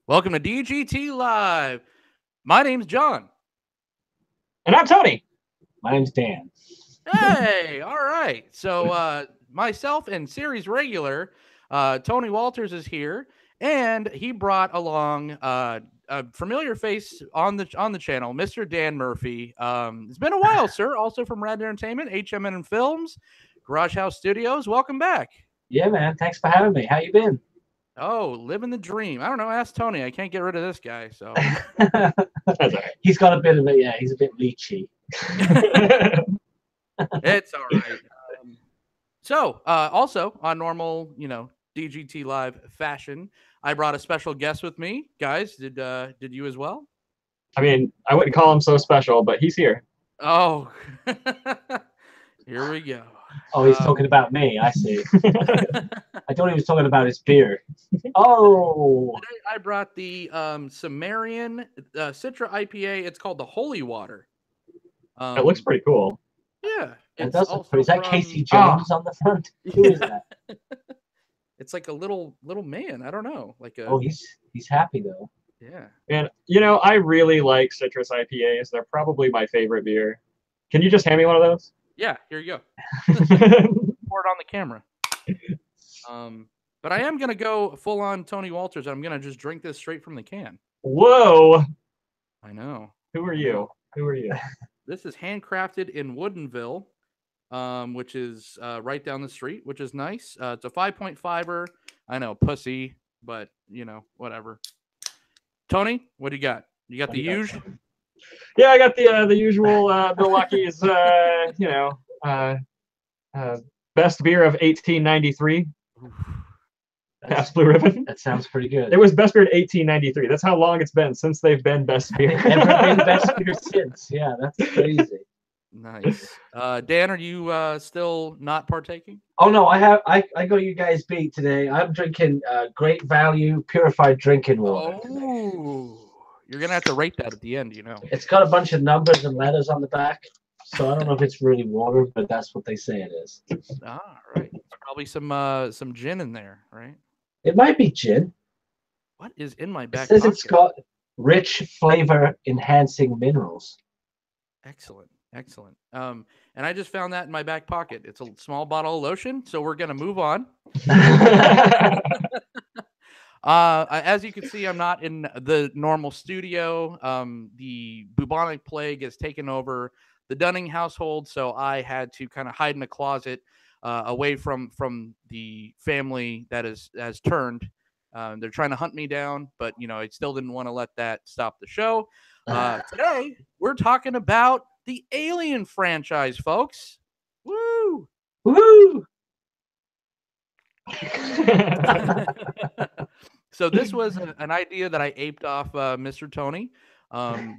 Welcome to DGT Live. My name's John. And I'm Tony. My name's Dan. Hey, all right. So myself and series regular Tony Walters is here, and he brought along a familiar face on the channel, Mr. Dan Murphy. It's been a while, sir. Also from Rad Entertainment, HM&M Films, Garage House Studios. Welcome back. Yeah, man. Thanks for having me. How you been? Oh, living the dream. I don't know. Ask Tony. I can't get rid of this guy. So He's got a bit of it. Yeah, he's a bit leechy. It's all right. So also on normal, DGT Live fashion, I brought a special guest with me. Guys, did you as well? I mean, I wouldn't call him so special, but he's here. Oh, here we go. Oh, he's talking about me. I see. I thought he was talking about his beer. Oh. Today I brought the Sumerian Citra IPA. It's called the Holy Water. It looks pretty cool. Yeah. Is that Casey Jones on the front? Who is that? It's like a little man. I don't know. Oh, he's happy though. Yeah. And I really like citrus IPAs. They're probably my favorite beer. Can you just hand me one of those? Yeah, here you go. Pour it on the camera. But I am gonna go full on Tony Walters. I'm gonna just drink this straight from the can. Whoa! I know. Who are you? Who are you? This is handcrafted in Woodinville, which is right down the street, which is nice. It's a 5.5er. I know, pussy, but whatever. Tony, what do you got? You got the usual? Yeah, I got the usual Milwaukee's best beer of 1893. Pabst Blue Ribbon. That sounds pretty good. It was best beer in 1893. That's how long it's been since they've been best beer. Never been best beer since. Yeah, that's crazy. Nice. Dan, are you still not partaking? Oh no, I got you guys beat today. I'm drinking Great Value purified drinking water. Oh. You're going to have to rate that at the end, It's got a bunch of numbers and letters on the back, so I don't know if it's really water, but that's what they say it is. Ah, right. There's probably some gin in there, right? It might be gin. What is in my back It says pocket? it's got rich flavor-enhancing minerals. Excellent. Excellent. And I just found that in my back pocket. It's a small bottle of lotion, so we're going to move on. As you can see, I'm not in the normal studio. The bubonic plague has taken over the Dunning household, so I had to kind of hide in a closet away from the family that has turned. They're trying to hunt me down, but I still didn't want to let that stop the show. Today we're talking about the Alien franchise, folks. Woo! Woo! So this was an idea that I aped off Mr. Tony.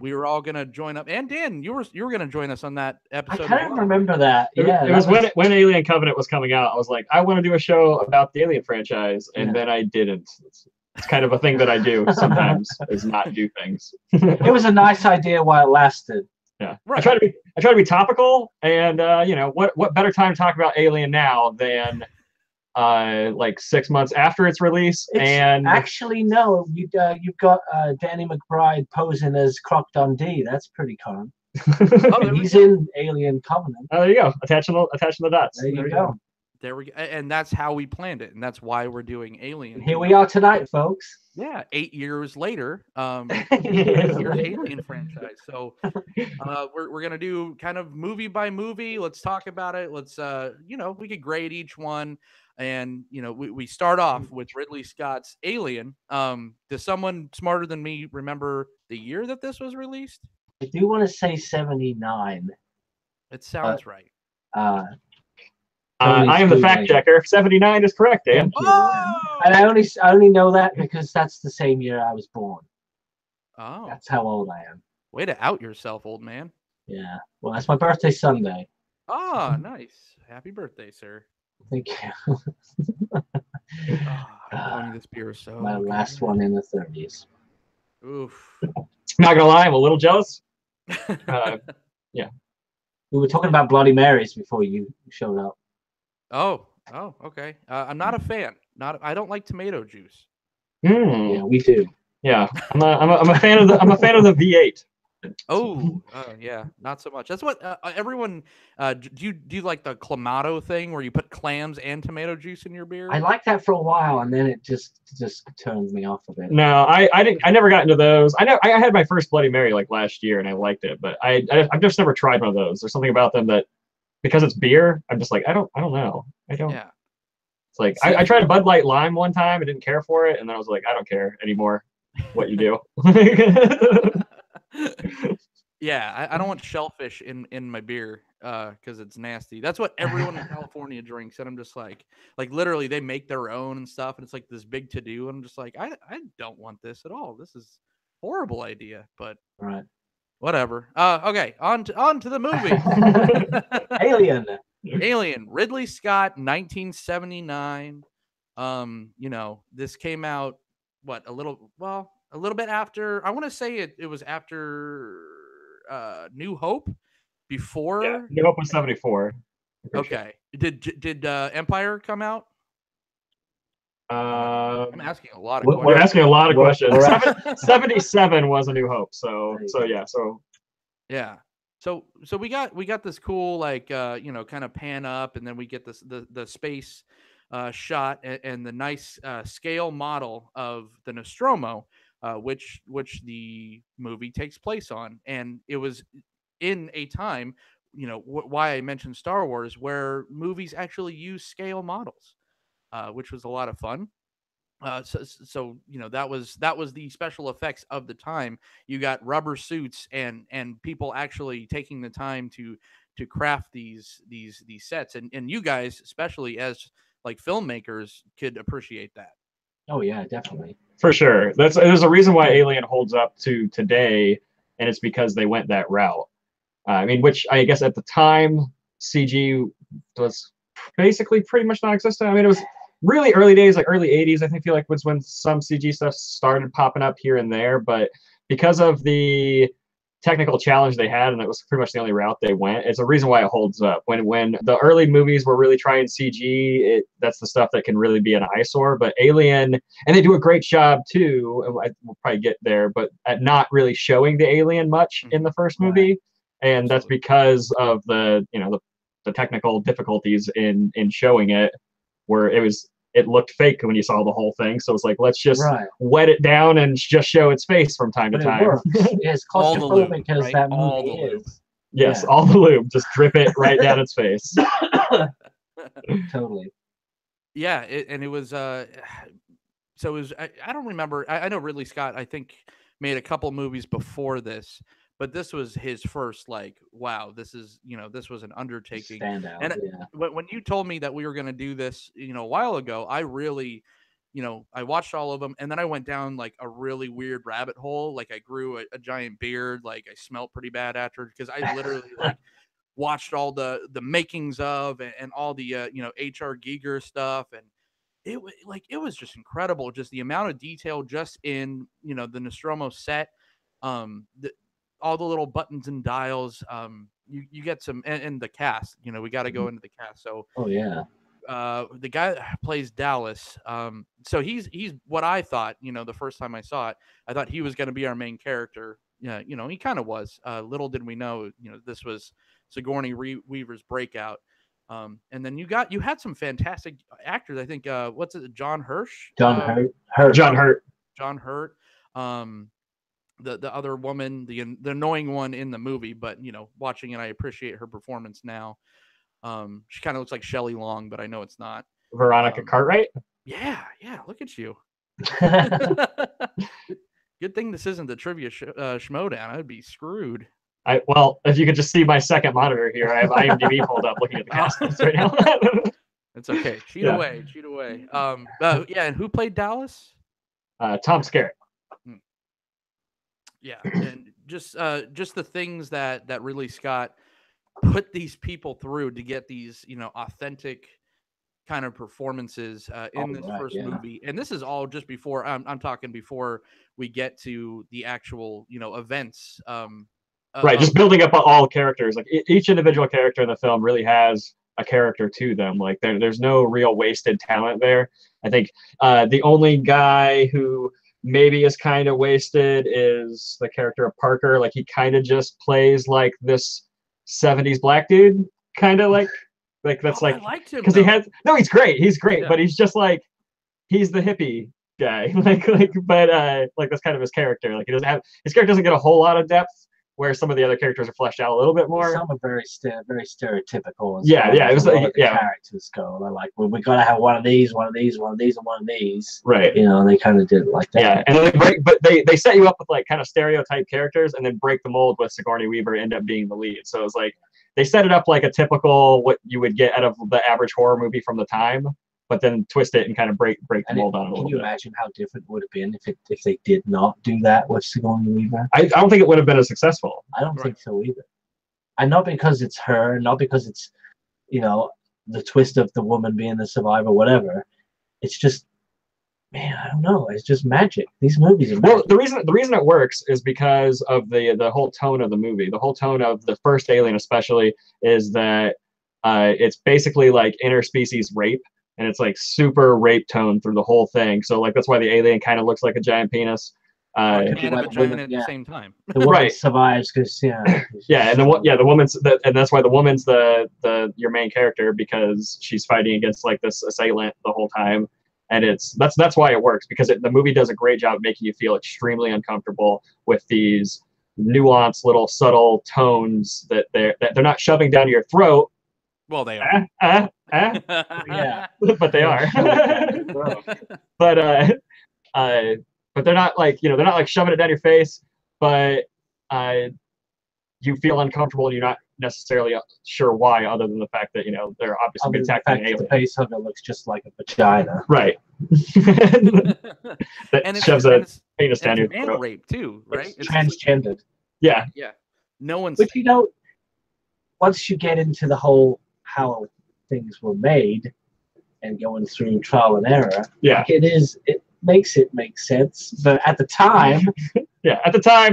We were all gonna join up, and Dan, you were gonna join us on that episode. I kind of remember that. Yeah, it was when Alien Covenant was coming out. I was like, I want to do a show about the Alien franchise, and then I didn't. It's kind of a thing that I do sometimes, is not do things. It was a nice idea while it lasted. Yeah, right. I try to be topical, and what better time to talk about Alien now than like 6 months after its release? And actually, no, you've got Danny McBride posing as Croc Dundee. That's pretty calm. He's in Alien Covenant. Oh, there you go. Attaching the dots. There you go. There we go. And that's how we planned it, and that's why we're doing Alien. And here we are tonight, folks. Yeah, 8 years later, your Alien franchise. So we're gonna do kind of movie by movie. Let's talk about it. Let's we could grade each one, and we start off with Ridley Scott's Alien. Does someone smarter than me remember the year that this was released? I do want to say 79. It sounds right. I am the fact checker. 79 is correct, Dan. Oh! And I only know that because that's the same year I was born. Oh. That's how old I am. Way to out yourself, old man. Yeah. Well, that's my birthday Sunday. Oh, nice. Happy birthday, sir. Thank you. This beer is so my good. last one in the 30s. Oof. Not gonna lie, I'm a little jealous. Yeah. We were talking about Bloody Marys before you showed up. Oh, okay. I'm not a fan. I don't like tomato juice. Yeah, we do. Yeah, I'm a fan of the V8. Oh, yeah, not so much. That's what everyone. Do you like the clamato thing where you put clams and tomato juice in your beer? I liked that for a while, and then it just turns me off a bit. No, I didn't. I never got into those. I had my first Bloody Mary like last year, and I liked it, but I've just never tried one of those. There's something about them that, because it's beer, I'm just like I don't know. I don't. Yeah. It's like I tried a Bud Light Lime one time. I didn't care for it, and then I was like, I don't care anymore what you do. Yeah, I don't want shellfish in my beer because it's nasty. That's what everyone in California drinks, and I'm just like literally they make their own and stuff, and it's like this big to do, and I'm just like I don't want this at all. This is a horrible idea, but right, whatever. Okay, on to the movie. Alien, Ridley Scott, 1979. This came out a little bit after. I want to say it was after New Hope, before. Yeah, New Hope was 74. Okay. Sure. Did Empire come out? I'm asking a lot of questions. We're asking a lot of questions. 77 was A New Hope, so yeah. So we got this cool kind of pan up, and then we get this the space shot and the nice scale model of the Nostromo, which the movie takes place on, and it was in a time, why I mentioned Star Wars, where movies actually use scale models, which was a lot of fun. So that was the special effects of the time. You got rubber suits and people actually taking the time to craft these sets, and you guys, especially as like filmmakers, could appreciate that. Oh yeah, definitely. For sure. There's a reason why Alien holds up to today, and it's because they went that route. I mean, which I guess at the time CG was basically pretty much non-existent. I mean, it was really early days, like early 80s, I feel like was when some CG stuff started popping up here and there. But because of the technical challenge they had, and it was pretty much the only route they went, it's a reason why it holds up. When the early movies were really trying CG, that's the stuff that can really be an eyesore. But Alien, and they do a great job too, and we'll probably get there, but at not really showing the alien much in the first movie. And that's because of the technical difficulties in showing it, where it looked fake when you saw the whole thing. So it's like, let's just wet it down and just show its face from time to time. It's claustrophobic because that movie is. Yes, all the lube, just drip it right down its face. Totally. Yeah, it was. So it was. I don't remember. I know Ridley Scott, I think, made a couple movies before this, but this was his first, wow, this was an undertaking. Standout, and when you told me that we were going to do this, a while ago, I really, I watched all of them, and then I went down like a really weird rabbit hole. Like I grew a giant beard. Like I smelled pretty bad after, because I literally watched all the makings of and all the, H.R. Giger stuff. And it was just incredible. Just the amount of detail just in, the Nostromo set, all the little buttons and dials. You get some, and the cast, we got to go into the cast. So, the guy that plays Dallas, so he's what I thought, the first time I saw it, I thought he was going to be our main character. Yeah, he kind of was. Little did we know, this was Sigourney Weaver's breakout. And then you had some fantastic actors. I think, what's it? John Hurt. The other woman, the annoying one in the movie, but watching it, I appreciate her performance now. She kind of looks like Shelley Long, but I know it's not. Veronica Cartwright. Yeah, look at you. Good thing this isn't the trivia schmodown. I'd be screwed. Well, if you could just see my second monitor here, I have IMDb pulled up looking at the cast list right now. It's okay. Cheat away. And who played Dallas? Tom Skerritt. Yeah, and just the things that Ridley Scott put these people through to get these, authentic kind of performances in this first movie. And this is all just before, I'm talking before we get to the actual, events. Just building up all characters. Like each individual character in the film really has a character to them. Like there's no real wasted talent there. I think the only guy who maybe is kind of wasted is the character of Parker. Like he kind of just plays like this 70s black dude, kind of like that's I liked him because he's great, Yeah. but he's just like he's the hippie guy, but that's kind of his character. Like his character doesn't get a whole lot of depth, where some of the other characters are fleshed out a little bit more. Some are very stereotypical. It was like characters go. They're like, well, we gotta have one of these, one of these, one of these, and one of these. Right. You know, they kind of did it like that. Yeah, and they set you up with like kind of stereotype characters, and then break the mold with Sigourney Weaver end up being the lead. So it was like they set it up like a typical what you would get out of the average horror movie from the time, but then twist it and kind of break the mold on it a little bit. Can you imagine how different it would have been if they did not do that with Sigourney Weaver? I don't think it would have been as successful. I don't think so either. And not because it's her, not because it's, you know, the twist of the woman being the survivor, whatever. It's just, man, I don't know. It's just magic. These movies are magic. Well, the reason it works is because of the whole tone of the movie. The whole tone of the first Alien, especially, is that it's basically like interspecies rape. And it's like super rape tone through the whole thing. So like that's why the alien kind of looks like a giant penis. And a vagina at the same time. The woman survives because and the woman's and that's why the woman's the your main character, because she's fighting against like this assailant the whole time. And that's why it works, because the movie does a great job of making you feel extremely uncomfortable with these nuanced little subtle tones that they're not shoving down your throat. Well, they are. Yeah, but they are. but they're not like they're not like shoving it down your face. But you feel uncomfortable, and you're not necessarily sure why, other than the fact that they're obviously attacking an alien. The face hugger looks just like a vagina, right? That shoves a penis down your throat. Rape too, right? It's transgendered. Yeah. No one's. But once you get into the whole how things were made and going through trial and error, it makes it make sense. But at the time,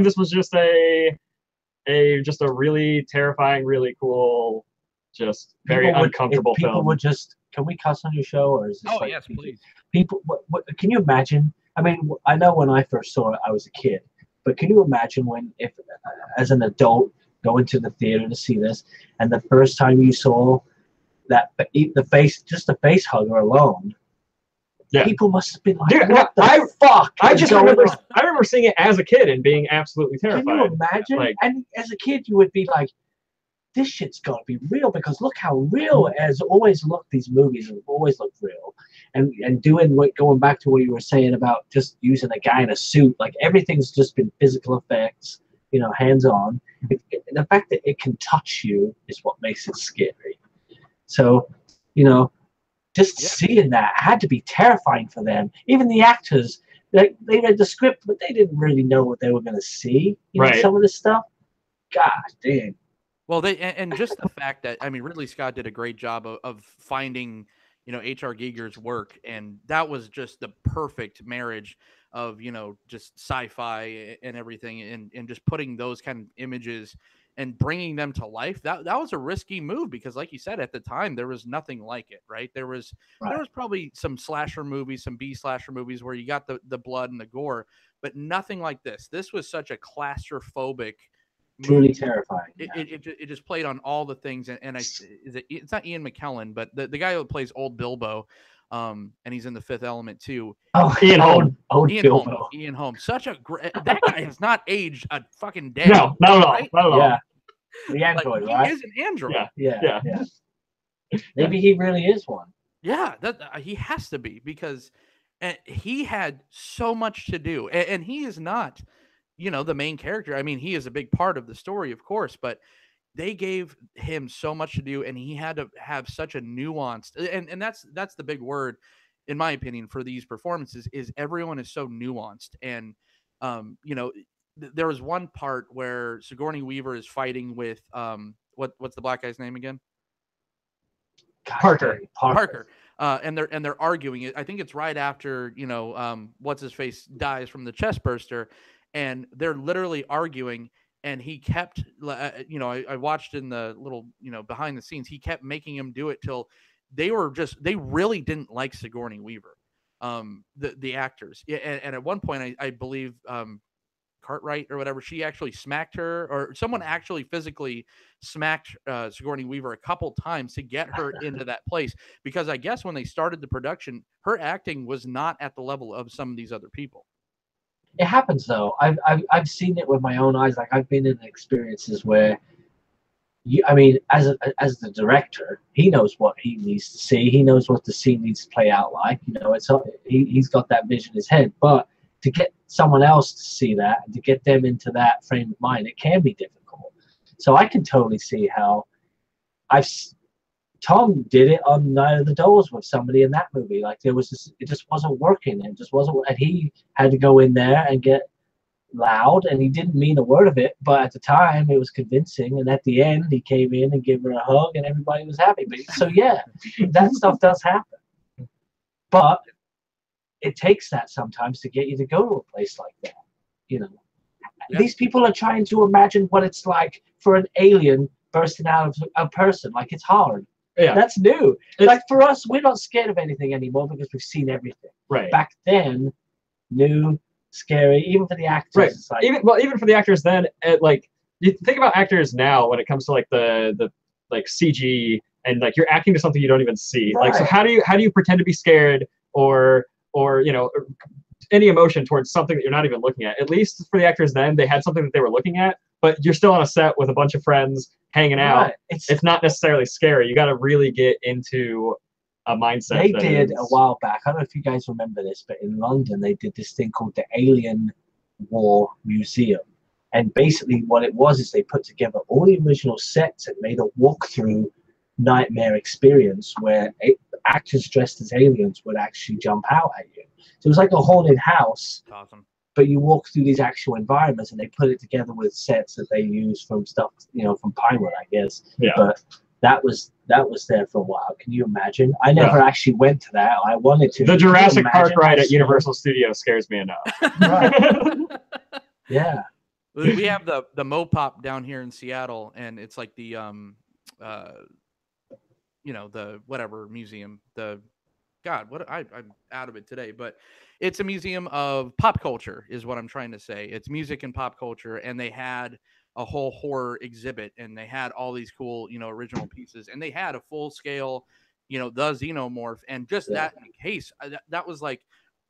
this was just a really terrifying, really cool, just very uncomfortable film. People would just, can we cuss on your show, or is this yes, please. People, what can you imagine? I mean, I know when I first saw it, I was a kid, but can you imagine if as an adult going to the theater to see this, and the first time you saw the face hugger alone, people must have been like, dude, what the fuck? I remember seeing it as a kid and being absolutely terrified. Can you imagine? And as a kid, you would be like, this shit's got to be real, because look how real it has always looked. These movies have always looked real. And going back to what you were saying about just using a guy in a suit, like everything's just been physical effects, hands-on. The fact that it can touch you is what makes it scary. So, seeing that had to be terrifying for them. Even the actors, they read the script, but they didn't really know what they were going to see. Some of this stuff. God damn. Well, and just the fact that, I mean, Ridley Scott did a great job of finding, H.R. Giger's work, and that was just the perfect marriage of, just sci-fi and everything, and just putting those kind of images and bringing them to life. That was a risky move, because like you said, at the time, there was nothing like it, right? There was probably some slasher movies, some B slasher movies where you got the blood and the gore, but nothing like this. This was such a claustrophobic, truly terrifying. It just played on all the things, and it's not Ian McKellen, but the guy who plays Old Bilbo, and he's in The Fifth Element too. Oh, Ian Holm. Ian Holm. Such a great. That guy has not aged a fucking day. No, not at all. Right? Not at all. Yeah. The android, right? He is an android. Yeah. Maybe he really is one. Yeah, he has to be, because he had so much to do, and he is not, the main character. I mean, he is a big part of the story, of course, but they gave him so much to do, and he had to have such a nuanced, and that's the big word, in my opinion, for these performances, is everyone is so nuanced. And there was one part where Sigourney Weaver is fighting with what's the black guy's name again? Parker. And they're arguing. I think it's right after what's his face dies from the chest burster, and they're literally arguing. And he kept, I watched in the little, behind the scenes, he kept making him do it till they really didn't like Sigourney Weaver. the actors. Yeah, and at one point I believe Cartwright or whatever, she actually smacked her, or someone actually physically smacked Sigourney Weaver a couple times to get her into that place, because I guess when they started the production, her acting was not at the level of some of these other people. It happens though. I've seen it with my own eyes. Like I've been in experiences where I mean, as the director, he knows what he needs to see. He knows what the scene needs to play out like. You know, he's got that vision in his head. But to get someone else to see that and to get them into that frame of mind, it can be difficult. So I can totally see how Tom did it on Night of the Dolls with somebody in that movie. Like it just wasn't working. It just wasn't, and he had to go in there and get loud, and he didn't mean a word of it, but at the time it was convincing, and at the end he came in and gave her a hug and everybody was happy. But so yeah, that stuff does happen, but it takes that sometimes to get you to go to a place like that. You know, these people are trying to imagine what it's like for an alien bursting out of a person. Like, it's hard. Yeah, that's new. Like for us, we're not scared of anything anymore because we've seen everything. Right. Back then, new, scary, even for the actors. Right. It's like, even for the actors then, like you think about actors now when it comes to like the like CG and like you're acting to something you don't even see. Right. Like, so how do you pretend to be scared or you know, any emotion towards something that you're not even looking at? At least for the actors then, they had something that they were looking at, but you're still on a set with a bunch of friends hanging out. Right. It's not necessarily scary. You got to really get into a mindset. They did a while back. I don't know if you guys remember this, but in London they did this thing called the Alien War Museum, and basically what it was is they put together all the original sets and made a walkthrough nightmare experience where actors dressed as aliens would actually jump out at you. So it was like a haunted house. Awesome. But you walk through these actual environments, and they put it together with sets that they use from stuff, you know, from Pinewood, I guess. Yeah. But that was there for a while. Can you imagine? I never actually went to that. I wanted to. The Jurassic Park ride at Universal Studios scares me enough. Right. Yeah. We have the Mopop down here in Seattle, and it's like the you know, the whatever museum, the God, what I'm out of it today, but it's a museum of pop culture is what I'm trying to say. It's music and pop culture, and they had a whole horror exhibit, and they had all these cool, you know, original pieces, and they had a full scale, you know, the Xenomorph, and just that in a case, that was like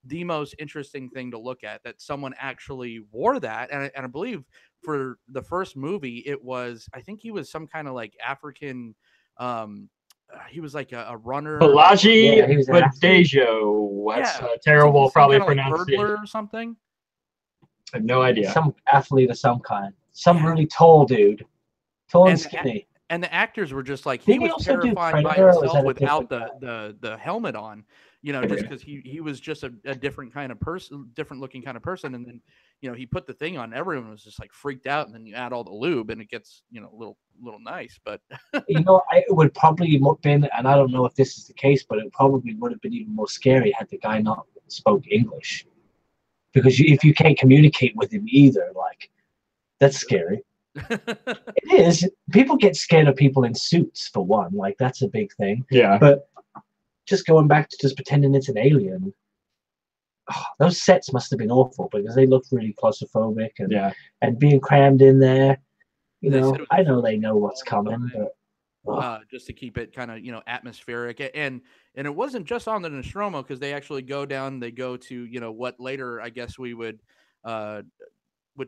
the most interesting thing to look at, that someone actually wore that. And I believe for the first movie, it was, I think he was some kind of like African, he was like a runner. Balaji Badejo. That's terrible, probably pronunciation. Like or something. I have no idea. Some athlete of some kind. Some really tall dude. Tall and skinny. And the actors were just like, he was terrifying by himself without the helmet on, you know, just because he was just a different kind of person, different looking kind of person. And then, you know, he put the thing on, everyone was just like freaked out. And then you add all the lube and it gets, you know, a little nice. But, you know, it would probably have been, and I don't know if this is the case, but it probably would have been even more scary had the guy not spoke English. Because if you can't communicate with him either, like, that's scary. It is. People get scared of people in suits, for one. Like, that's a big thing. Yeah. But just going back to just pretending it's an alien, those sets must have been awful because they look really claustrophobic and being crammed in there. You know, I know they know what's coming, but just to keep it kind of, you know, atmospheric. And it wasn't just on the Nostromo, because they actually go to, you know, what later I guess we would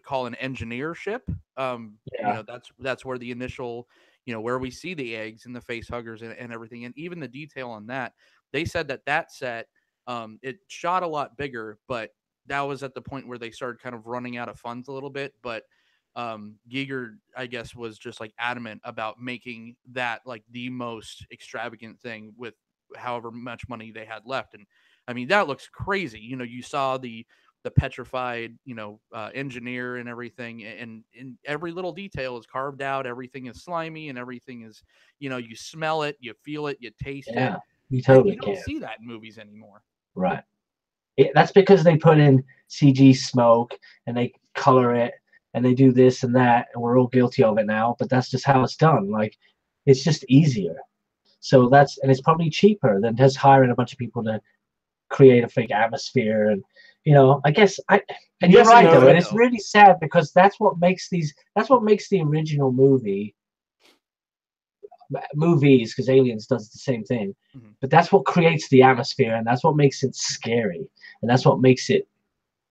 call an engineer ship. You know, that's where the initial, you know, where we see the eggs and the face huggers and everything. And even the detail on that, they said that set, it shot a lot bigger, but that was at the point where they started kind of running out of funds a little bit. But Giger, I guess, was just like adamant about making that like the most extravagant thing with however much money they had left. And I mean, that looks crazy. You know, you saw the petrified, you know, engineer and everything, and every little detail is carved out. Everything is slimy and everything is, you know, you smell it, you feel it, you taste it. You totally don't see that in movies anymore. Right. That's because they put in CG smoke and they color it and they do this and that, and we're all guilty of it now, but that's just how it's done. Like, it's just easier. So and it's probably cheaper than just hiring a bunch of people to create a fake atmosphere, and I guess and you're Yes and right no. though, and it's really sad because that's what makes the original movies, because Aliens does the same thing, but that's what creates the atmosphere, and that's what makes it scary, and that's what makes it,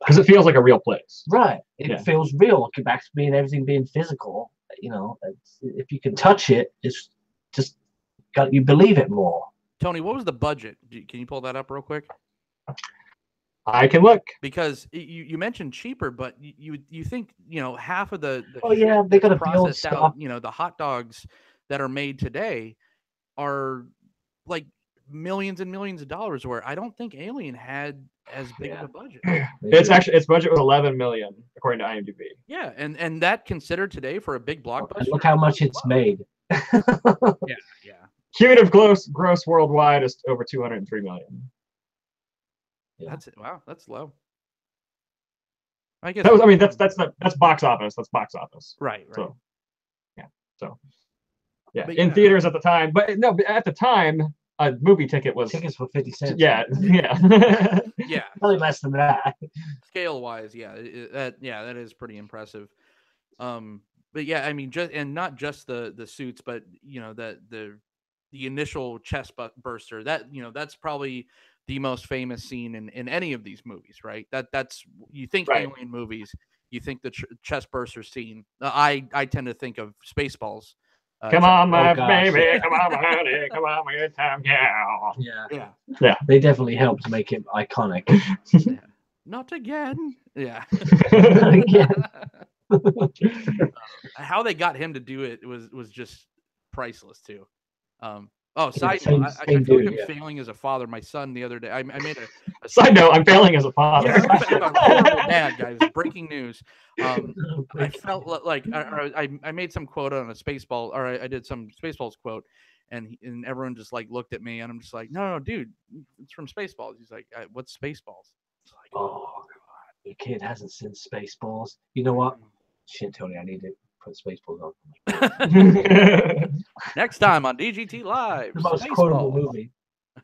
because it feels like a real place. right? It feels real. Back to everything being physical. If you can touch it, it's just you believe it more. Tony, what was the budget? Can you pull that up real quick? I can look, because you mentioned cheaper, but you think half of the they got to build processed stuff. out. The hot dogs that are made today are like millions and millions of dollars. Where I don't think Alien had as big of a budget. Its budget was $11 million according to IMDb. Yeah, and that considered today for a big blockbuster. Look how much it's made. Yeah. Cumulative gross worldwide is over $203 million. Yeah. That's it. Wow, that's low. I guess that's box office. That's box office. Right. So, in theaters at the time, but at the time, a movie ticket was tickets were 50 cents. Yeah. Yeah. Probably less than that. Scale wise, that is pretty impressive. But yeah, I mean, not just the suits, but the initial chest burster. That's probably the most famous scene in any of these movies, right? That's you think Alien movies, you think the chest burster scene. I tend to think of Spaceballs. Come on, my baby, come on, my honey, come on, my time, yeah. They definitely helped make it iconic. Not again. Yeah. Not again. How they got him to do it was just priceless too. Side note, I feel like I'm failing as a father. My son the other day, I made a side note. I'm failing as a father. Yeah, I'm a horrible dad, guys. Breaking news. I felt like I made some quote on a Spaceball, or I did some Spaceballs quote, and everyone just like looked at me, and I'm just like, no, dude, it's from Spaceballs. He's like, what's Spaceballs? It's like, oh God, the kid hasn't seen Spaceballs. You know what? Shit, Tony, I need to put Spaceballs on. Next time on DGT Live, the most quotable movie.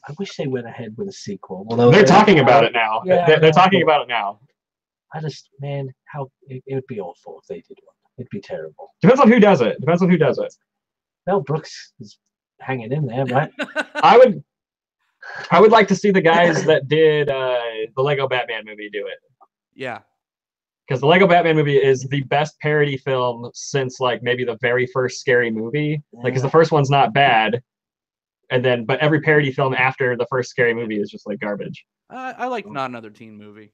I wish they went ahead with a sequel. They're talking about it now. Yeah, they're talking about it now. I just, man, it would be awful if they did one. It'd be terrible. Depends on who does it. Mel Brooks is hanging in there, right? I would like to see the guys that did the Lego Batman movie do it. Yeah. Because the Lego Batman movie is the best parody film since like maybe the very first Scary Movie. Because the first one's not bad, but every parody film after the first Scary Movie is just like garbage. I like Not Another Teen Movie.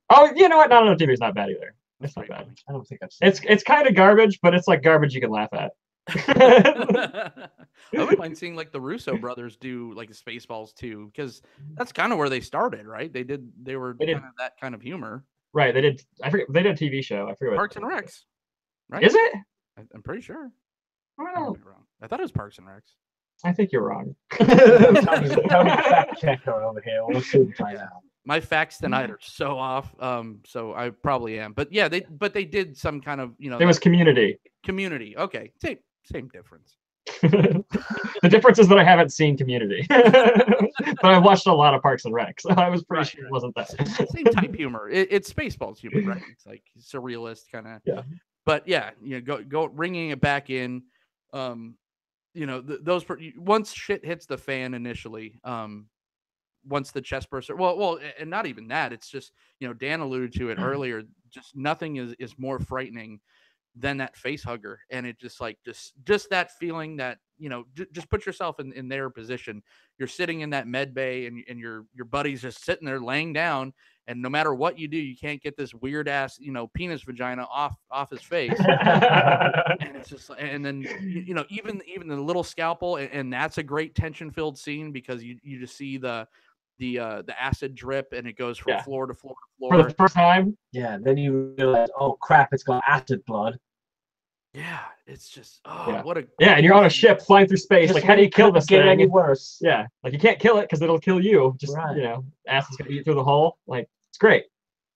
Oh, you know what? Not Another Teen Movie is not bad either. It's not bad. I don't think I've seen it. It's kind of garbage, but it's like garbage you can laugh at. I wouldn't mind seeing like the Russo brothers do like Spaceballs too, because that's kind of where they started, right? They were kind of that kind of humor. Right, they did. I forget. They did a TV show. I forget. Parks and Recs, right? Is it? I'm pretty sure. I don't know. I thought it was Parks and Recs. I think you're wrong. Tony fact checker over here. We'll soon find out. My facts tonight are so off. So I probably am. But yeah, they did some kind of It was Community. Community. Okay, same difference. The difference is that I haven't seen Community, but I've watched a lot of Parks and Rec, so I was pretty sure it wasn't that. Same type humor. It's Spaceballs humor, right? It's like surrealist kind of. Yeah. But yeah, go bringing it back in. Those once shit hits the fan initially. Once the chest burster, well, and not even that. It's just Dan alluded to it earlier. Just nothing is more frightening than that face hugger, and it just that feeling that just put yourself in their position. You're sitting in that med bay, and your buddy's just sitting there laying down, and no matter what you do, you can't get this weird ass penis vagina off his face. And it's just, and then even the little scalpel, and that's a great tension filled scene because you just see the acid drip, and it goes from floor to floor to floor for the first time. Yeah, then you realize, oh crap, it's got acid blood. Yeah, it's just what a and you're on a ship flying through space. Like, how do you kill this thing? Any worse? Yeah, like you can't kill it because it'll kill you. Just acid's gonna eat through the hole. Like, it's great.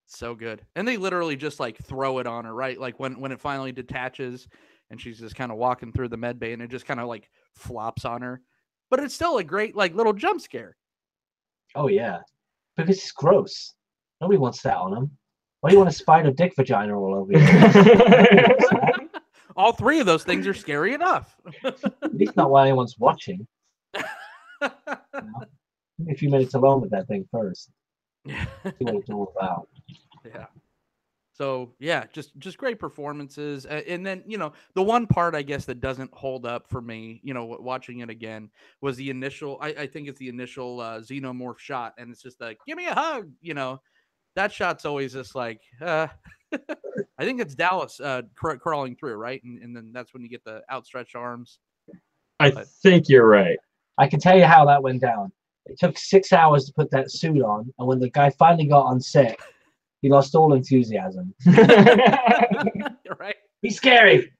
So good. And they literally just like throw it on her, right? Like when it finally detaches and she's just kind of walking through the med bay, and it just kind of like flops on her. But it's still a great like little jump scare. Oh yeah. Because it's gross. Nobody wants that on them. Why do you want a spider dick vagina all over you? All three of those things are scary enough. At least not while anyone's watching. You know? Give me a few minutes alone with that thing first. See what it's all about. Yeah. So yeah, just great performances, and then the one part I guess that doesn't hold up for me, watching it again was the initial. I think it's the initial xenomorph shot, and it's just like, give me a hug, that shot's always just like, I think it's Dallas crawling through, right, and then that's when you get the outstretched arms. I think you're right. I can tell you how that went down. It took 6 hours to put that suit on, and when the guy finally got on set, he lost all enthusiasm. You're right. He's scary.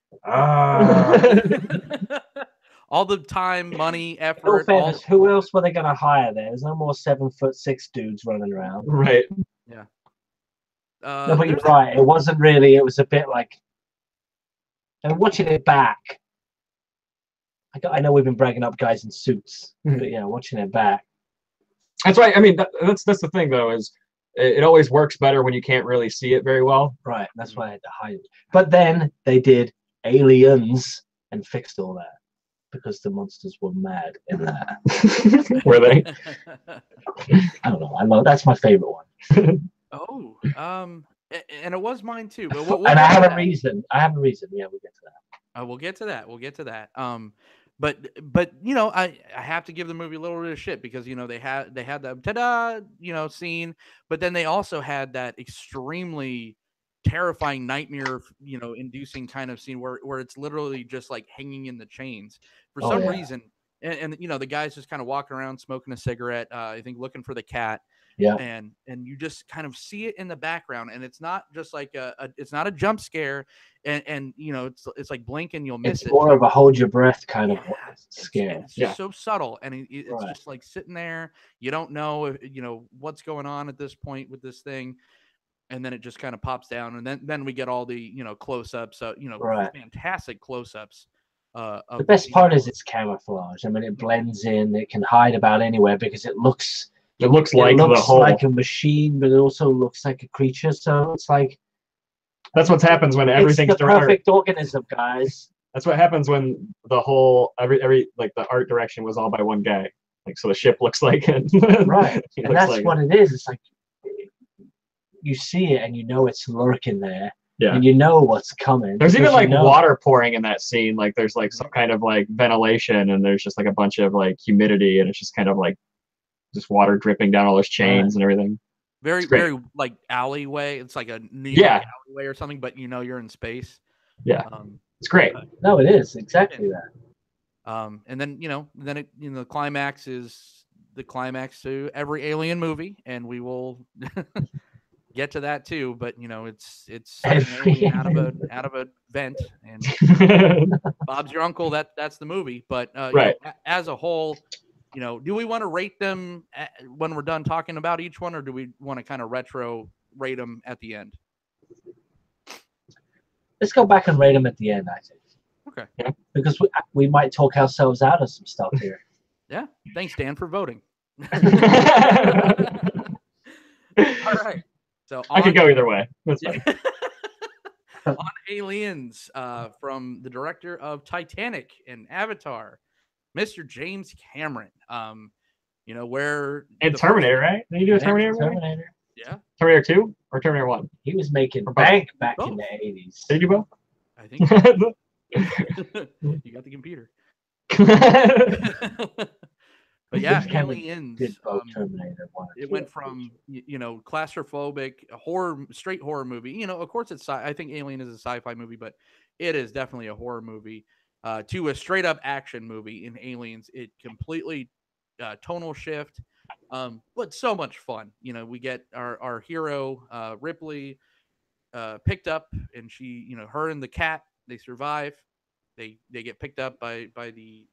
All the time, money, In all effort. fairness, who else were they going to hire there? There's no more 7'6" dudes running around. Right. Yeah. No, but you're right. It wasn't really. It was a bit like. And watching it back, I know we've been bragging up guys in suits, but yeah, watching it back. That's right. I mean, that's the thing though, is it always works better when you can't really see it very well. Right. That's why I had to hide it. But then they did Aliens and fixed all that because the monsters were mad in that. Were they? I don't know. That's my favorite one. Oh, and it was mine too. But and I have a reason. Yeah, we'll get to that. We'll get to that. We'll get to that. But I have to give the movie a little bit of shit because they had the ta-da scene, but then they also had that extremely terrifying nightmare inducing kind of scene where it's literally just like hanging in the chains for some reason, and the guy's just kind of walking around smoking a cigarette, I think looking for the cat. Yeah, and you just kind of see it in the background, and it's not just like it's not a jump scare, and it's like blink and you'll miss it. It's more of a hold your breath kind of scare. It's just so subtle, and it's just like sitting there. You don't know if, what's going on at this point with this thing, and then it just kind of pops down, and then we get all the close-ups, fantastic close-ups. The best part is its camouflage. I mean, it blends in. It can hide about anywhere because it looks. It looks like a machine, but it also looks like a creature. So it's like that's what happens when everything's the perfect organism, guys. That's what happens when the whole every like the art direction was all by one guy. Like so, the ship looks like it. Right, and that's like what it is. It's like you see it and you know it's lurking there. Yeah. And you know what's coming. There's even like water pouring in that scene. Like there's like some kind of like ventilation, and there's just like a bunch of like humidity, and it's just kind of like. Just water dripping down all those chains and everything. Very like alleyway. It's like a New York alleyway or something, but you're in space. Yeah, it's great. No, it is exactly that. And then the climax is the climax to every Alien movie, and we will get to that too. But it's an alien out of a vent, and Bob's your uncle. That's the movie. But as a whole. Do we want to rate them when we're done talking about each one, or do we want to kind of retro rate them at the end? Let's go back and rate them at the end, I think. Okay. Yeah. Because we might talk ourselves out of some stuff here. Yeah. Thanks, Dan, for voting. All right. So I could go either way. That's fine. On Aliens, from the director of Titanic and Avatar, Mr. James Cameron, where and Terminator, right? Did you do a Terminator? Terminator. Yeah. Terminator 2 or Terminator 1? He was making bank back in the 80s. Did you both? I think so. You got the computer. But yeah, Aliens. Did both Terminator 1. It went from claustrophobic horror, straight horror movie. Of course it's. I think Alien is a sci-fi movie, but it is definitely a horror movie. To a straight up action movie in Aliens. It completely tonal shift, but so much fun. We get our hero Ripley picked up, and she, her and the cat, they survive. They get picked up by the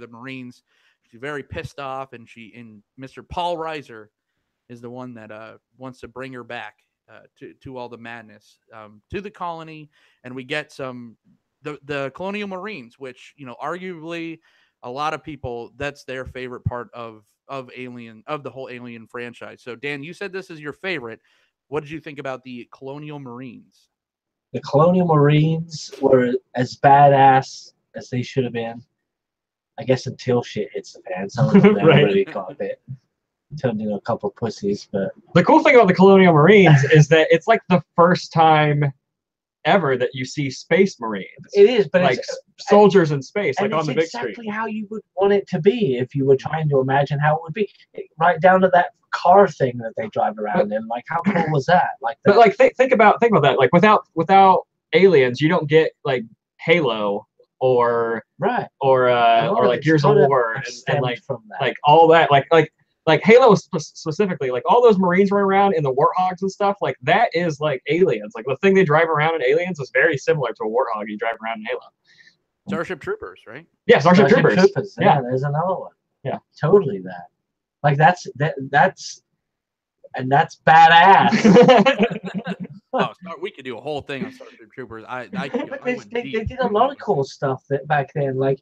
Marines. She's very pissed off, and Mr. Paul Reiser is the one that wants to bring her back to all the madness, to the colony, and we get some. The Colonial Marines, which arguably a lot of people, that's their favorite part of Alien, of the whole Alien franchise. So Dan, you said this is your favorite. What did you think about the Colonial Marines? The Colonial Marines were as badass as they should have been. I guess until shit hits the fan. Some of them Right. really got a bit turned into a couple of pussies. But The cool thing about the Colonial Marines is that it's like the first time ever that you see Space Marines. it is, but like it's soldiers in space, like and on it's the big exactly screen. how you would want it to be if you were trying to imagine how it would be. Right down to that car thing that they drive around in. Like, how cool was that? Like, that. But like think about that. Like without aliens, you don't get like Halo or right or like Gears of War and stemmed like from that. like all that like Halo specifically, like all those Marines running around in the Warthogs and stuff, like that is like aliens. Like the thing they drive around in Aliens is very similar to a Warthog you drive around in Halo. Starship Troopers, right? Yeah, Starship Troopers. Yeah, there's another one. Yeah, totally that. Like that's badass. Oh, we could do a whole thing on Starship Troopers. But they did a lot of cool stuff that back then. Like,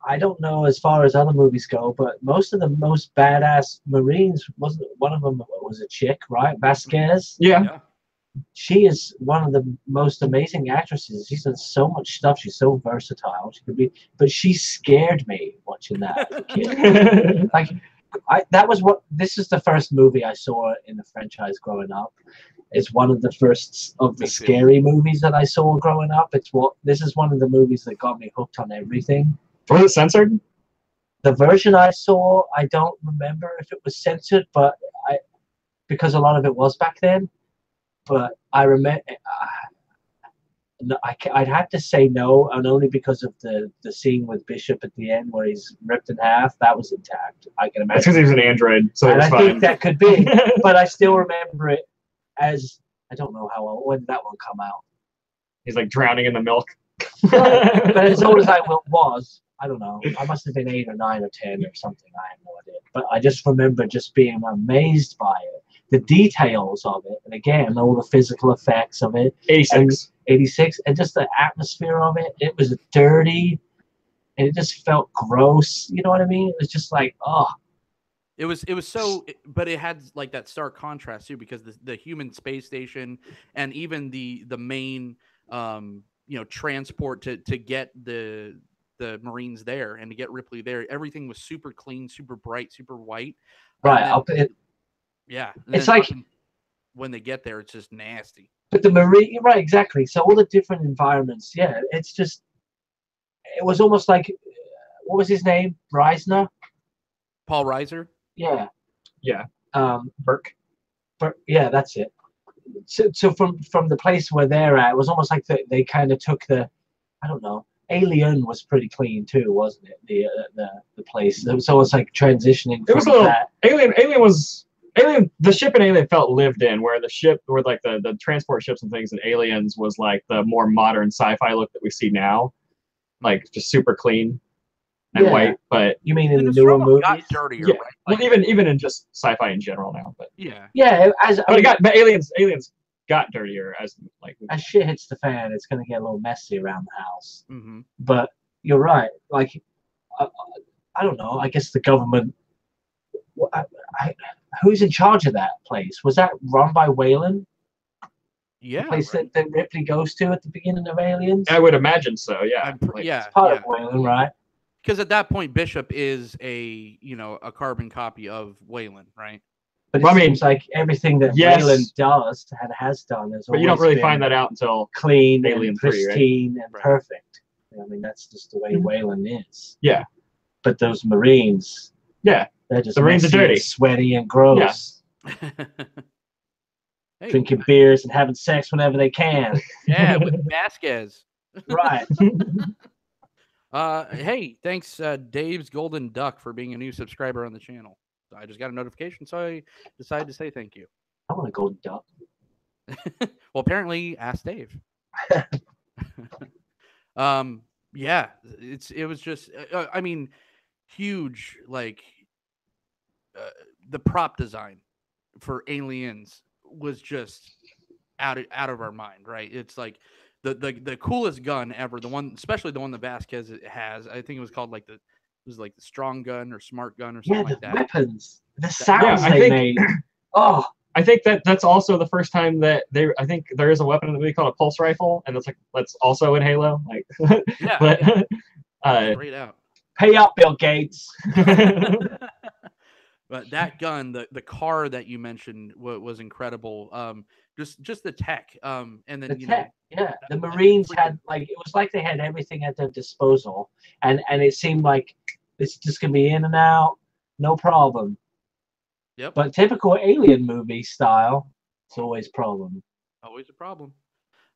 I don't know as far as other movies go, but most of the most badass Marines, wasn't one of them was a chick, right? Vasquez. Yeah. She is one of the most amazing actresses. She's done so much stuff. She's so versatile. She could be, but she scared me watching that as a kid. Like, this is the first movie I saw in the franchise growing up. It's one of the first of the scary movies that I saw growing up. This is one of the movies that got me hooked on everything. Was it censored? The version I saw, I don't remember if it was censored, but because a lot of it was back then. But I remember, I'd have to say no, and only because of the scene with Bishop at the end where he's ripped in half. That was intact. I can imagine. That's because he was an android, so and it was I fine. think that could be, but I still remember it as, I don't know when did that one come out. He's like drowning in the milk. But as old as I was, I don't know. I must have been 8 or 9 or 10 or something. I have no idea. But I just remember just being amazed by it. The details of it, and again, all the physical effects of it. 86, and just the atmosphere of it. It was dirty, and it just felt gross. You know what I mean? It was just like, oh. It was so, but it had like that stark contrast too, because the human space station and even the main transport to get the Marines there and to get Ripley there, everything was super clean, super bright, super white. Right. Yeah. It's like when they get there, it's just nasty. But the Marine, right, exactly. So all the different environments, yeah, it's just, it was almost like, what was his name? Reisner? Paul Reiser? Yeah. Yeah. Burke. Yeah, that's it. So from the place where they're at, it was almost like they kind of took I don't know, Alien was pretty clean too, wasn't it? The place. It was almost like transitioning. It was a little that. Alien. The ship in Alien felt lived in, where the ship, where like the transport ships and things in Aliens was like the more modern sci-fi look that we see now, like just super clean and white. But you mean in the newer movies? Got dirtier, yeah. Right? Like, well, even in just sci-fi in general now. But yeah. But Aliens got dirtier as shit hits the fan. It's gonna get a little messy around the house. Mm-hmm. But you're right. Like I don't know. I guess the government. Who's in charge of that place? Was that run by Weyland? Yeah, the place that Ripley goes to at the beginning of Aliens. I would imagine so. Yeah, it's part of Weyland, right? Because at that point, Bishop is a carbon copy of Weyland, right? But it seems like everything that Weyland has done is. But you don't really find that out until clean, Alien and pristine, 3, right? And perfect. I mean, that's just the way Weyland is. Yeah. But those Marines. Yeah. They're just the Marines are dirty, sweaty, and gross. Yeah. Hey, drinking beers and having sex whenever they can. Yeah, with Vasquez. Right. Hey, thanks, Dave's Golden Duck, for being a new subscriber on the channel. I just got a notification, so I decided to say thank you. I want a golden duck. Well, apparently, ask Dave. Yeah, it was just, I mean, huge, like, the prop design for Aliens was just out of our mind, right? It's like the coolest gun ever. The one, especially the one that Vasquez has. I think it was called like the strong gun or smart gun or something like that. Weapons, the sounds they made. Oh, I think that's also the first time that I think there is a weapon in the movie called a pulse rifle, and that's also in Halo. Like, yeah, but straight out. Pay up, Bill Gates. But that gun, the car that you mentioned was incredible. Just the tech, and then the tech, the Marines had it was like they had everything at their disposal, and it seemed like it's just gonna be in and out, no problem. Yep. But typical alien movie style, it's always a problem. Always a problem.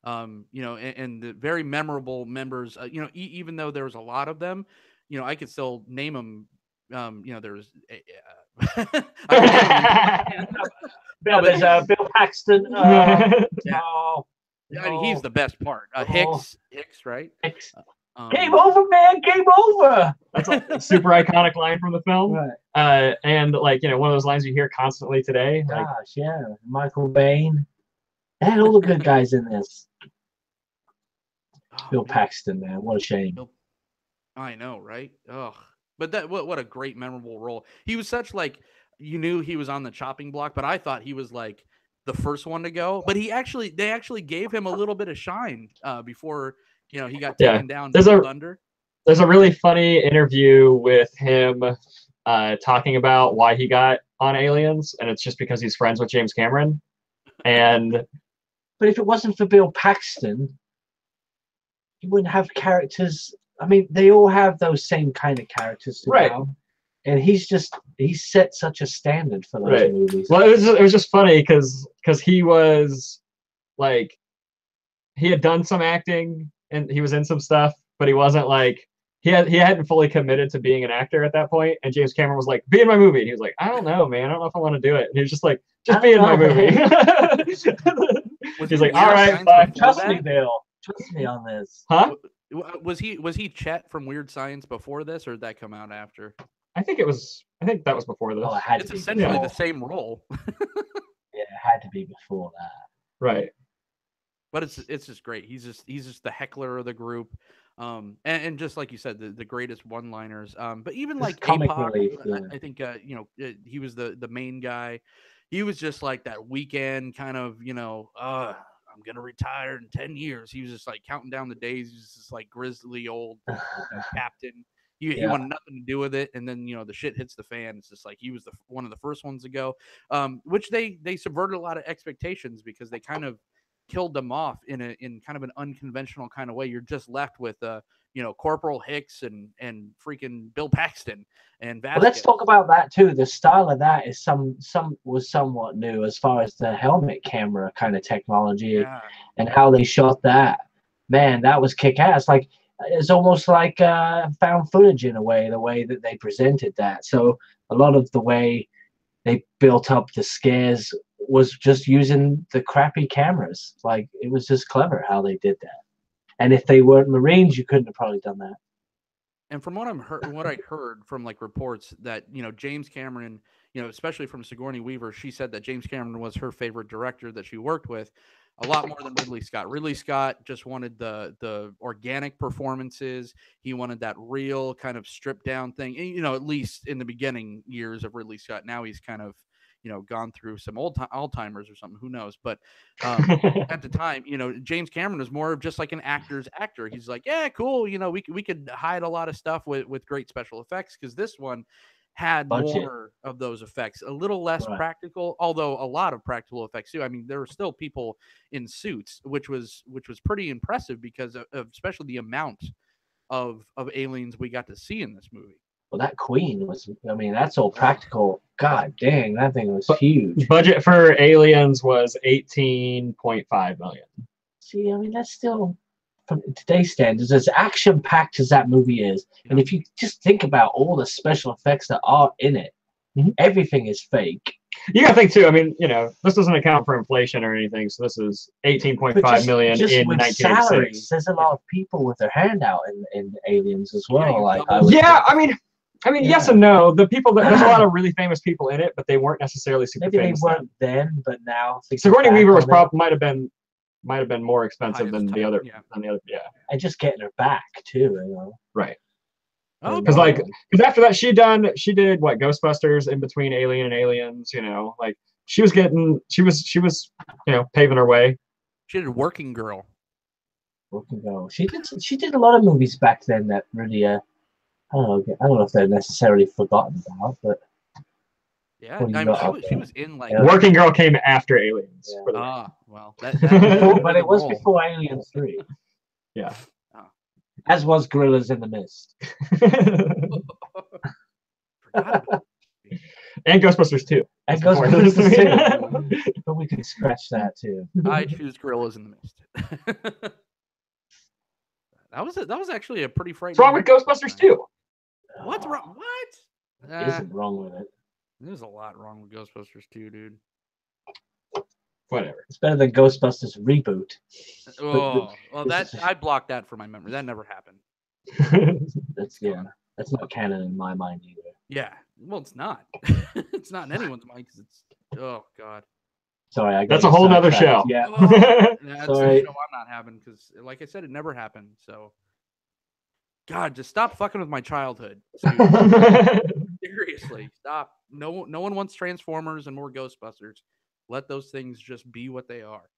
And the very memorable members. Even though there was a lot of them, I could still name them. There was. There's Bill Paxton. No, I mean, he's the best part. Hicks, right? Hicks. Game over, man! Game over. That's a super iconic line from the film. Right. And one of those lines you hear constantly today. Gosh, yeah. Michael Bain. And all the good guys in this. Bill Paxton, man, what a shame. I know, right? Ugh. But what a great memorable role. He was such you knew he was on the chopping block, but I thought he was like the first one to go. But they actually gave him a little bit of shine before he got taken down. There's a really funny interview with him talking about why he got on Aliens, and it's just because he's friends with James Cameron. But if it wasn't for Bill Paxton, you wouldn't have characters. I mean, they all have those same kind of characters, right? And he set such a standard for those movies. Well, it was just funny because he was like, he had done some acting and he was in some stuff, but he wasn't like he hadn't fully committed to being an actor at that point. And James Cameron was like, "Be in my movie." And he was like, "I don't know, man. I don't know if I want to do it." And he was just like, "Just be in my movie." He's like, "All right, fine. Trust me, Bill. Trust me on this." Huh? Was he Chet from Weird Science before this, or did that come out after? I think that was before this. Oh, it had it's to be essentially before. The same role. Yeah, it had to be before that. Right. But it's just great. He's just the heckler of the group. And just like you said, the greatest one-liners. But even Just like comic APOC, relief, I think he was the main guy. He was just like that weekend kind of, I'm gonna retire in 10 years. He was just like counting down the days. He was just like grizzly old captain. He wanted nothing to do with it, and then the shit hits the fan. It's just like he was one of the first ones to go, which they subverted a lot of expectations because they kind of killed them off in kind of an unconventional kind of way. You're just left with Corporal Hicks and freaking Bill Paxton and Vasquez. Well, let's talk about that too. The style of that is was somewhat new as far as the helmet camera kind of technology and how they shot that. Man, that was kick ass. Like it's almost like found footage in a way, the way that they presented that. So a lot of the way they built up the scares was just using the crappy cameras. Like it was just clever how they did that. And if they weren't Marines, you couldn't have probably done that. And from what I heard from like reports that James Cameron, especially from Sigourney Weaver, she said that James Cameron was her favorite director that she worked with, a lot more than Ridley Scott. Ridley Scott just wanted the organic performances. He wanted that real kind of stripped down thing. And, at least in the beginning years of Ridley Scott. Now he's kind of gone through some Alzheimer's or something, who knows? But at the time, James Cameron was more of just like an actor's actor. He's like, yeah, cool. We could hide a lot of stuff with great special effects because this one had more of those effects, a little less practical, although a lot of practical effects too. I mean, there were still people in suits, which was pretty impressive because of especially the amount of aliens we got to see in this movie. Well, that queen was, that's all practical. God dang, that thing was huge. Budget for Aliens was $18.5 million. See, that's still, from today's standards, as action-packed as that movie is, and if you just think about all the special effects that are in it, everything is fake. You gotta think, too, this doesn't account for inflation or anything, so this is $18.5 million in 1986. Salaries, there's a lot of people with their hand out in Aliens as well. Yes and no. The people there's a lot of really famous people in it, but they weren't necessarily super famous. Maybe they weren't then, but now. Sigourney Weaver might have been might have been more expensive than the other. Yeah. Yeah. And just getting her back too, Right. Oh, Because after that she did what, Ghostbusters in between Alien and Aliens, like she was paving her way. She did Working Girl. Working Girl. She did a lot of movies back then that really I don't know if they're necessarily forgotten about, but yeah, I mean she was in like Working Girl came after Aliens. Yeah. Well, that but it was before Alien 3. Yeah. As was Gorillas in the Mist. And Ghostbusters 2. And Ghostbusters 2. But we can scratch that too. I choose Gorillas in the Mist. That was actually a pretty frightening. What's wrong with Ghostbusters 2? What's wrong? What? Isn't wrong with it. There's a lot wrong with Ghostbusters 2, dude. Whatever. It's better than Ghostbusters reboot. Oh, well, I blocked that from my memory. That never happened. That's not canon in my mind either. Yeah, well, it's not. It's not in anyone's mind because it's. Oh God. Sorry, that's a whole nother show. Yeah. That's a show I'm not having because, like I said, it never happened. So, God, just stop fucking with my childhood. Seriously, stop. No one wants Transformers and more Ghostbusters. Let those things just be what they are.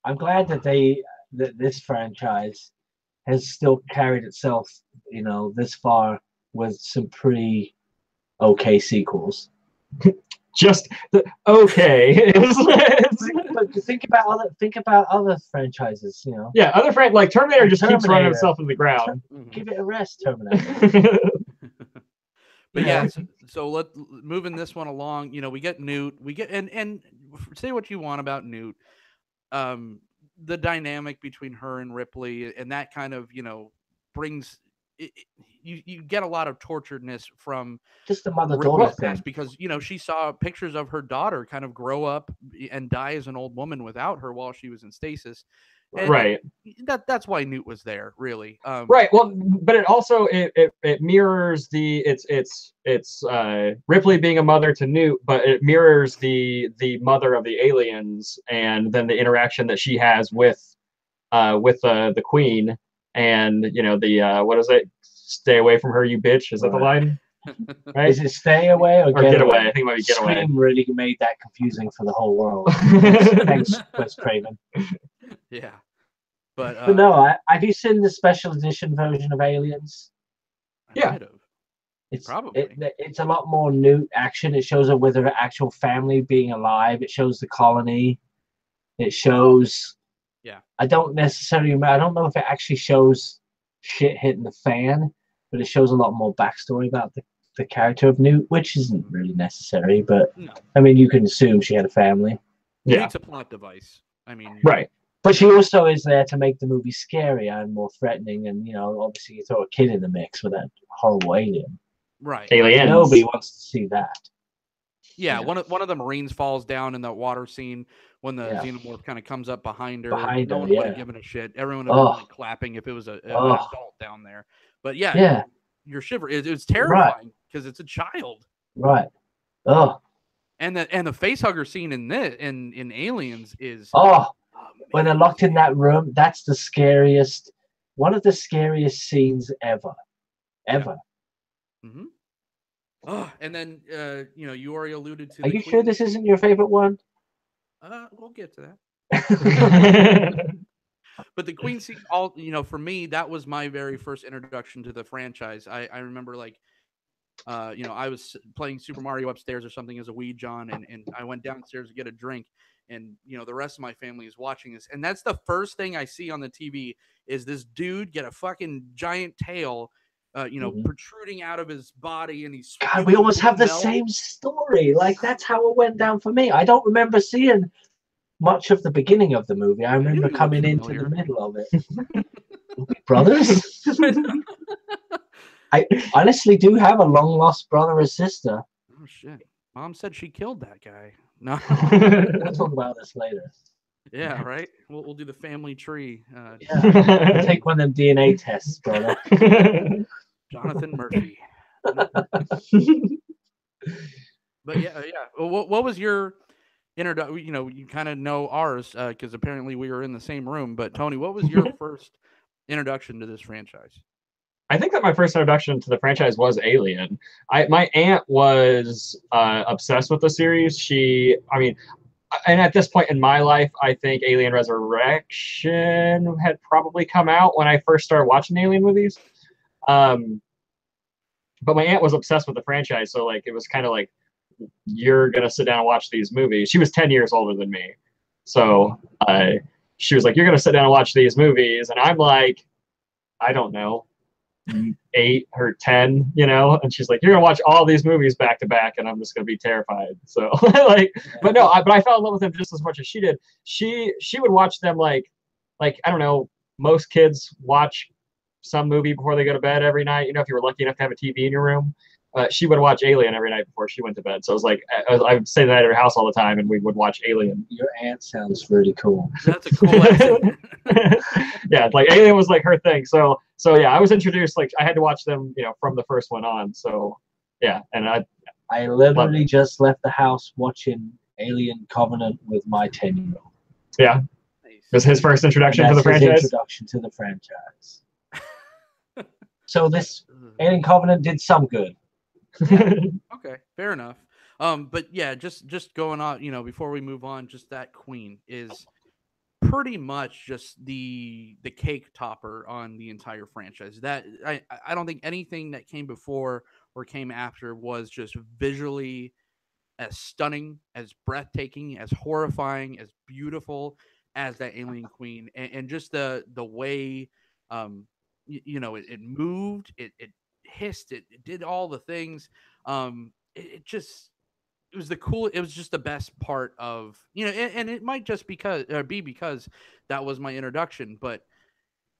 I'm glad that this franchise has still carried itself, this far with some pretty okay sequels. Just okay. But think about other franchises, Yeah, other like Terminator just keeps running itself in the ground. Give it a rest, Terminator. But yeah, so moving this one along, we get Newt, and say what you want about Newt, the dynamic between her and Ripley, and that kind of brings you get a lot of torturedness from just the mother-daughter thing, because she saw pictures of her daughter kind of grow up and die as an old woman without her while she was in stasis. And right. That's why Newt was there, really. Right. Well, but it also it mirrors it's Ripley being a mother to Newt, but it mirrors the mother of the aliens, and then the interaction that she has with the Queen, and the what is it? Stay away from her, you bitch. Is that the line? Right? Is it stay away or get away? I think it might be get away. Scream really made that confusing for the whole world. Thanks, Wes Craven. Yeah, but no, have you seen the special edition version of Aliens? Yeah, it's probably it's a lot more Newt action. It shows her with her actual family being alive. It shows the colony. It shows. Yeah, I don't know if it actually shows shit hitting the fan, but it shows a lot more backstory about the character of Newt, which isn't really necessary. But no. I mean, you can assume she had a family. Yeah, it's a plot device. I mean, right. But she also is there to make the movie scarier and more threatening, and obviously you throw a kid in the mix with that horrible alien. Right. Aliens. Nobody wants to see that. Yeah, one of the Marines falls down in the water scene when the xenomorph kind of comes up behind her. No one would have given a shit. Everyone would have been clapping if it was an adult down there. But you're shivering. It's terrifying because it's a child. Right. Oh. And the facehugger scene in Aliens is when they're locked in that room. That's the scariest. One of the scariest scenes ever. Yeah. Mm-hmm. Oh, and then you already alluded to. Are you sure this isn't your favorite one? We'll get to that. But the Queen scene, for me, that was my very first introduction to the franchise. I remember I was playing Super Mario upstairs or something as a wee John, and I went downstairs to get a drink, and the rest of my family is watching this, and that's the first thing I see on the TV is this dude get a fucking giant tail. Protruding out of his body, and he's. God, we almost have the same story. Like that's how it went down for me. I don't remember seeing much of the beginning of the movie. I remember coming into the middle of it. Brothers? I honestly do have a long lost brother or sister. Oh shit! Mom said she killed that guy. No, we'll talk about this later. Yeah, right. We'll do the family tree. We'll take one of them DNA tests, brother. Jonathan Murphy. But yeah. What was your you kind of know ours because apparently we were in the same room. But Tony, what was your first introduction to this franchise? I think that my first introduction to the franchise was Alien. My aunt was obsessed with the series. And at this point in my life, I think Alien Resurrection had probably come out when I first started watching Alien movies. But my aunt was obsessed with the franchise, so like it was kind of like, you're gonna sit down and watch these movies. She was 10 years older than me, so she was like, you're gonna sit down and watch these movies, and I'm like, I don't know, 8 or 10, and she's like, you're gonna watch all these movies back to back, and I'm just gonna be terrified. So but I fell in love with them just as much as she did. She would watch them like I don't know, most kids watch some movie before they go to bed every night. If you were lucky enough to have a TV in your room, she would watch Alien every night before she went to bed. So it was like I would stay that at her house all the time, and we would watch Alien. Your aunt sounds really cool. That's a cool accent. Yeah, like Alien was like her thing. So yeah, I was introduced, like I had to watch them, from the first one on. So yeah, and I literally just left the house watching Alien Covenant with my 10-year-old. Yeah, Nice. It was his first introduction to the franchise. Introduction to the franchise. So this Alien Covenant did some good. Okay, fair enough. But yeah, just going on, before we move on, just that Queen is pretty much just the cake topper on the entire franchise. That I don't think anything that came before or came after was just visually as stunning, as breathtaking, as horrifying, as beautiful as that Alien Queen, and just the way it moved, it hissed, it did all the things. It was it was just the best part of, and it might just be because that was my introduction, but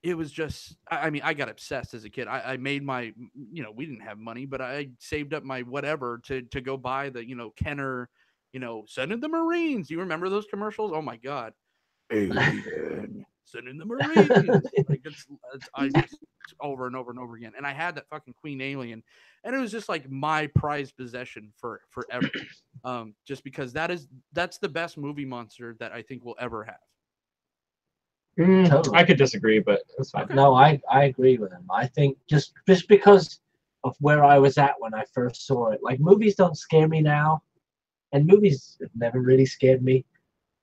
it was just, I mean, I got obsessed as a kid. I made my, we didn't have money, but I saved up my whatever to go buy the, Kenner, send in the Marines. Do you remember those commercials? Oh my God. Alien, send in the Marines. Like I just over and over and over again. And I had that fucking Queen Alien, and it was just like my prized possession forever. Just because that's the best movie monster that I think we'll ever have. Totally. I could disagree, but that's fine. No, I agree with him. I think just because of where I was at when I first saw it, like movies don't scare me now, and movies have never really scared me.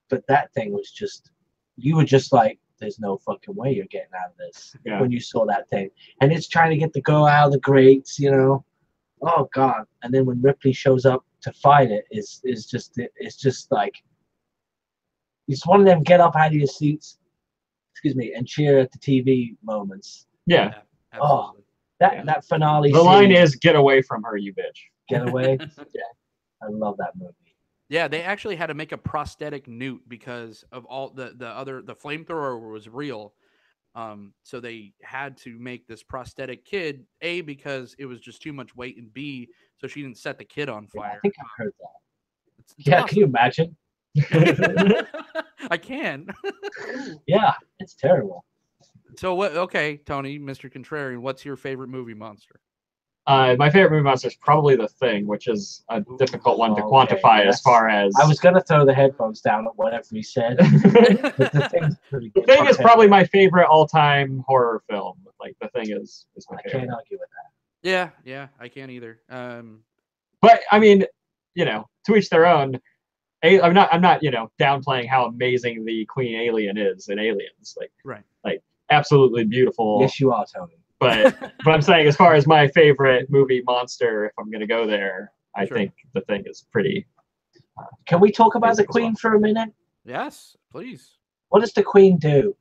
But that thing was just, you were just like, there's no fucking way you're getting out of this when you saw that thing. And it's trying to get the girl out of the grates, Oh God! And then when Ripley shows up to fight it, it's just like, it's one of them get up out of your seats, and cheer at the TV moments. Yeah. Absolutely. That finale. The line is, "Get away from her, you bitch." Get away. Yeah, I love that movie. Yeah, they actually had to make a prosthetic newt because of all the flamethrower was real. So they had to make this prosthetic kid, A, because it was just too much weight, and B, so she didn't set the kid on fire. Yeah, I think I've heard that. It's Yeah, awesome. can you imagine? I can. Yeah, it's terrible. So what? Okay, Tony, Mr. Contrarian, what's your favorite movie monster? My favorite movie monster is probably The Thing, which is a difficult one to quantify as far as. I was gonna throw the headphones down at whatever he said. But The Thing's pretty good. The Thing is probably my favorite all-time horror film. Like The Thing is my favorite. I can't argue with that. Yeah, I can't either. But I mean, to each their own. I'm not downplaying how amazing the Queen Alien is in Aliens. Like absolutely beautiful. Yes, you are, Tony. But I'm saying, as far as my favorite movie monster, if I'm gonna go there, I think The Thing is pretty. Can we talk about the Queen for a minute? Yes, please. What does the Queen do?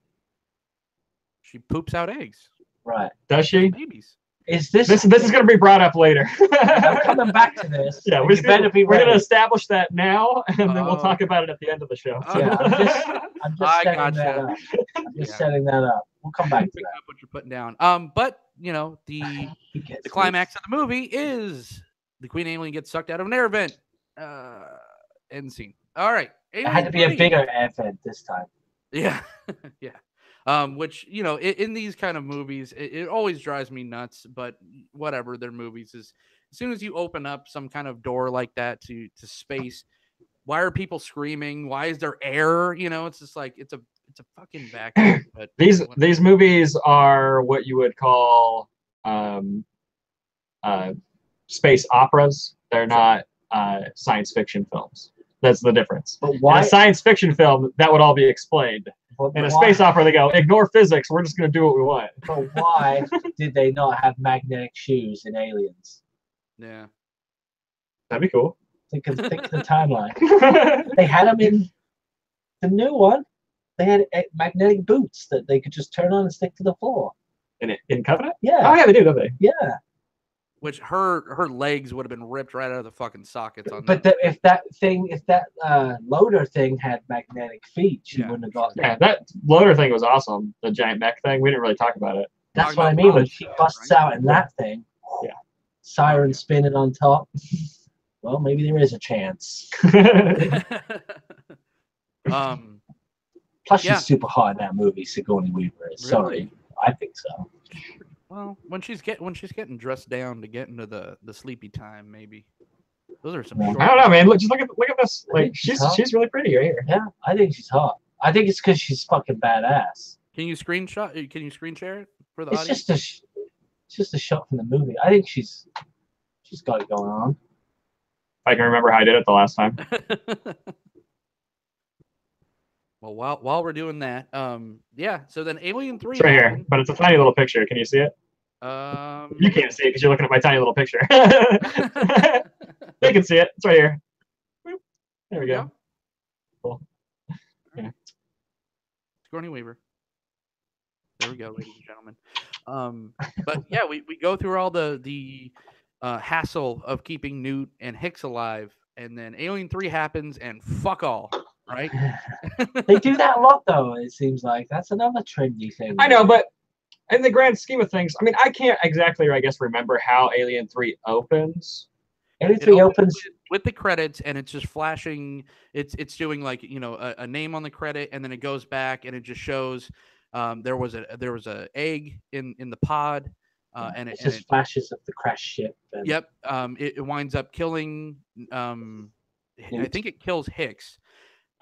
She poops out eggs. Right. Does she? Babies. Is this is going to be brought up later. I'm coming back to this. Yeah, we're going to establish that now, and then we'll talk about it at the end of the show. Yeah, I'm just setting that up. I'm just setting that up. We'll come back to that. What you're putting down. But the climax of the movie is the Queen Alien gets sucked out of an air vent. End scene. All right. It had to be a bigger air vent this time. Yeah. Yeah. Which, in these kind of movies, it always drives me nuts, but whatever, they're movies. As soon as you open up some kind of door like that to space, Why are people screaming? Why is there air? You know, it's just like it's a fucking vacuum. But these movies are what you would call space operas. They're not science fiction films. That's the difference. But why? In a science fiction film, that would all be explained. In a space opera, they go, ignore physics. We're just going to do what we want. But why did they not have magnetic shoes in Aliens? Yeah. That'd be cool. Think of the timeline. They had them in the new one. They had magnetic boots that they could just turn on and stick to the floor. In Covenant? Yeah. Oh, yeah, they do, don't they? Yeah. Which her legs would have been ripped right out of the fucking sockets on that. But if that loader thing had magnetic feet, she wouldn't have got. Yeah, that loader thing was awesome. The giant mech thing. We didn't really talk about it. That's what I mean. When she busts out in that thing, siren spinning on top. Well, maybe there is a chance. Plus, she's super hot in that movie. Sigourney Weaver is. Really? Sorry, I think so. Well, when she's getting dressed down to get into the sleepy time, maybe. Those are some. I don't know, man. Just look at this. Like she's really pretty right here. Yeah, I think she's hot. I think it's because she's fucking badass. Can you screen share it for the it's audience? It's just a shot from the movie. I think she's got it going on. I can remember how I did it the last time. Well, while we're doing that, so then Alien 3 it's right here, but it's a tiny little picture. Can you see it? You can't see it because you're looking at my tiny little picture. They can see it. It's right here. There we go. Cool. Yeah. Sigourney Weaver. There we go, ladies and gentlemen. But yeah, we go through all the hassle of keeping Newt and Hicks alive, and then Alien 3 happens, and fuck all. Right? They do that a lot, though. It seems like that's another trendy thing. I know, but in the grand scheme of things, I mean, I can't exactly, I guess, remember how Alien 3 opens. Alien 3 opens with the credits, and it's just flashing. It's doing like a name on the credit, and then it goes back, and it just shows there was a egg in the pod, and it just flashes of the crash ship. And... Yep. It winds up killing. I think it kills Hicks.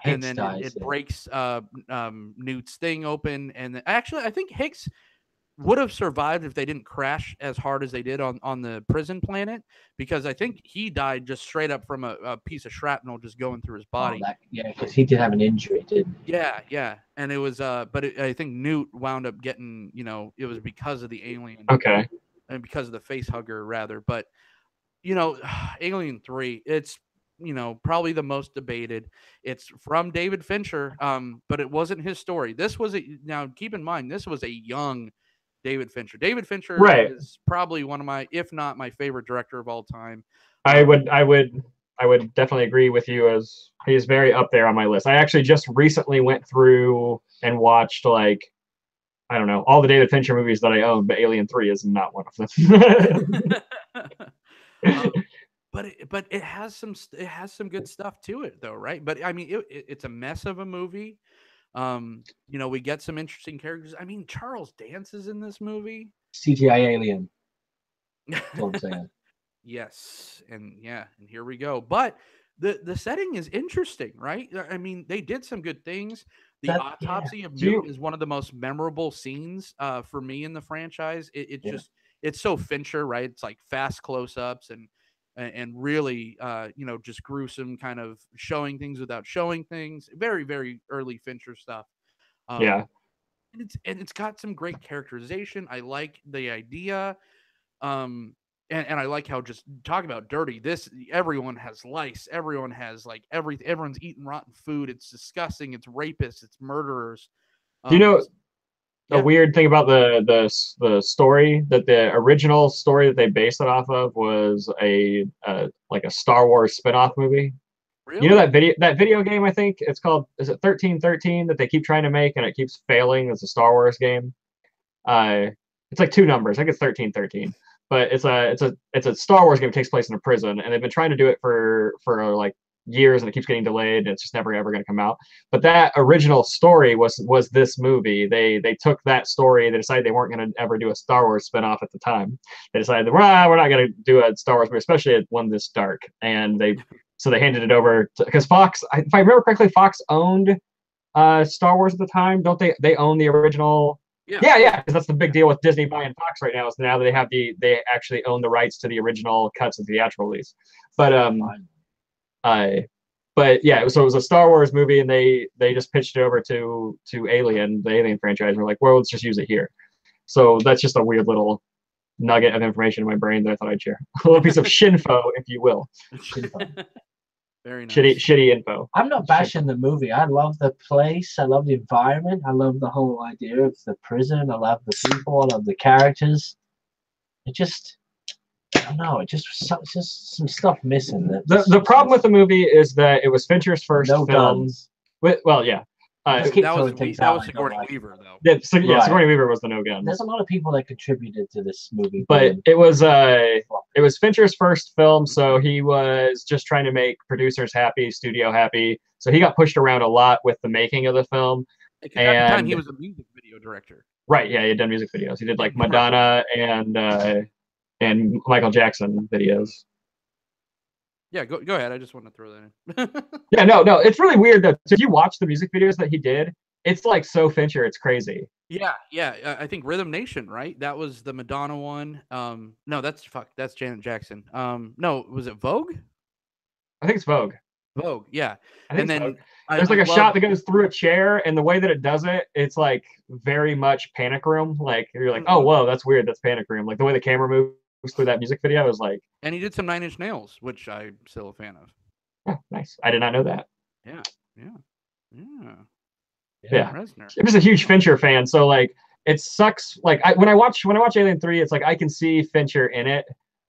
And then it breaks Newt's thing open. And actually, I think Hicks would have survived if they didn't crash as hard as they did on the prison planet, because I think he died just straight up from a piece of shrapnel just going through his body. Because he did have an injury, didn't he? Yeah. And it was, I think Newt wound up getting, it was because of the alien. Okay. And because of the face hugger, rather. But, Alien 3, it's, probably the most debated. It's from David Fincher, but it wasn't his story. Now keep in mind, this was a young David Fincher. David Fincher is probably one of my, if not my favorite director of all time. I would definitely agree with you, as he's very up there on my list. I actually just recently went through and watched all the David Fincher movies that I own, but Alien 3 is not one of them. But it has some good stuff to it, though, right? But I mean, it's a mess of a movie. We get some interesting characters. I mean, Charles Dance is in this movie. CGI alien. That's what I'm saying. Yes, and here we go. But the setting is interesting, right? I mean, they did some good things. The autopsy of Newt is one of the most memorable scenes for me in the franchise. It's so Fincher, right? It's like fast close-ups and really, just gruesome, kind of showing things without showing things. Very, very early Fincher stuff. And it's got some great characterization. I like the idea, and I like how, just talk about dirty. Everyone has lice. Everyone has everyone's eating rotten food. It's disgusting. It's rapists. It's murderers. The weird thing about the story, that the original story that they based it off of was a Star Wars spin-off movie. Really? You know that video game, I think it's called, is it 1313, that they keep trying to make and it keeps failing? It's a Star Wars game. It's like two numbers. I think it's 1313. But it's a Star Wars game that takes place in a prison, and they've been trying to do it for like years, and it keeps getting delayed, and it's just never ever going to come out. But that original story was this movie. They took that story. They decided they weren't going to ever do a Star Wars spinoff at the time. They decided we're not going to do a Star Wars movie, especially one this dark. And they So they handed it over because Fox, if I remember correctly, Fox owned Star Wars at the time. Don't they? They own the original. Yeah, because that's the big deal with Disney buying Fox right now. Is now they actually own the rights to the original cuts of the theatrical release. But yeah, so it was a Star Wars movie, and they just pitched it over to Alien, the Alien franchise. We're like, well, let's just use it here. So that's just a weird little nugget of information in my brain that I thought I'd share. A little piece of shinfo, if you will. Shinfo. Very nice. Shitty info. I'm not bashing the movie. I love the place. I love the environment. I love the whole idea of the prison. I love the people. I love the characters. It just, I don't know. It's just some stuff missing. The problem with the movie is that it was Fincher's first film. Guns. Well, yeah. That was Sigourney Weaver, though. Yeah, Sigourney Weaver was the no gun. There's a lot of people that contributed to this movie, but it was Fincher's first film, so he was just trying to make producers happy, studio happy. So he got pushed around a lot with the making of the film. At the time, he was a music video director. Right? Yeah, he had done music videos. He did like Madonna and Michael Jackson videos. Yeah, go ahead. I just want to throw that in. Yeah, no. It's really weird though. So if you watch the music videos that he did, it's like so Fincher, it's crazy. Yeah. I think Rhythm Nation, right? That was the Madonna one. No, that's Janet Jackson. No, was it Vogue? I think it's Vogue. Vogue, yeah. And then there's like a shot that goes through a chair, and the way that it does it, it's like very much Panic Room. Like you're like, oh whoa, that's weird. That's Panic Room. Like the way the camera moves through that music video is like. And he did some Nine Inch Nails, which I'm still a fan of. Oh, nice. I did not know that. Yeah. Reznor. I'm just a huge Fincher fan, so like it sucks. Like when I watch Alien 3, it's like I can see Fincher in it,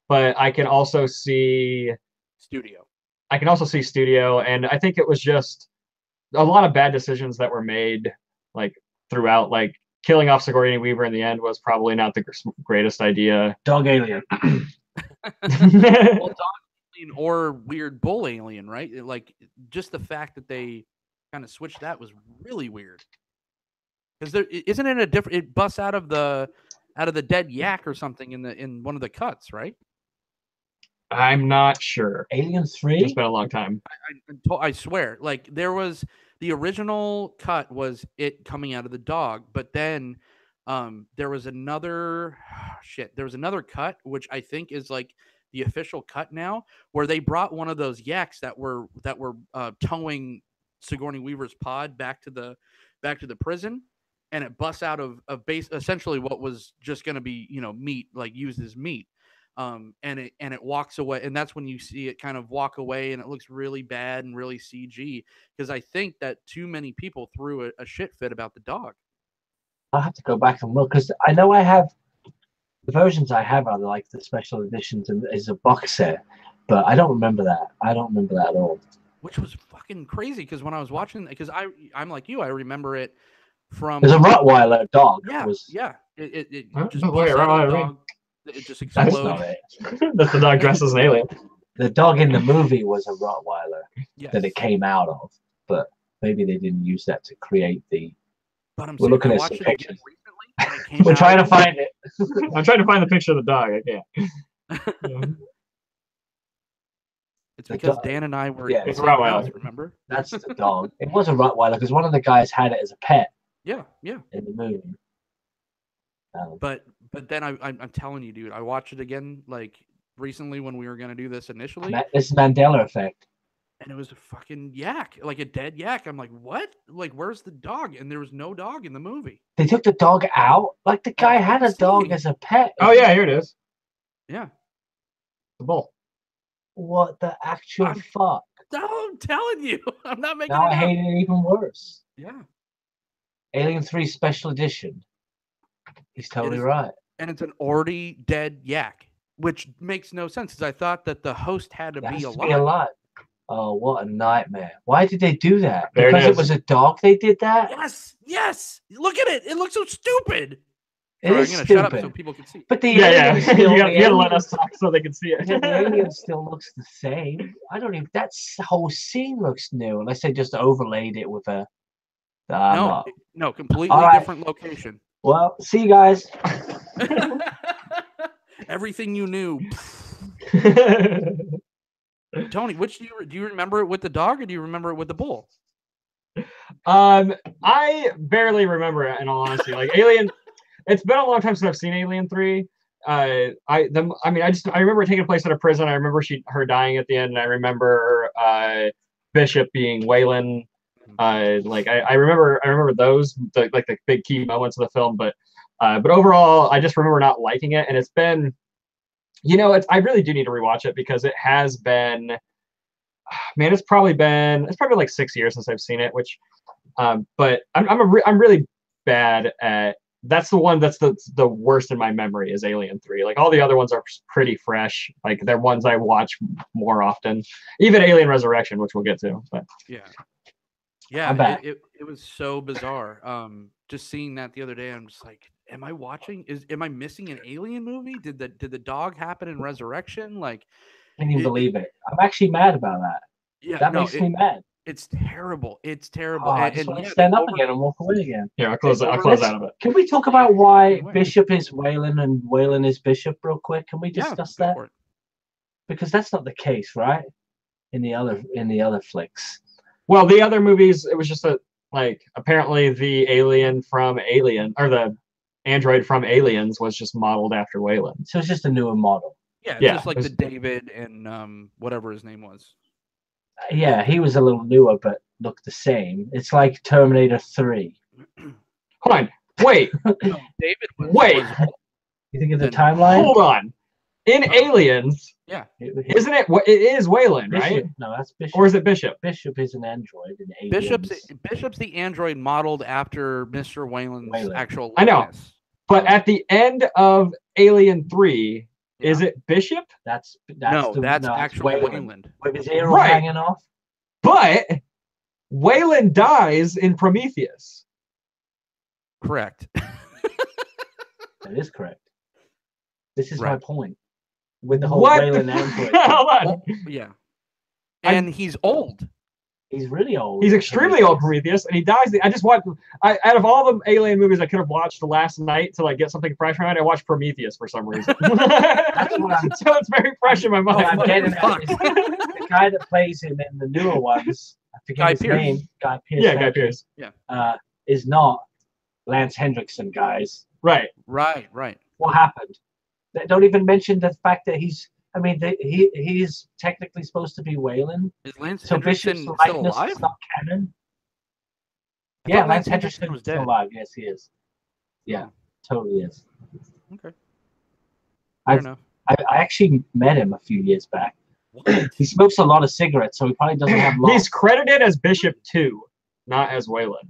but I can also see studio. And I think it was just a lot of bad decisions that were made like throughout. Like killing off Sigourney Weaver in the end was probably not the greatest idea. Dog alien. Well, dog alien or weird bull alien, right? Like just the fact that they kind of switched that was really weird. Because there isn't it a different? It busts out of the dead yak or something in one of the cuts, right? I'm not sure. Alien 3? It's been a long time. I swear. Like there was the original cut was it coming out of the dog, but then there was another There was another cut which I think is like the official cut now, where they brought one of those yaks that were towing Sigourney Weaver's pod back to the prison, and it busts out of essentially what was just going to be meat, like used as meat. And it walks away, and that's when you see it kind of walk away, and it looks really bad and really CG, because I think that too many people threw a shit fit about the dog. I'll have to go back and look, because I know I have the versions I have are like the special editions and is a box set, but I don't remember that. I don't remember that at all. Which was fucking crazy, because when I was watching, because I'm like you, I remember it from. There's a Rottweiler dog. Yeah. It just Rottweiler. It just exploded. That's not it. That's the dog dressed as an alien. The dog in the movie was a Rottweiler that it came out of, but maybe they didn't use that to create the. But we're looking at some pictures. We're trying to find it. I'm trying to find the picture of the dog. I can't. It's because Dan and I were. It's a Rottweiler. Remember? That's the dog. It was a Rottweiler because one of the guys had it as a pet. Yeah. In the movie. But then I'm telling you, dude, I watched it again like recently when we were gonna do this initially. It's Mandela effect. And it was a fucking yak, like a dead yak. I'm like, what? Like, where's the dog? And there was no dog in the movie. They took the dog out? Like the guy had a dog as a pet. Oh yeah, here it is. Yeah. The bull. What the actual fuck? No, I'm telling you. I'm not making now it I hate it even worse. Yeah. Alien 3 Special Edition. He's totally right. And it's an already dead yak, which makes no sense, because I thought that the host had to be alive. Oh, what a nightmare. Why did they do that? There because it was a dog they did that? Yes. Look at it. It looks so stupid. It is stupid. Shut up so people can see. But the alien still, you gotta let us talk so they can see it. The alien still looks the same. That whole scene looks new, unless they just overlaid it with a... No, completely different location. Well, see you guys. Everything you knew. Tony, which do you remember it with the dog or do you remember it with the bull? I barely remember it, in all honesty. Like Alien, it's been a long time since I've seen Alien 3. I remember it taking place at a prison. I remember her dying at the end, and I remember Bishop being Wayland. I remember those the big key moments of the film, but overall I just remember not liking it, and it's been, I really do need to rewatch it because it has been, man, it's probably like 6 years since I've seen it, which but I'm really bad at, that's the one that's the worst in my memory is Alien 3. Like all the other ones are pretty fresh. Like they're ones I watch more often. Even Alien Resurrection, which we'll get to. But yeah, it was so bizarre. Just seeing that the other day, I'm just like, am I missing an Alien movie? Did the dog happen in Resurrection? Like, I can't even believe it. I'm actually mad about that. Yeah, that makes me mad. It's terrible. It's terrible. Oh, I just want to stand up again and walk away again. Yeah, I'll close out of it. Can we talk about why Bishop is Wayland and Wayland is Bishop real quick? Can we discuss that? Because that's not the case, right? In the other flicks. Well, the other movies, it was just apparently the alien from Alien, or the android from Aliens, was just modeled after Wayland. So it's just a newer model. Yeah, just like the David and whatever his name was. Yeah, he was a little newer, but looked the same. It's like Terminator 3. Hold on. Wait. No, David wait. You think of the timeline? Hold on. In Aliens, isn't it? It is Wayland, Bishop, right? No, that's Bishop. Or is it Bishop? Bishop is an android in Aliens. Bishop's the android modeled after Mr. Wayland's actual likeness. I know. But at the end of Alien 3, is it Bishop? That's actual Wayland. With his ear hanging off. But Wayland dies in Prometheus. Correct. That is correct. This is my point. With the whole Wayland android. Hold on. Well, yeah. And he's old. He's really old. He's extremely old, Prometheus, and he dies. I just watched. Out of all the Alien movies I could have watched last night to get something fresh in my mind, I watched Prometheus for some reason. So it's very fresh in my mind. I'm getting at the guy that plays him in the newer ones. I forget his name. Guy Pearce. Yeah, Guy Pearce. Yeah. Is not Lance Hendrickson, guys. Right. What happened? They don't even mention the fact that he's technically supposed to be Wayland. Is Lance so Hendrickson Bishop's still alive? Is not canon. Yeah, Lance Hendrickson was still alive. Yes, he is. Yeah, totally is. Okay. Fair enough. I actually met him a few years back. What? He smokes a lot of cigarettes, so he probably doesn't have long. He's credited as Bishop 2, not as Wayland.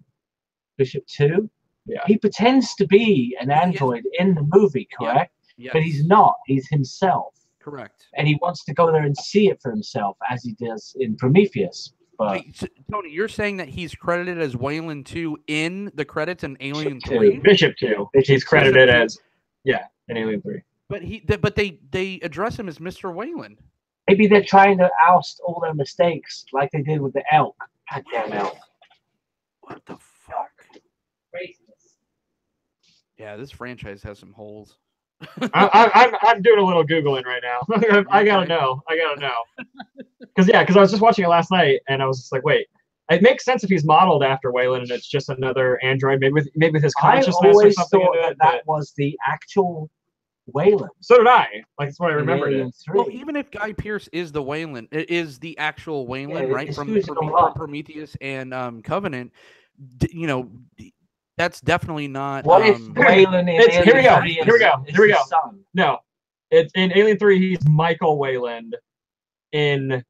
Bishop 2? Yeah. He pretends to be an android in the movie, correct? Yeah. But he's not. He's himself. Correct. And he wants to go there and see it for himself, as he does in Prometheus. But wait, so, Tony, you're saying that he's credited as Wayland 2 in the credits in Alien 3? Bishop 2. He's credited as in Alien 3. But they address him as Mr. Wayland. Maybe they're trying to oust all their mistakes, like they did with the elk. Goddamn elk. What the fuck? Craziness. Yeah, this franchise has some holes. I'm doing a little Googling right now. I gotta know. Because I was just watching it last night, and I was just like, wait, it makes sense if he's modeled after Wayland, and it's just another android, maybe with his consciousness or something. I always thought that was the actual Wayland. So did I. That's what I remembered it. Well, even if Guy Pearce is the Wayland, it is the actual Wayland, right? From Prometheus and Covenant, that's definitely not. What if Wayland is here we go. No, it's in Alien 3. He's Michael Wayland. In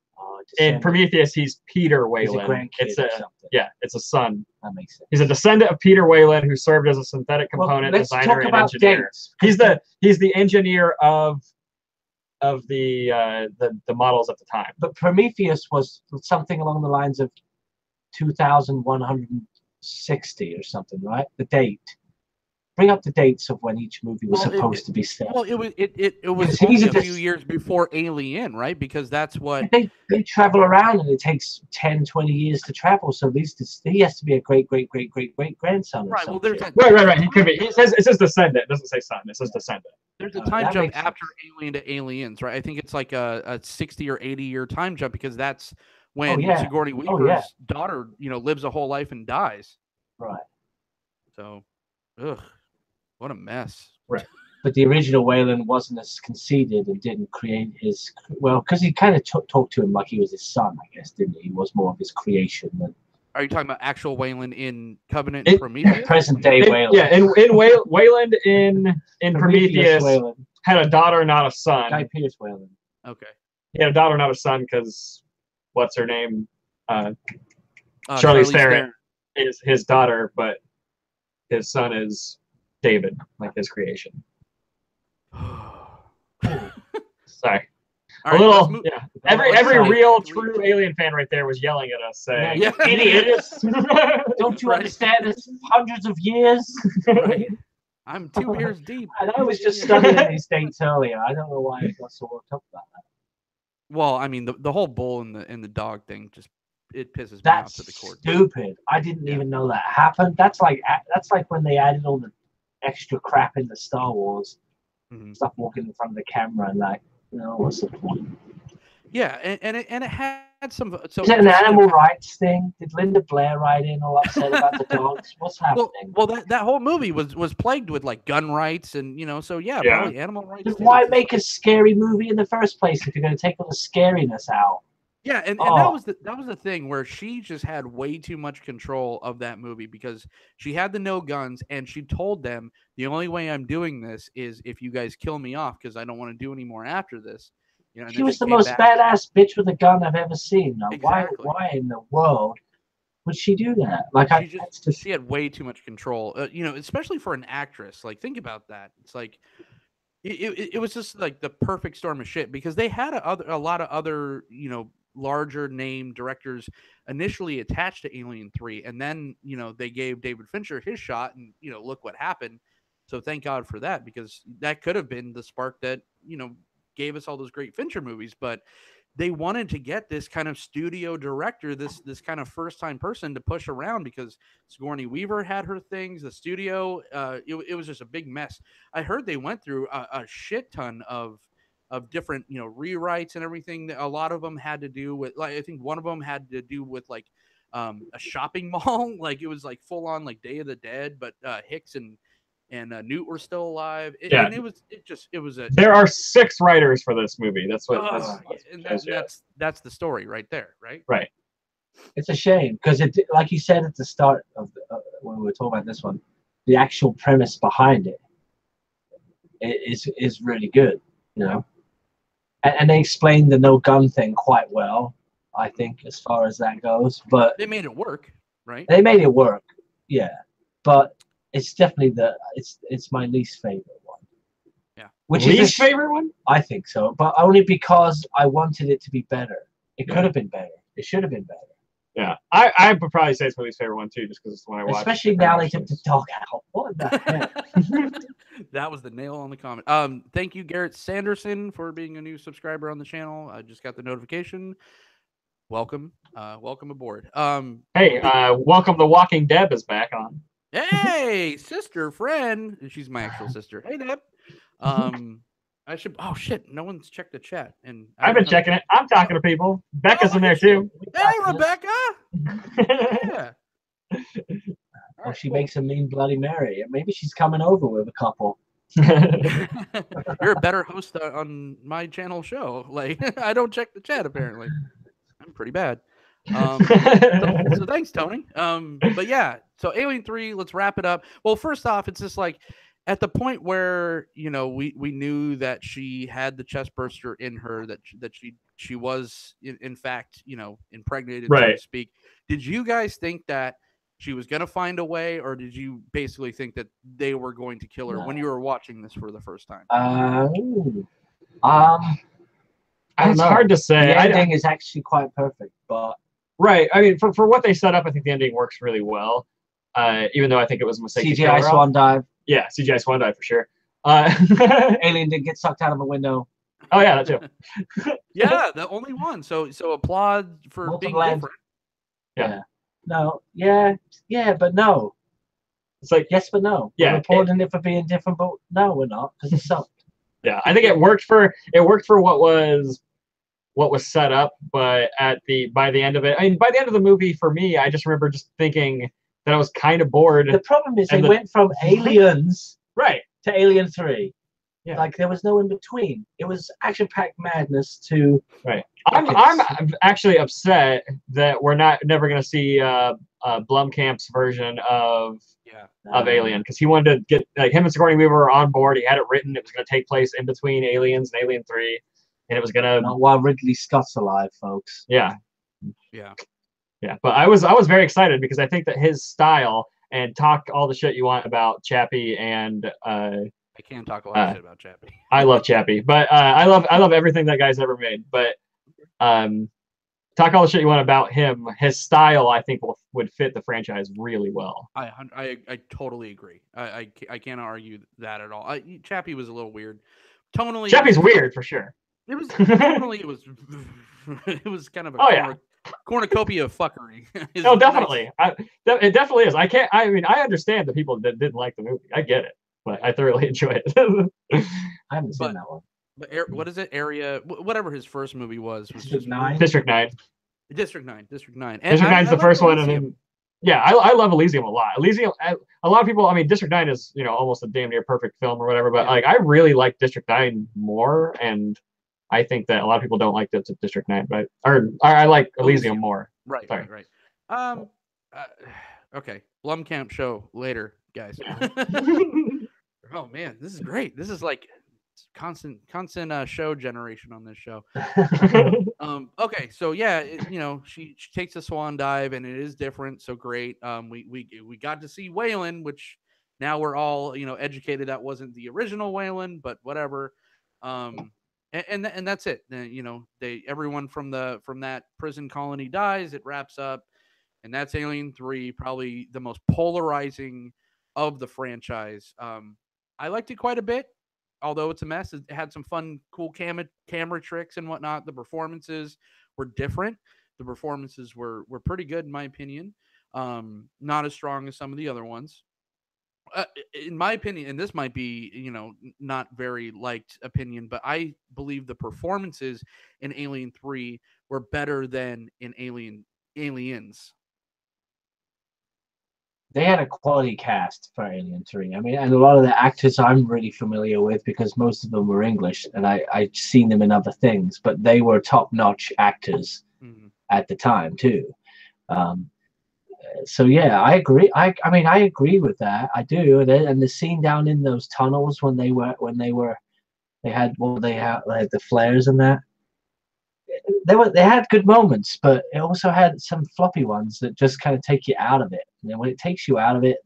Prometheus, he's Peter Wayland. It's a son. That makes sense. He's a descendant of Peter Wayland, who served as a synthetic component designer and engineer. He's the engineer of the models at the time. But Prometheus was something along the lines of 2160 or something, right? The date. Bring up the dates of when each movie was supposed to be set. Well, it was only a few years before Alien, right? Because that's what they travel around, and it takes 10, 20 years to travel. So at least he has to be a great grandson. Right. Well, there's right. He could be. It says descendant. It doesn't say son. It says descendant. There's a time that jump makes after sense. Alien to Aliens, right? I think it's like a 60 or 80-year time jump because that's Oh when yeah. Sigourney Oh yeah. Weaver's daughter, lives a whole life and dies. Right. So, ugh, what a mess. Right. But the original Wayland wasn't as conceited and didn't create his because he kind of talked to him like he was his son, I guess, didn't he? He was more of his creation than Are you talking about actual Wayland in Covenant and Prometheus? present day Wayland. Yeah, in Wayland in Prometheus Wayland. had a daughter, not a son. Guy Pearce Wayland. Okay. He had a daughter, not a son, because what's her name? Charlize Charlize Theron is his daughter, but his son is David, like his creation. Sorry. All right, little, yeah. Every Sorry. real true Alien fan right there was yelling at us, saying, Yeah, idiots! Don't you Right. understand? It's hundreds of years. Right. I'm 2 years deep. And I was just studying these dates earlier. I don't know why I got so worked up about that. Well, I mean, the whole bull and the dog thing just it pisses me off That's to the core. stupid. I didn't even know that happened. That's like when they added all the extra crap in the Star Wars stuff, walking in front of the camera and like, what's the point? Yeah, and it had some. So is it an animal rights thing? Did Linda Blair write in all upset about the dogs? What's happening? Well, that whole movie was plagued with like gun rights and so yeah. Probably animal rights. Then why make a scary movie in the first place if you're going to take all the scariness out? Yeah, and that was the thing where she just had way too much control of that movie because she had the no guns and she told them the only way I'm doing this is if you guys kill me off because I don't want to do any more after this. And she was the most badass bitch with a gun I've ever seen. Now, exactly. Why in the world would she do that? Like she had way too much control. Especially for an actress. Like think about that. It's like it was just like the perfect storm of shit because they had a lot of other larger name directors initially attached to Alien 3 and then they gave David Fincher his shot and look what happened. So thank God for that because that could have been the spark that gave us all those great Fincher movies, but they wanted to get this kind of studio director, this kind of first time person to push around because Sigourney Weaver had her things, the studio, it was just a big mess. I heard they went through a shit ton of different, rewrites and everything. A lot of them had to do with, like, I think one of them had to do with like a shopping mall. Like it was like full on like Day of the Dead, but Hicks and Newt were still alive. And it was there are 6 writers for this movie. That's what. That's the story right there, right? Right. It's a shame because it, like you said at the start of when we were talking about this one, the actual premise behind it is really good, and they explained the no gun thing quite well, I think, as far as that goes. But they made it work, right? They made it work, yeah. But it's definitely it's my least favorite one. Yeah. Which least is least favorite one? I think so, but only because I wanted it to be better. It could have been better. It should have been better. Yeah, I would probably say it's my least favorite one too, just because it's the one I watched. Especially now they took the dog out. What the heck? That was the nail on the comment. Thank you, Garrett Sanderson, for being a new subscriber on the channel. I just got the notification. Welcome, welcome aboard. Hey, welcome. The Walking Deb is back on. Hey, sister, friend. She's my actual sister. Hey, Deb. I should. Oh shit! No one's checked the chat, and I've been checking it. I'm talking to people. Becca's in there too. Hey, Rebecca. Yeah. Or she makes a mean Bloody Mary. Maybe she's coming over with a couple. You're a better host on my channel show. Like I don't check the chat apparently. I'm pretty bad. So thanks, Tony. But yeah, so Alien 3, let's wrap it up. Well, first off, it's just like at the point where we knew that she had the chest burster in her, that she was in fact impregnated, right, so to speak. Did you guys think that she was gonna find a way, or did you basically think that they were going to kill her when you were watching this for the first time? It's hard to say. The ending is actually quite perfect, but right. I mean, for what they set up, I think the ending works really well. Even though I think it was a mistake. CGI swan dive. Yeah, CGI swan dive for sure. Alien did get sucked out of a window. Oh yeah, that too. Yeah, the only one. So applaud for being different. Yeah. No. Yeah, but no. It's like yes, but no. Yeah. We're applauding it for being different, but no, we're not because it sucked. Yeah, I think it worked for what was set up, but by the end of it, I mean, by the end of the movie, for me, I just remember just thinking that I was kind of bored. The problem is they went from Aliens right to Alien 3. Yeah. Like there was no in between. It was action-packed madness to. Right. I'm actually upset that we're never gonna see Blumkamp's version of Alien, because he wanted to get like him and Sigourney Weaver were on board. He had it written. It was gonna take place in between Aliens and Alien 3, and it was gonna. Not while Ridley Scott's alive, folks. Yeah. Yeah. Yeah. But I was very excited because I think that his style, and talk all the shit you want about Chappie and I can't talk a lot of shit about Chappie. I love Chappie, but I love everything that guy's ever made. But talk all the shit you want about him. His style, I think, would fit the franchise really well. I totally agree. I can't argue that at all. Chappie was a little weird. Tonally, Chappie's weird for sure. It was tonally. It was kind of a cornucopia of fucking. Oh, definitely. It definitely is. I mean, I understand the people that didn't like the movie. I get it. But I thoroughly enjoy it. I haven't seen that one. But what is it? Whatever his first movie was District 9. District 9. District 9. District 9. And District 9 is the first one, and then I love Elysium a lot. Elysium, a lot of people. I mean, District 9 is almost a damn near perfect film or whatever. But like, I really like District 9 more, and I think that a lot of people don't like District 9, but I like Elysium more. Right. Sorry. Right. Okay. Blumkamp show later, guys. Oh man, this is great. This is like constant show generation on this show. Okay, so yeah, she takes a swan dive and it is different, so great. We got to see Wayland, which now we're all educated that wasn't the original Wayland, but whatever. And that's it. Everyone from that prison colony dies. It wraps up, and that's Alien 3, probably the most polarizing of the franchise. I liked it quite a bit, although it's a mess. It had some fun, cool camera tricks and whatnot. The performances were different. The performances were pretty good, in my opinion. Not as strong as some of the other ones. In my opinion, and this might be, not very liked opinion, but I believe the performances in Alien 3 were better than in Aliens. They had a quality cast for Alien 3. I mean, and a lot of the actors I'm really familiar with because most of them were English, and I've seen them in other things, but they were top-notch actors at the time too. So yeah, I agree. I mean, I agree with that. I do. And the scene down in those tunnels when they had the flares and that. They had good moments, but it also had some floppy ones that just kind of take you out of it. And then when it takes you out of it,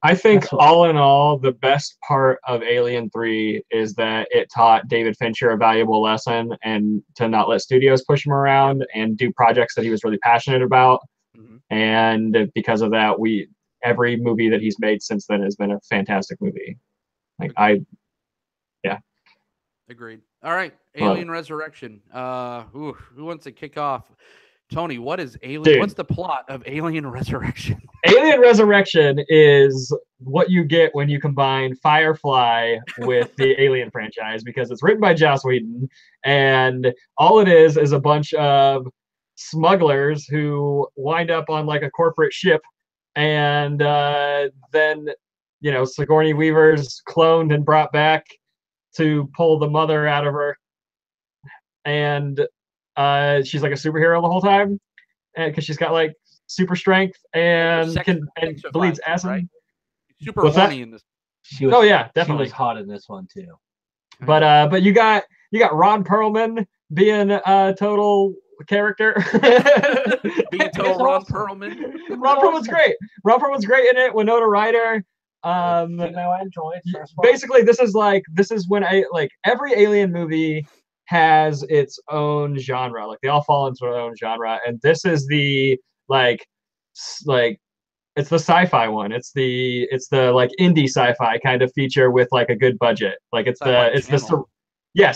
I think all in all, the best part of Alien 3 is that it taught David Fincher a valuable lesson, and to not let studios push him around and do projects that he was really passionate about. And because of that, every movie that he's made since then has been a fantastic movie. Agreed. All right, Alien Resurrection. Who wants to kick off? Tony, what is Alien? Dude. What's the plot of Alien Resurrection? Alien Resurrection is what you get when you combine Firefly with the Alien franchise, because it's written by Joss Whedon, and all it is a bunch of smugglers who wind up on like a corporate ship, and then Sigourney Weaver's cloned and brought back to pull the mother out of her, and she's like a superhero the whole time, and because she's got like super strength and bleeds acid. Right? Super horny in this. She was, definitely. She was hot in this one too. But you got Ron Perlman being a total character. Being a total Ron Perlman. Ron Perlman's great. Ron Perlman's great in it. Winona Ryder. Basically, this is when every Alien movie has its own genre. Like they all fall into their own genre, and this is the it's the sci-fi one. It's the like indie sci-fi kind of feature with like a good budget. Like sci-fi. Yeah,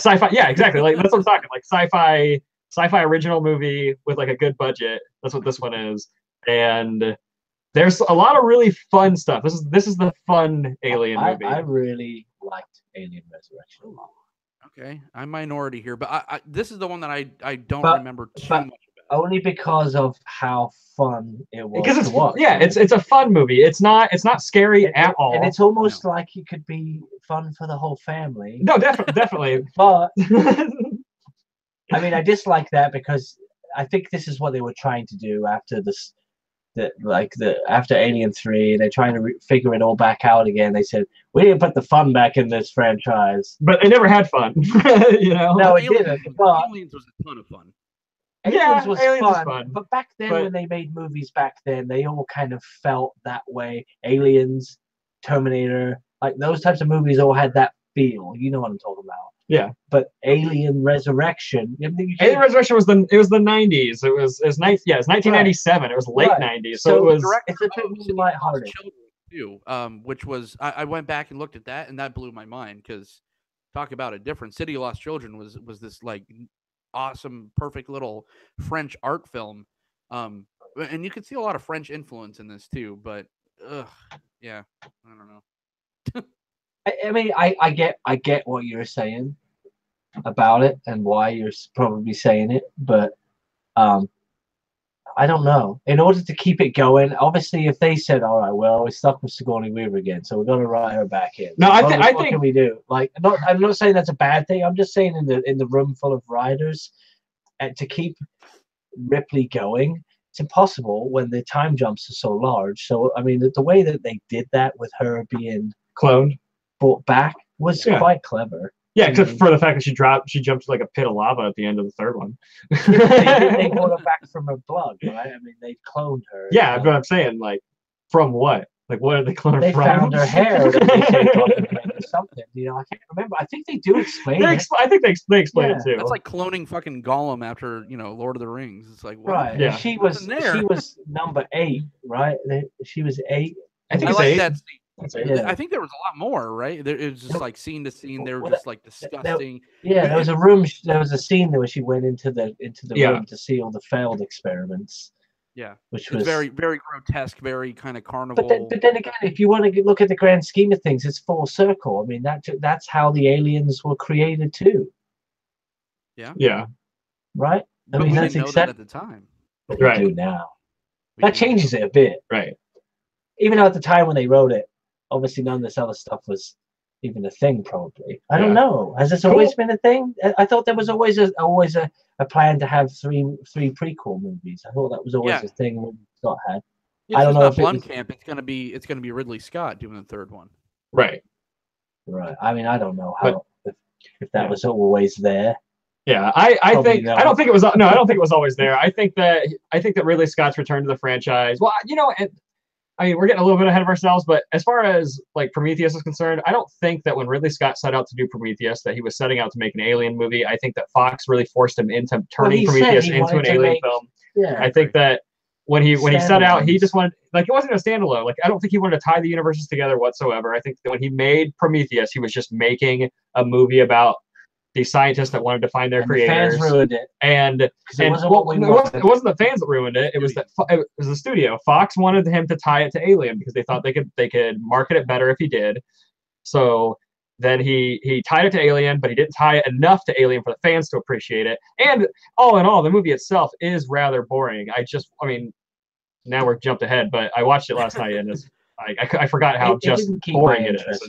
exactly. Like that's what I'm talking. Like sci-fi original movie with like a good budget. That's what this one is, and there's a lot of really fun stuff. This is the fun Alien movie. I really liked Alien Resurrection. Okay, I'm minority here, but this is the one that I don't But- remember too but- much about. Only because of how fun it was Because to watch. it's a fun movie. It's not scary at all. And it's almost like it could be fun for the whole family. No, definitely. But I mean, I dislike that because I think this is what they were trying to do after this, after Alien 3. They're trying to figure it all back out again. They said we didn't put the fun back in this franchise, but they never had fun. You know. No, it Aliens, didn't. But Aliens was a ton of fun. Aliens was Aliens fun, but back then when they made movies back then, they all kind of felt that way. Aliens, Terminator, like those types of movies all had that feel. You know what I'm talking about? Yeah. But Alien Resurrection, Alien Resurrection was the 90s. It was 1997. Right. It was late 90s. So it was it's a bit lighthearted too. Which was I went back and looked at that, and that blew my mind because talk about a different City of Lost Children was this like awesome, perfect little French art film. And you could see a lot of French influence in this too, but yeah, I don't know. I mean, I get what you're saying about it and why you're probably saying it, but I don't know. In order to keep it going, obviously, if they said, "All right, well, we're stuck with Sigourney Weaver again, so we're going to write her back in." No, I think. What can we do? Like, I'm not saying that's a bad thing. I'm just saying in the room full of writers, and to keep Ripley going, it's impossible when the time jumps are so large. So, I mean, the way that they did that with her being cloned, brought back was quite clever. Yeah, except for the fact that she jumped like a pit of lava at the end of the third one. they brought her back from her blood, right? I mean, they cloned her. Yeah, but I'm saying, like, from what? Like, what did they clone her they from? They found her hair that they saved off or something. You know, I can't remember. I think they do explain it. I think they explain it too. That's like cloning fucking Gollum after, Lord of the Rings. It's like, what? Right. Yeah. She was number 8, right? She was 8. I think I it's like 8. that scene. Yeah. I think there was a lot more, right? It was just like scene to scene. They were just like disgusting. There was a room. There was a scene where she went into the room to see all the failed experiments. Yeah, which was very, very grotesque, very kind of carnival. But then again, if you want to look at the grand scheme of things, it's full circle. I mean, that's how the aliens were created too. Yeah. Yeah. Right. But we didn't know that at the time. But we do now. That changes it a bit. Right. Even though at the time when they wrote it, obviously none of this other stuff was even a thing. Probably. I don't know. Has this always been a thing? I thought there was always a plan to have three prequel movies. I thought that was always a thing when Scott had. I don't know if Blomkamp. It's gonna be Ridley Scott doing the third one. Right. Right. I mean, I don't know how if that was always there. Yeah, I don't think it was. No, I don't think it was always there. I think that Ridley Scott's return to the franchise. Well, I mean, we're getting a little bit ahead of ourselves, but as far as like Prometheus is concerned, I don't think that when Ridley Scott set out to do Prometheus that he was setting out to make an alien movie. I think that Fox really forced him into turning Prometheus into an alien film. Yeah, I think that when he set out, he just wanted, like, it wasn't a standalone. Like, I don't think he wanted to tie the universes together whatsoever. I think that when he made Prometheus, he was just making a movie about the scientists that wanted to find their creators. The fans ruined it. It wasn't the fans that ruined it. It was the studio. Fox wanted him to tie it to Alien because they thought they could market it better if he did. So then he tied it to Alien, but he didn't tie it enough to Alien for the fans to appreciate it. And all in all, the movie itself is rather boring. Now we're jumped ahead, but I watched it last night and it's I forgot how boring it is.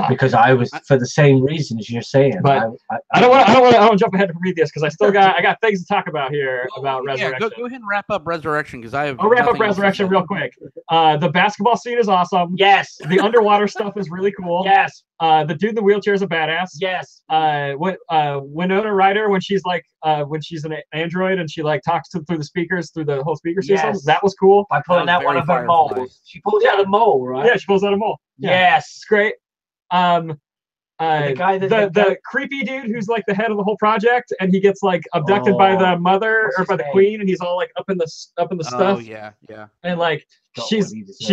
Because I was for the same reasons you're saying. But I don't want to jump ahead to Prometheus because I got things to talk about here about Resurrection. Yeah, go ahead and wrap up Resurrection because I'll wrap up Resurrection real quick. The basketball scene is awesome. Yes. The underwater stuff is really cool. Yes. The dude in the wheelchair is a badass. Yes. Winona Ryder when she's an android and she like talks through the speakers through the whole speaker system. That was cool. By pulling out one of her moles. She pulls out a mole, right? Yeah, she pulls out a mole. Yeah. Yes. It's great. The creepy dude who's like the head of the whole project, and he gets like abducted by the mother or by the queen, and he's all like up in the stuff. Oh yeah. And like she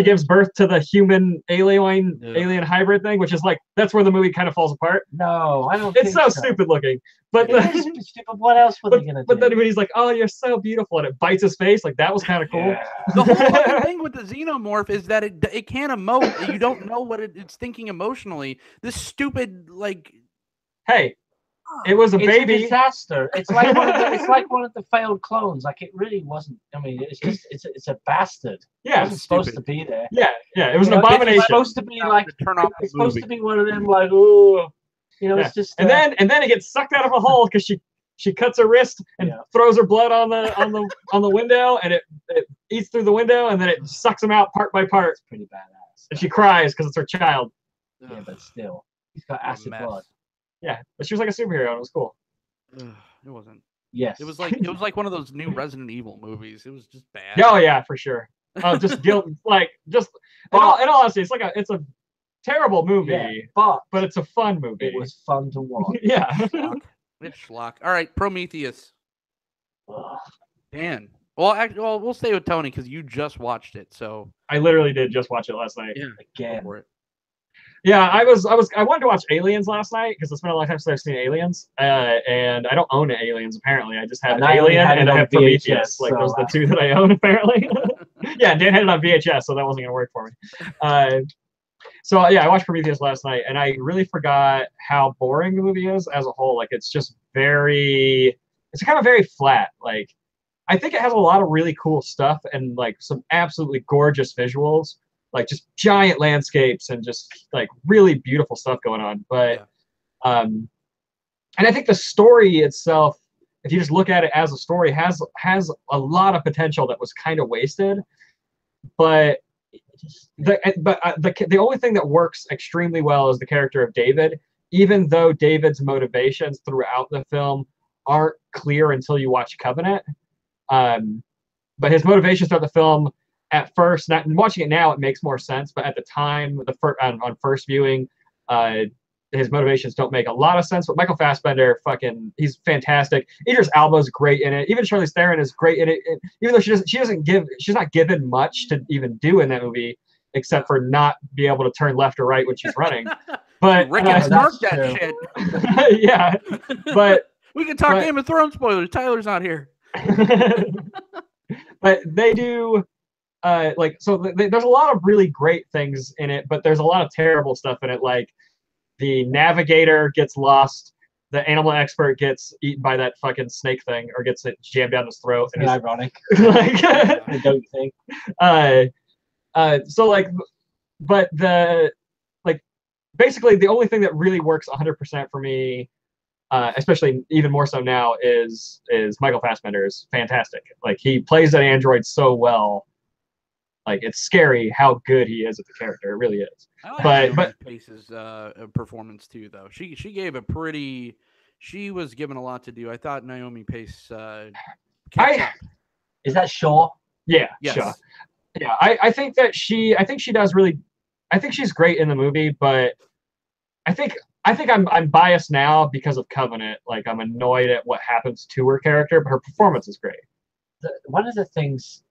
gives birth to the human alien hybrid thing, which is like that's where the movie kind of falls apart. No, I don't. It's so stupid looking. But what else were they gonna do? But then when he's like, "Oh, you're so beautiful," and it bites his face, like that was kind of cool. Yeah. The whole other thing with the xenomorph is that it can't emote. You don't know what it's thinking emotionally. This stupid like hey, it was a It's baby. a disaster. It's like one of the failed clones. Like it really wasn't. I mean, it's just it's a bastard. Yeah, It wasn't supposed to be there. Yeah, it was You an know, abomination. It's supposed to be like turn off the it's supposed movie. to be one of them like oh, you know, it's just. And then it gets sucked out of a hole because she cuts her wrist and throws her blood on the window, and it eats through the window, and then it sucks them out part by part. It's pretty badass. And she cries because it's her child. Yeah, but still, he's got acid blood. Yeah, but she was like a superhero, and it was cool. It wasn't. Yes. It was like one of those new Resident Evil movies. It was just bad. Oh yeah, for sure. Just guilt, like just. In all honesty, it's a terrible movie, but it's a fun movie. It was fun to watch. Yeah. It's schlock. All right, Prometheus. Dan. Well, we'll stay with Tony because you just watched it. So I literally did just watch it last night. Yeah, again. for it. Yeah, I wanted to watch Aliens last night because it's been a long time since I've seen Aliens, and I don't own Aliens apparently. I just have Alien and I have Prometheus. Like those are the two that I own apparently. Yeah, Dan had it on VHS, so that wasn't gonna work for me. So yeah, I watched Prometheus last night, and I really forgot how boring the movie is as a whole. Like it's just it's kind of very flat. Like I think it has a lot of really cool stuff and like some absolutely gorgeous visuals. Like just giant landscapes and just like really beautiful stuff going on. But and I think the story itself, if you just look at it as a story, has a lot of potential that was kind of wasted. But the only thing that works extremely well is the character of David, even though David's motivations throughout the film aren't clear until you watch Covenant. But his motivations throughout the film, at first, watching it now, it makes more sense. But at the time, on first viewing, his motivations don't make a lot of sense. But Michael Fassbender, he's fantastic. Idris Elba's great in it. Even Charlize Theron is great in it. Even though she's not given much to even do in that movie, except for not be able to turn left or right when she's running. But Rick and Snark that shit. Yeah, but we can talk Game of Thrones spoilers. Tyler's not here. But they do. There's a lot of really great things in it, but there's a lot of terrible stuff in it. Like the navigator gets lost, the animal expert gets eaten by that fucking snake thing, or gets it jammed down his throat. And ironic. I don't think. Basically the only thing that really works 100% for me, especially even more so now, is Michael Fassbender is fantastic. Like he plays that android so well. Like it's scary how good he is at the character. It really is. But Pace's performance too, though. She gave a pretty. She was given a lot to do. I thought Naomi Pace. Is that Shaw? Yeah. Yes. Shaw. Yeah. I think she does really. I think she's great in the movie, but I think I'm biased now because of Covenant. Like I'm annoyed at what happens to her character, but her performance is great. One of the things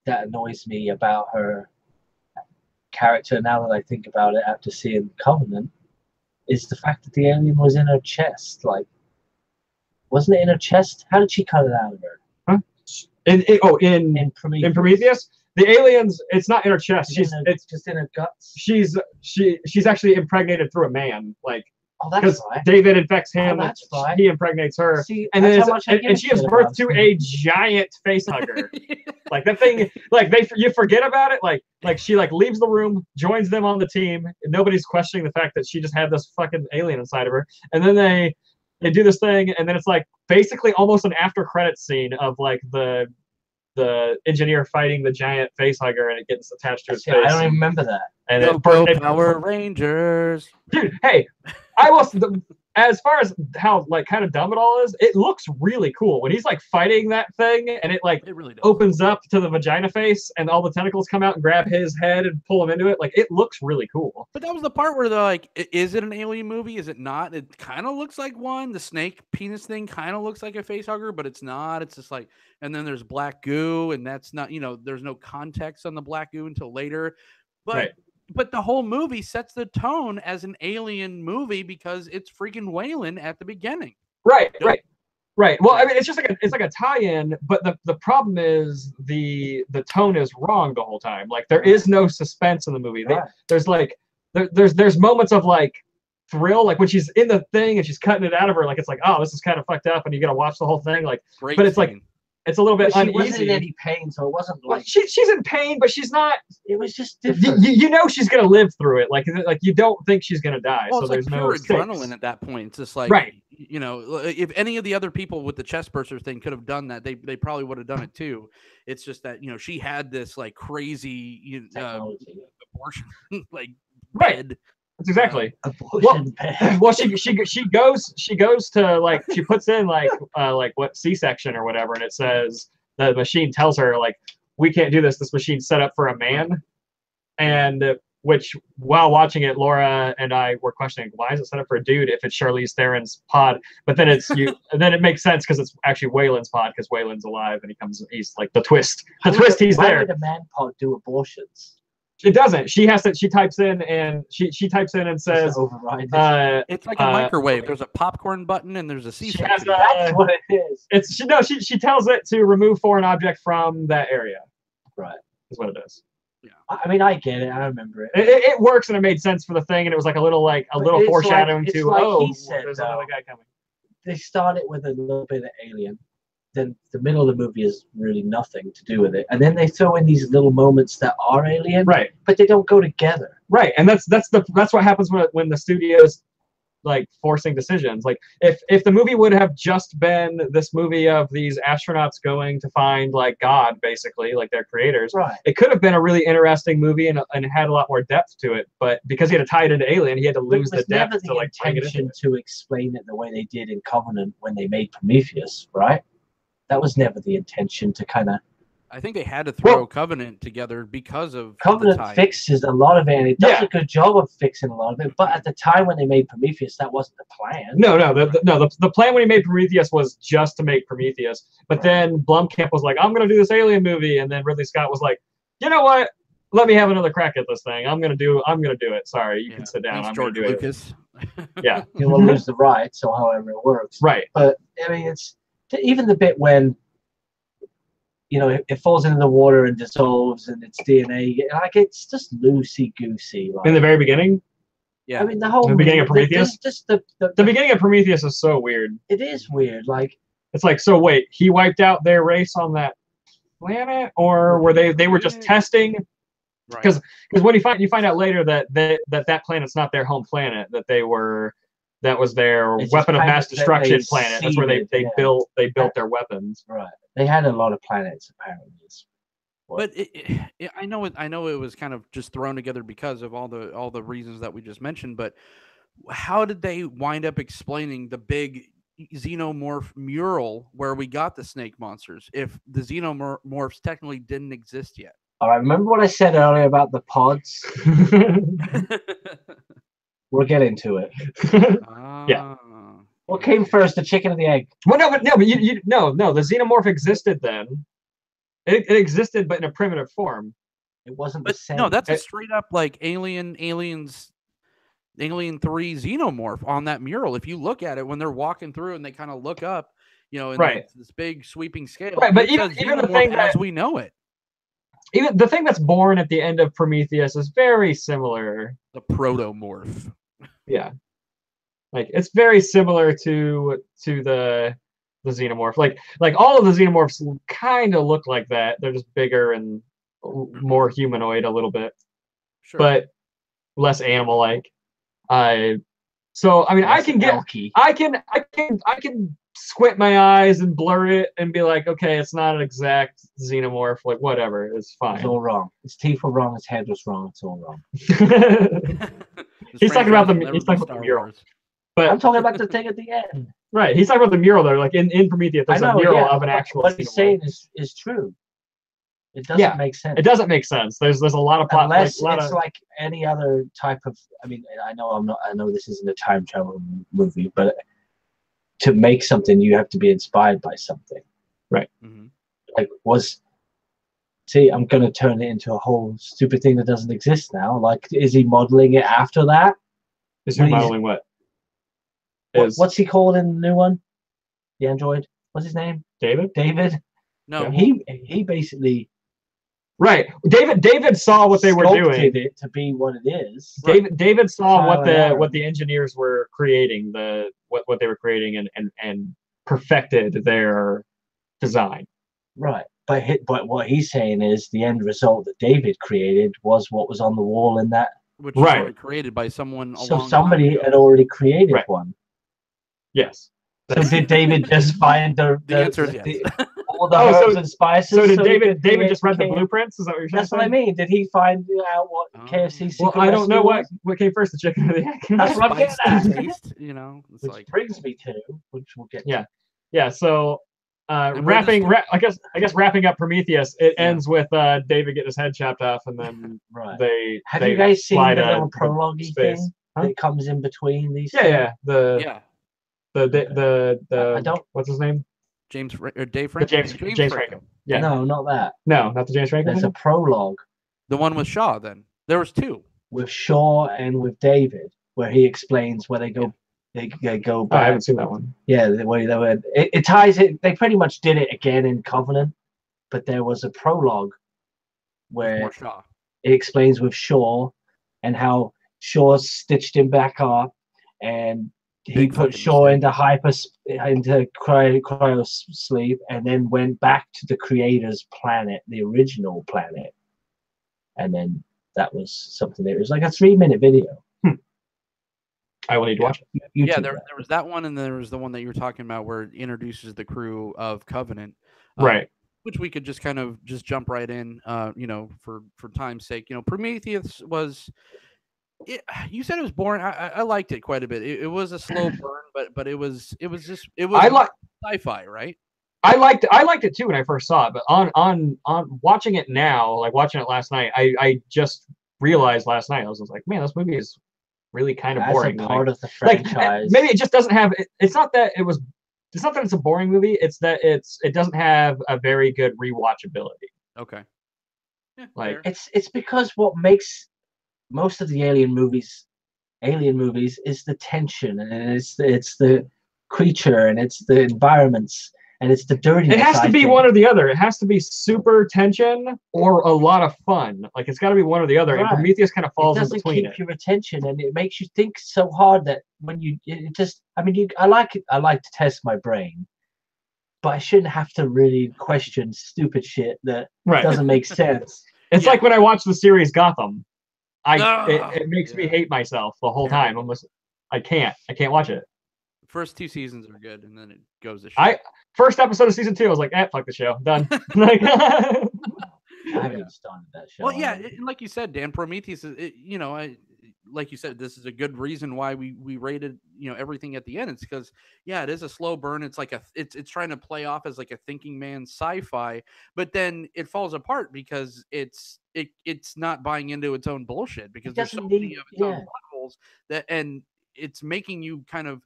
that annoys me about her character, now that I think about it after seeing Covenant, is the fact that the alien was in her chest. Like, wasn't it in her chest? How did she cut it out of her? Huh? In Prometheus, the aliens. It's not in her chest. It's just in her guts. She's actually impregnated through a man. Like. Oh, that's right. David infects him. Oh, that's right. He impregnates her. See, and she gives birth to a giant face hugger. Like that thing. Like you forget about it. Like she leaves the room, joins them on the team, and nobody's questioning the fact that she just had this fucking alien inside of her. And then they do this thing, and then it's like basically almost an after credits scene of like the engineer fighting the giant face hugger, and it gets attached to his face. I don't even remember that. And Power Rangers. Dude, hey, as far as how kind of dumb it all is, it looks really cool when he's fighting that thing, and it really opens up to the vagina face, and all the tentacles come out and grab his head and pull him into it. It looks really cool. But that was the part where they're like, is it an alien movie? Is it not? It kind of looks like one. The snake penis thing kind of looks like a face hugger, but it's not. It's just and then there's black goo, and that's not, there's no context on the black goo until later. But right. But the whole movie sets the tone as an alien movie because it's freaking Wayland at the beginning. Right. Well, I mean, it's just like a tie-in, but the problem is the tone is wrong the whole time. There is no suspense in the movie. Right. There's moments of thrill, like when she's in the thing and she's cutting it out of her, like it's like, oh, this is kind of fucked up, and you gotta watch the whole thing, like. Great but it's scene. like it's a little bit She uneasy. wasn't in any pain, so it wasn't like she's in pain, but she's not. it was just different. You know she's gonna live through it, like you don't think she's gonna die. Well, so it's there's like no pure stakes. adrenaline at that point. It's just like, right. You know, if any of the other people with the chest burster thing could have done that, they probably would have done it too. It's just that, you know, she had this like crazy abortion like bed. That's exactly. Abortion bed. Well, she goes to like she puts in like what C-section or whatever, and it says the machine tells her like, we can't do this. This machine's set up for a man, and which while watching it, Laura and I were questioning, why is it set up for a dude if it's Charlize Theron's pod? But then then it makes sense because it's actually Waylon's pod because Waylon's alive and he's like the twist. He's why there. would a man pod do abortions? It doesn't. She types in and she types in and says, it's like a microwave. There's a popcorn button and there's a C-section. That's what it is. She tells it to remove foreign object from that area. Right. Is what it is. Yeah. I mean, I get it. I remember it. It works and it made sense for the thing, and it was like a little foreshadowing to he said, there's another guy coming. They started with a little bit of Alien. Then the middle of the movie is really nothing to do with it, and then they throw in these little moments that are Alien, right? But they don't go together, right? And that's what happens when the studio's like forcing decisions. Like if the movie would have just been this movie of these astronauts going to find like God, basically, like their creators, right? It could have been a really interesting movie and had a lot more depth to it. But because he had to tie it into Alien, he had to lose the depth to like bring it into to explain it the way they did in Covenant when they made Prometheus, right? That was never the intention to kind of. I think they had to throw Covenant together because of Covenant fixes a lot of it, and it does a good job of fixing a lot of it. But at the time when they made Prometheus, that wasn't the plan. The plan when he made Prometheus was just to make Prometheus. But then Blumkamp was like, I'm going to do this Alien movie, and then Ridley Scott was like, you know what? Let me have another crack at this thing. I'm going to do it. Sorry, you can sit down. I'm going to do Lucas. it. Yeah, you'll lose the rights, so however it works. Right. But I mean, it's even the bit when. You know, it falls into the water and dissolves, and its DNA, like it's just loosey-goosey. Like. In the very beginning? Yeah. I mean, the beginning of Prometheus? Just the beginning of Prometheus is so weird. It is weird. Like, it's like, so wait, he wiped out their race on that planet? Or were they were just testing? Because when you find out later that planet's not their home planet, that was their weapon of mass destruction planet. That's where they built their weapons. Right. They had a lot of planets apparently. But I know it was kind of just thrown together because of all the reasons that we just mentioned. But how did they wind up explaining the big xenomorph mural where we got the snake monsters if the xenomorphs technically didn't exist yet? All right. Remember what I said earlier about the pods? We'll get into it. Yeah. What came first, the chicken or the egg? Well, no. The xenomorph existed then. It existed, but in a primitive form. It wasn't the same. No, that's a straight up like Alien 3 xenomorph on that mural. If you look at it when they're walking through and they kind of look up, you know, in this big sweeping scale. Right, but even the thing as we know it. Even the thing that's born at the end of Prometheus is very similar. The protomorph. Yeah. Like it's very similar to the xenomorph. Like all of the xenomorphs kind of look like that. They're just bigger and more humanoid a little bit, but less animal-like. So I mean, I can squint my eyes and blur it and be like, okay, it's not an exact xenomorph. Like whatever, it's fine. It's all wrong. Its teeth were wrong. Its head was wrong. It's all wrong. He's talking about the mural. But I'm talking about the thing at the end. Right. He's talking about the mural there. Like in Prometheus, there's a mural of an actual. What he's saying is true. It doesn't make sense. It doesn't make sense. There's a lot of plot. Unless it's like any other type of. I mean, I know this isn't a time travel movie, but to make something, you have to be inspired by something. Right. Mm-hmm. Like I'm going to turn it into a whole stupid thing that doesn't exist now. Like, is he modeling it after that? Is he modeling what? What's he called in the new one? The android? What's his name? David? David? No. He basically Right. David saw what they were doing. Sculpted it to be what it is. David saw what Trial the engineers were creating, what they were creating, and perfected their design. Right. But what he's saying is the end result that David created was what was on the wall in that. Which was already created by someone. So somebody had already created one. Yes. So did David just find the answer is yes. all the herbs and spices? So did David just read the blueprints? Is that what you're saying? That's what I mean. Did he find out what KFC? Well, I don't know what came first, the chicken or the egg. That's what I'm getting at. Taste, it's which brings me to, which we'll get. Yeah. So wrapping up Prometheus, it ends with David getting his head chopped off, and then they have you guys seen the little prologue thing that comes in between these? The what's his name? Dave Franco. James Franco. Yeah. No, not that. No, not the James Franco. There's a prologue. The one with Shaw. Then there was two. With Shaw and with David, where he explains where they go. They go back. I haven't seen that one. Yeah, the way they were. It ties it. They pretty much did it again in Covenant, but there was a prologue where it explains with Shaw and how Shaw stitched him back up, and he put Shaw into cryo sleep, and then went back to the creator's planet, the original planet, and then that was something. It was like a 3-minute video. I will need to watch it. There was that one, and there was the one that you were talking about where it introduces the crew of Covenant, right? Which we could just kind of jump right in, for time's sake. Prometheus was. You said it was boring. I liked it quite a bit. It was a slow burn, but it was sci-fi, right? I liked it too when I first saw it, but on watching it now, like watching it last night, I just realized last night I was like, man, this movie is really kind of boring. As a part of the franchise. Maybe it just doesn't have. It's not that it's a boring movie. It's that it doesn't have a very good rewatchability. Okay. Yeah, it's because what makes most of the alien movies is the tension, and it's the creature, and it's the environments, and it's the dirtiness. It has to be one or the other. It has to be super tension or a lot of fun. Like it's got to be one or the other. Right. And Prometheus kind of falls in between. It doesn't keep your attention, and it makes you think so hard that when I like to test my brain, but I shouldn't have to really question stupid shit that doesn't make sense. It's like when I watch the series Gotham. It makes me hate myself the whole time. I can't watch it. First 2 seasons are good, and then it goes to shit. First episode of season 2, I was like, fuck the show, done. I haven't started that show. Well, yeah, like you said, Dan, Prometheus is, like you said, this is a good reason why we rated, everything at the end. It's because, it is a slow burn. It's like it's trying to play off as like a thinking man's sci-fi, but then it falls apart because it's not buying into its own bullshit because there's so many of its own plot holes and it's making you kind of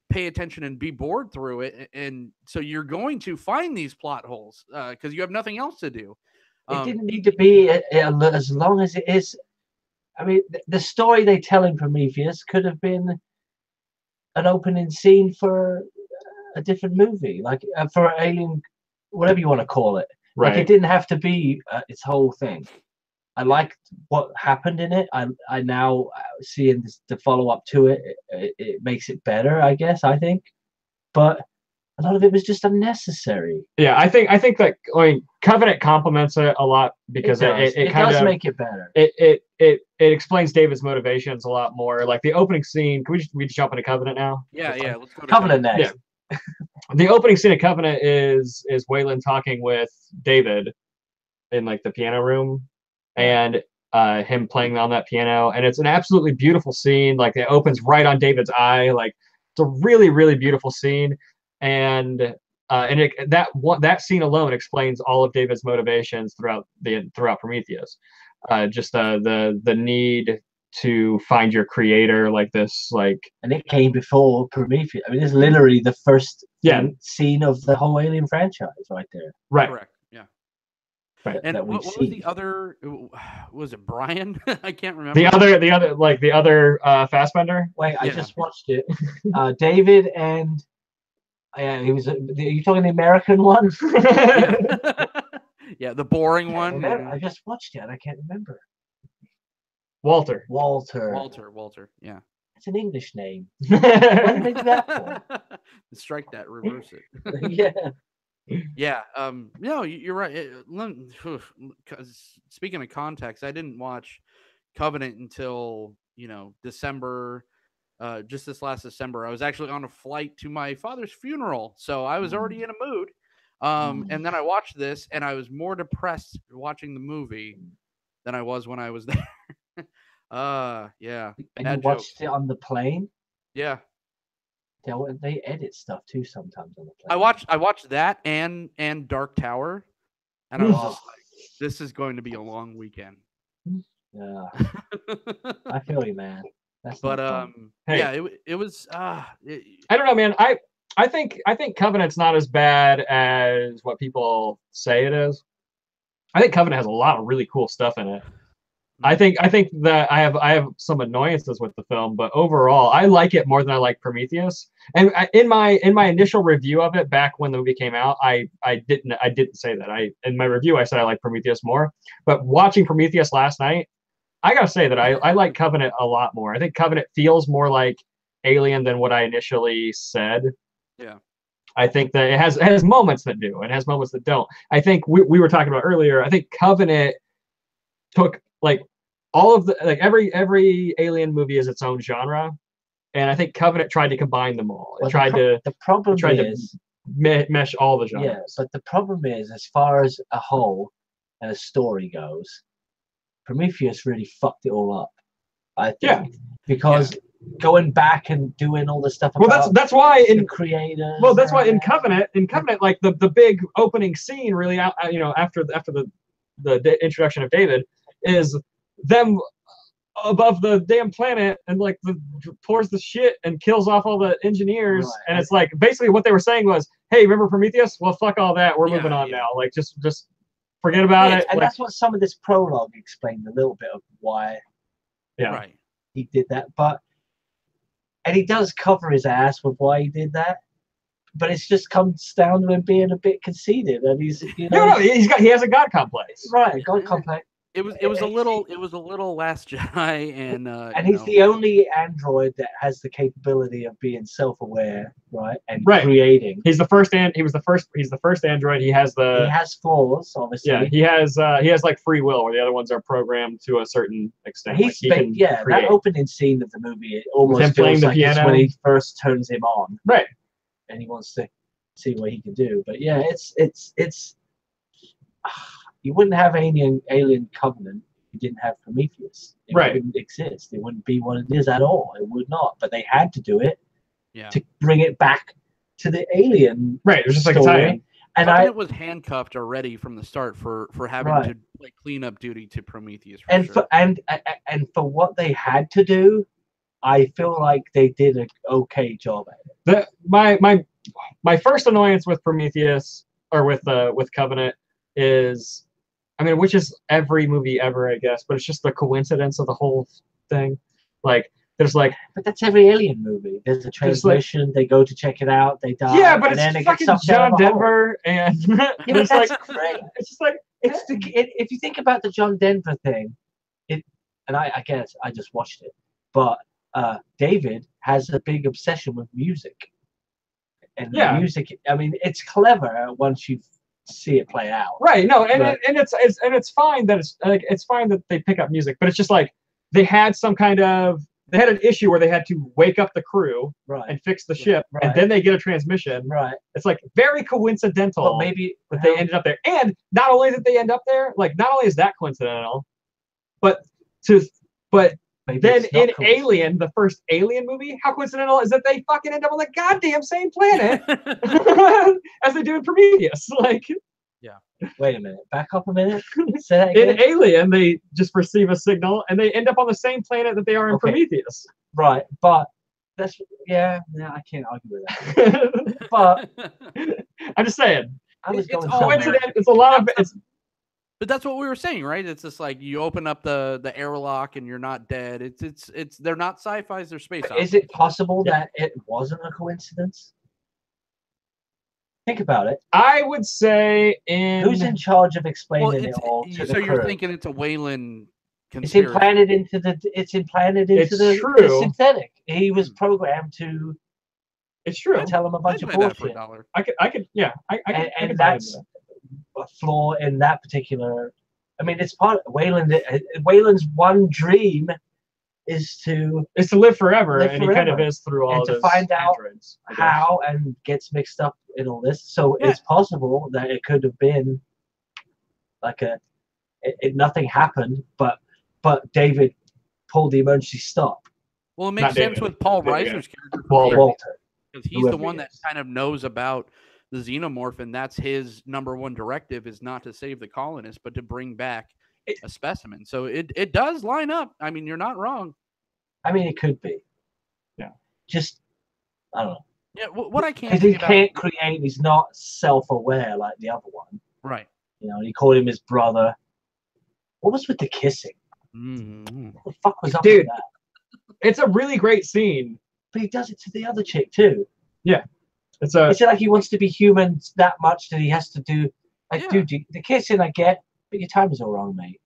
pay attention and be bored through it, and so you're going to find these plot holes because you have nothing else to do. It didn't need to be as long as it is. I mean, the story they tell in Prometheus could have been an opening scene for a different movie, like for Alien, whatever you want to call it. Right. Like it didn't have to be its whole thing. I liked what happened in it. I now seeing the follow up to it, it makes it better, I guess. I think, but a lot of it was just unnecessary. Yeah, I think that Covenant complements it a lot because it kind does of make it better. It explains David's motivations a lot more. Like the opening scene. Can we just jump into Covenant now? Yeah, let's go to Covenant next. Yeah. The opening scene of Covenant is Wayland talking with David in like the piano room, and him playing on that piano, and it's an absolutely beautiful scene. Like it opens right on David's eye. Like it's a really, really beautiful scene. And that scene alone explains all of David's motivations throughout Prometheus. Just the need to find your creator, like this, and it came before Prometheus. I mean, it's literally the first scene of the whole Alien franchise, right there. Right. Correct. Yeah. Right. And what was the other? Was it Brian? I can't remember. The other Fassbender. Wait, I just watched it. David and. Yeah, he was. Are you talking the American one? Yeah, the boring I one. remember. I just watched it and I can't remember. Walter. Walter. Yeah. It's an English name. What did they do that for? Strike that. Reverse it. Yeah. Yeah. No, you're right. 'Cause speaking of context, I didn't watch Covenant until December. Just this last December, I was actually on a flight to my father's funeral, so I was already in a mood. And then I watched this, and I was more depressed watching the movie than I was when I was there. Yeah. And Bad you watched jokes. it on the plane? Yeah. They edit stuff too sometimes on the plane. I watched that and Dark Tower, and I was just like, this is going to be a long weekend. Yeah. I feel you, man. That's But Hey. yeah, it was I don't know, man. I think Covenant's not as bad as what people say it is. I think Covenant has a lot of really cool stuff in it. I think that I have some annoyances with the film, but overall, I like it more than I like Prometheus. And in my initial review of it back when the movie came out, I didn't say that. In my review I said I like Prometheus more. But watching Prometheus last night, I gotta say that I like Covenant a lot more. I think Covenant feels more like Alien than what I initially said. Yeah. I think that it has moments that do, and has moments that don't. I think we were talking about earlier. I think Covenant took like all of the every Alien movie is its own genre, and I think Covenant tried to combine them all. It tried to mesh all the genres. Yeah, but the problem is, as far as a whole and a story goes, Prometheus really fucked it all up. I think because going back and doing all the stuff. Well, that's why in creators. Well, that's why in Covenant, like the big opening scene, really, after the introduction of David, is them above the damn planet and like pours the shit and kills off all the engineers. Right. And it's like basically what they were saying was, hey, remember Prometheus? Well, fuck all that. We're moving on now. Like just forget about it. And that's what some of this prologue explained a little bit of why. Yeah. Right. He did that, and he does cover his ass with why he did that. But it just comes down to him being a bit conceited, and he's he has a god complex. Right, god complex. It was a little Last Jedi, and he's the only android that has the capability of being self-aware, right, and creating. He was the first android. He has flaws, obviously. Yeah, he has like free will, where the other ones are programmed to a certain extent. That opening scene of the movie, it almost feels like it's when he first turns him on, right, and he wants to see what he can do. But yeah, it's. You wouldn't have Alien Covenant if you didn't have Prometheus. It wouldn't exist. It wouldn't be what it is at all. It would not. But they had to do it to bring it back to the Alien. Right. It was just story. like a tie-in. And Covenant was handcuffed already from the start for having to like clean up duty to Prometheus. And for what they had to do, I feel like they did an okay job at it. My first annoyance with Prometheus or with Covenant is, I mean, which is every movie ever, I guess, but it's just the coincidence of the whole thing. Like, there's like, but that's every Alien movie. There's a transmission. They go to check it out. They die. Yeah, but it's fucking John Denver, and it's like great. It's just like if you think about the John Denver thing, I guess I just watched it, but David has a big obsession with music, and the music. I mean, it's clever once you see it play out. Right. No, it's fine that it's fine that they pick up music, but it's just like they had an issue where they had to wake up the crew and fix the ship, and then they get a transmission. Right. It's like very coincidental. Well, maybe that they ended up there, and not only that they end up there, like not only is that coincidental, but then in Alien, the first Alien movie, how coincidental is that they fucking end up on the goddamn same planet as they do in Prometheus? Like, yeah. Wait a minute. Back up a minute. Say that again. In Alien, they just receive a signal and they end up on the same planet that they are in Prometheus. Right, but that's I can't argue with that. But I'm just saying. It's coincidence. It's a lot of it's. But that's what we were saying, right? It's just like you open up the airlock and you're not dead. It's they're not sci-fis, they're space operas. Is it possible that it wasn't a coincidence? Think about it. I would say Who's in charge of explaining Well, it all to the so you're crew? thinking it's a Wayland It's conspiracy. implanted into the. It's implanted into It's the true. synthetic. He was programmed to It's true. tell him a bunch I'd of buy that for bullshit. $1. I could, yeah. I And could buy that's into a flaw in that particular. I mean, it's part of Wayland. Wayland's one dream is to that. It's to live forever, Live and he kind of forever. is through all And of to those find out androids, I guess. how and gets mixed up in all this. So Yeah. it's possible that it could have been like nothing happened, but David pulled the emergency stop. Well, it Not makes sense David. with Paul Yeah. Reiser's character. Walter. Because he's the whoever one he that is. kind of knows about the xenomorph, and that's his number one directive is not to save the colonists, but to bring back a specimen. So it does line up. I mean, you're not wrong. I mean, it could be. Yeah. Just I don't know. Yeah, what I can't Because say he about can't create. He's not self-aware like the other one. right. You know, he called him his brother. What was with the kissing? Mm-hmm. What the fuck was up Dude. with that? It's a really great scene. But he does it to the other chick too. It's a Is it like he wants to be human that much that he has to do? Like, Yeah. dude, the kissing I get, but your time is all wrong, mate.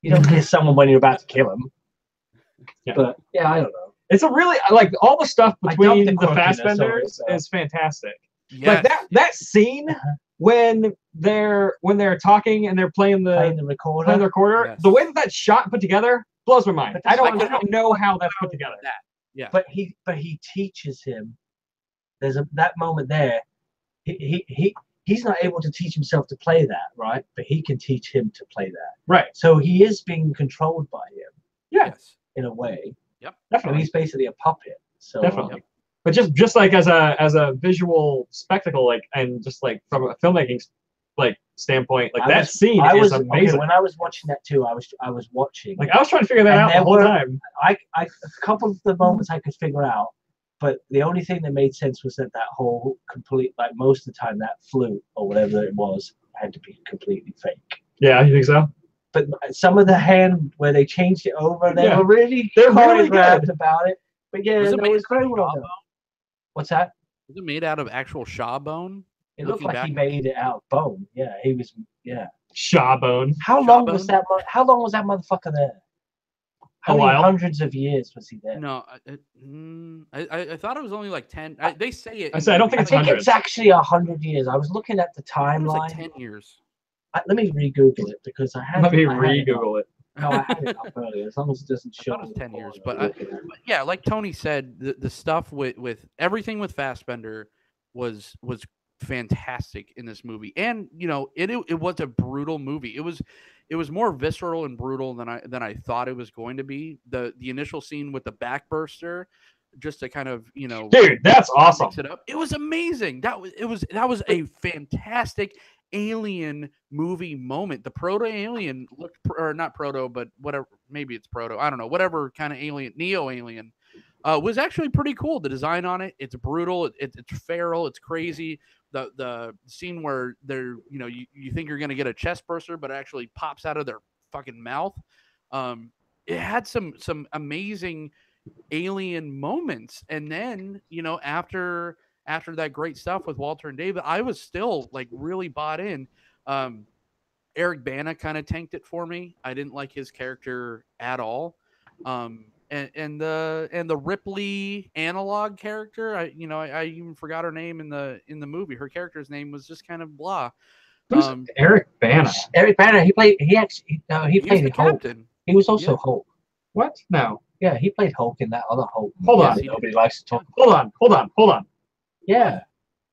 You don't kiss someone when you're about to kill him. Yeah. But yeah, I don't know. It's a really like all the stuff I between dumped the the quirkiness of it, Fassbenders so. is fantastic. Yes. Like that scene when they're talking and they're playing Playing the the recorder. recorder, Yes. the way that that's shot and put together blows my mind. But I that's don't know how that's put together. Yeah. But he teaches him. There's that moment there. He's not able to teach himself to play that, right? But he can teach him to play that. Right. So he is being controlled by him Yes. in a way. And Definitely. he's basically a puppet. So Definitely. But just like as a visual spectacle, like, and just like from a filmmaking like standpoint, like that scene is amazing. Okay, when I was watching that too, I was watching. Like I was trying to figure that And out there the whole were- time. A couple of the moments I could figure out, but the only thing that made sense was that whole complete, like most of the time, that flute or whatever it was had to be completely fake. Yeah, you think so? But some of the hand where they changed it over, they Yeah. were really They're really choreographed good. about it. But yeah, Was it that made was out of very well shaw done. bone? What's that? Was it made out of actual shaw bone? It looked Looking like he back- made it out of bone. Yeah, he was. Yeah. Shawbone. How long was that? How long was that motherfucker there? How many while. hundreds of years was he there? No, I thought it was only like 10. They say it. I said, I don't think I it's think hundreds. it's actually 100 years. I was looking at the it was timeline. like 10 years. Let me re-Google it because I had. Let me I had it up. re-Google it. No, I had it up earlier. As long as it doesn't I show. thought it was 10 years, the but corner I'm looking at. yeah, like Tony said, the stuff with everything with Fassbender was fantastic in this movie, and you know it was a brutal movie. It was more visceral and brutal than I thought it was going to be. The initial scene with the backburster, just to kind of Dude, that's awesome. mix it up. It was amazing. That was a fantastic alien movie moment. The proto alien looked, or not proto, but whatever, maybe it's proto. I don't know. Whatever kind of alien, neo alien, was actually pretty cool. The design on it, it's brutal. It's feral. It's crazy. The scene where they're, you think you're gonna get a chest burster, but it actually pops out of their fucking mouth. It had some amazing alien moments, and then after that great stuff with Walter and David, I was still like really bought in. Eric Bana kind of tanked it for me. I didn't like his character at all. And the Ripley analog character, I even forgot her name in the movie. Her character's name was just kind of blah. Who's Eric Bana? Eric Banner. He played He was played the Hulk. captain. He was also Yeah. Hulk. What? No. Yeah, he played Hulk in that other Hulk. Hold movie on. that Nobody likes to talk. Hold on. Yeah,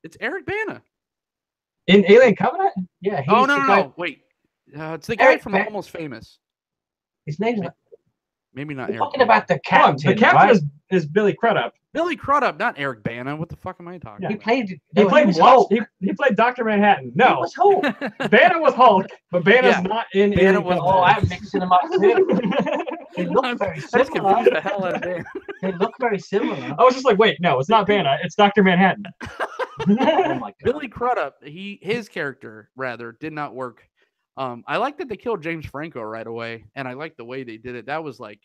It's Eric Bana. In Alien Covenant? yeah. He's Oh the no, guy- wait. It's the guy Eric from Bana. Almost Famous. His name's. Maybe not We're Eric. talking Bana. about the Hold on, captain. the captain right? is Billy Crudup. Billy Crudup, not Eric Bana. What the fuck am I talking Yeah. He about? played. He no, played was Watch- Hulk. he played Dr. Manhattan. He No. was Hulk. Bana was Hulk, but Bana's Yeah. not in Bana Alien was- Oh, Covenant. I'm mixing them up too. They look very Just similar. confused the hell out of Bana. They look very similar. I was just like, wait, no, it's not Bana, it's Dr. Manhattan. Oh my god. Billy Crudup, his character rather did not work. I like that they killed James Franco right away, and I like the way they did it. That was like,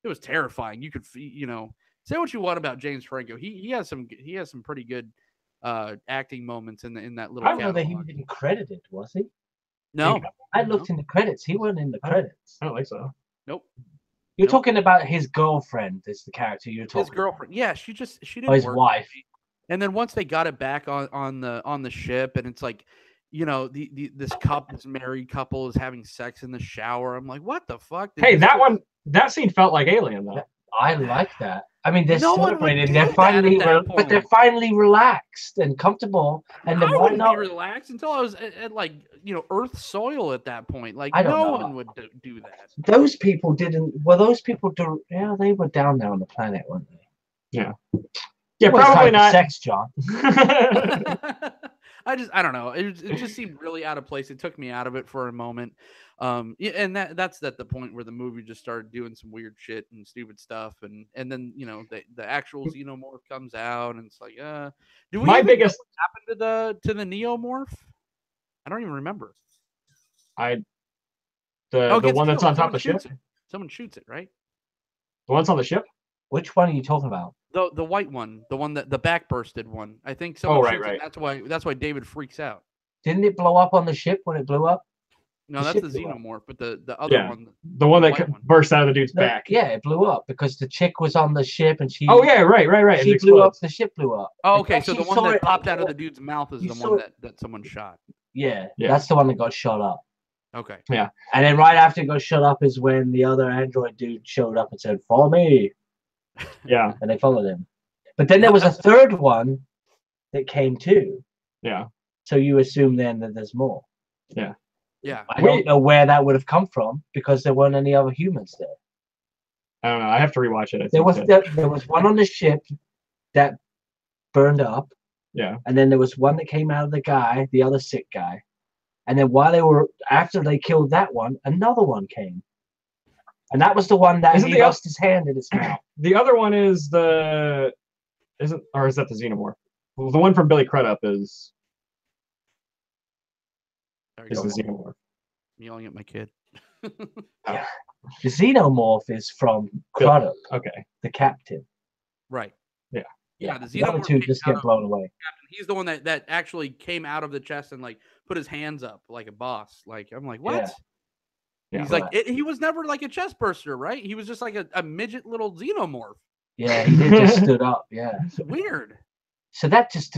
it was terrifying. You could, say what you want about James Franco. He has some pretty good acting moments in that little I don't know that he catalog. was even credited, was he? No, I looked in the credits. He wasn't in the credits. I don't think so. nope. You're Nope. talking about his girlfriend is the character you're talking His girlfriend. Yeah, she didn't Or his work. wife. And then once they got it back on the ship, and it's like, this married couple is having sex in the shower. I'm like, what the fuck? Hey, that scene felt like Alien though. I like that. I mean, they're No one would celebrating. do They're that finally, at that but they're point. finally relaxed and comfortable. And then I why wouldn't not? be relaxed until I was at like Earth soil at that point. Like I don't no know. one would do that. Those people didn't. Well, those people do. Yeah, they were down there on the planet, weren't they? Yeah. Yeah, Well, probably time for not. sex, John. I don't know. It just seemed really out of place. It took me out of it for a moment. And that's at the point where the movie just started doing some weird shit and stupid stuff, and then the actual xenomorph comes out, and it's like, do we My even biggest know what happened to the neomorph? I don't even remember. the one that's on top of the ship. Someone shoots it, right? The one's on the ship. Which one are you talking about? The white one, the one that the back bursted one. I think someone shoots right. it. That's why David freaks out. Didn't it blow up on the ship when it blew up? No, The that's the ship blew up. xenomorph, but the other one, The one that white one. burst out of the dude's No, back. Yeah, it blew up because the chick was on the ship and she. Oh yeah, right. She It blew up. explodes. The ship blew up. Oh, And okay. then So she the one saw that it popped like out of that. the dude's mouth is You the saw one it- that someone shot. Yeah, Yeah. that's the one that got shot up. Okay. And then right after it got shut up is when the other android dude showed up and said, "Follow me," Yeah, and they followed him. But then there was a third one that came too. yeah. So you assume then that there's more. Yeah. I don't know where that would have come from because there weren't any other humans there. I don't know. I have to rewatch it. I There think was one on the ship that burned up, Yeah. and then there was one that came out of the other sick guy, and then after they killed that one, another one came, and that was the one that Isn't he the lost his hand in his mouth. The other one is is that the xenomorph? Well, the one from Billy Crudup is There you the go. xenomorph. I'm yelling at my kid. Yeah. The xenomorph is from Crudup, Okay. the captain. Right. Yeah. Yeah. The The other xenomorph two came just out get of blown away. Captain. He's the one that actually came out of the chest and like put his hands up like a boss. Like I'm like, what? Yeah. He's like, he was never like a chest burster, right? He was just like a midget little xenomorph. Yeah, he did just stood up. Yeah. It's weird. So that just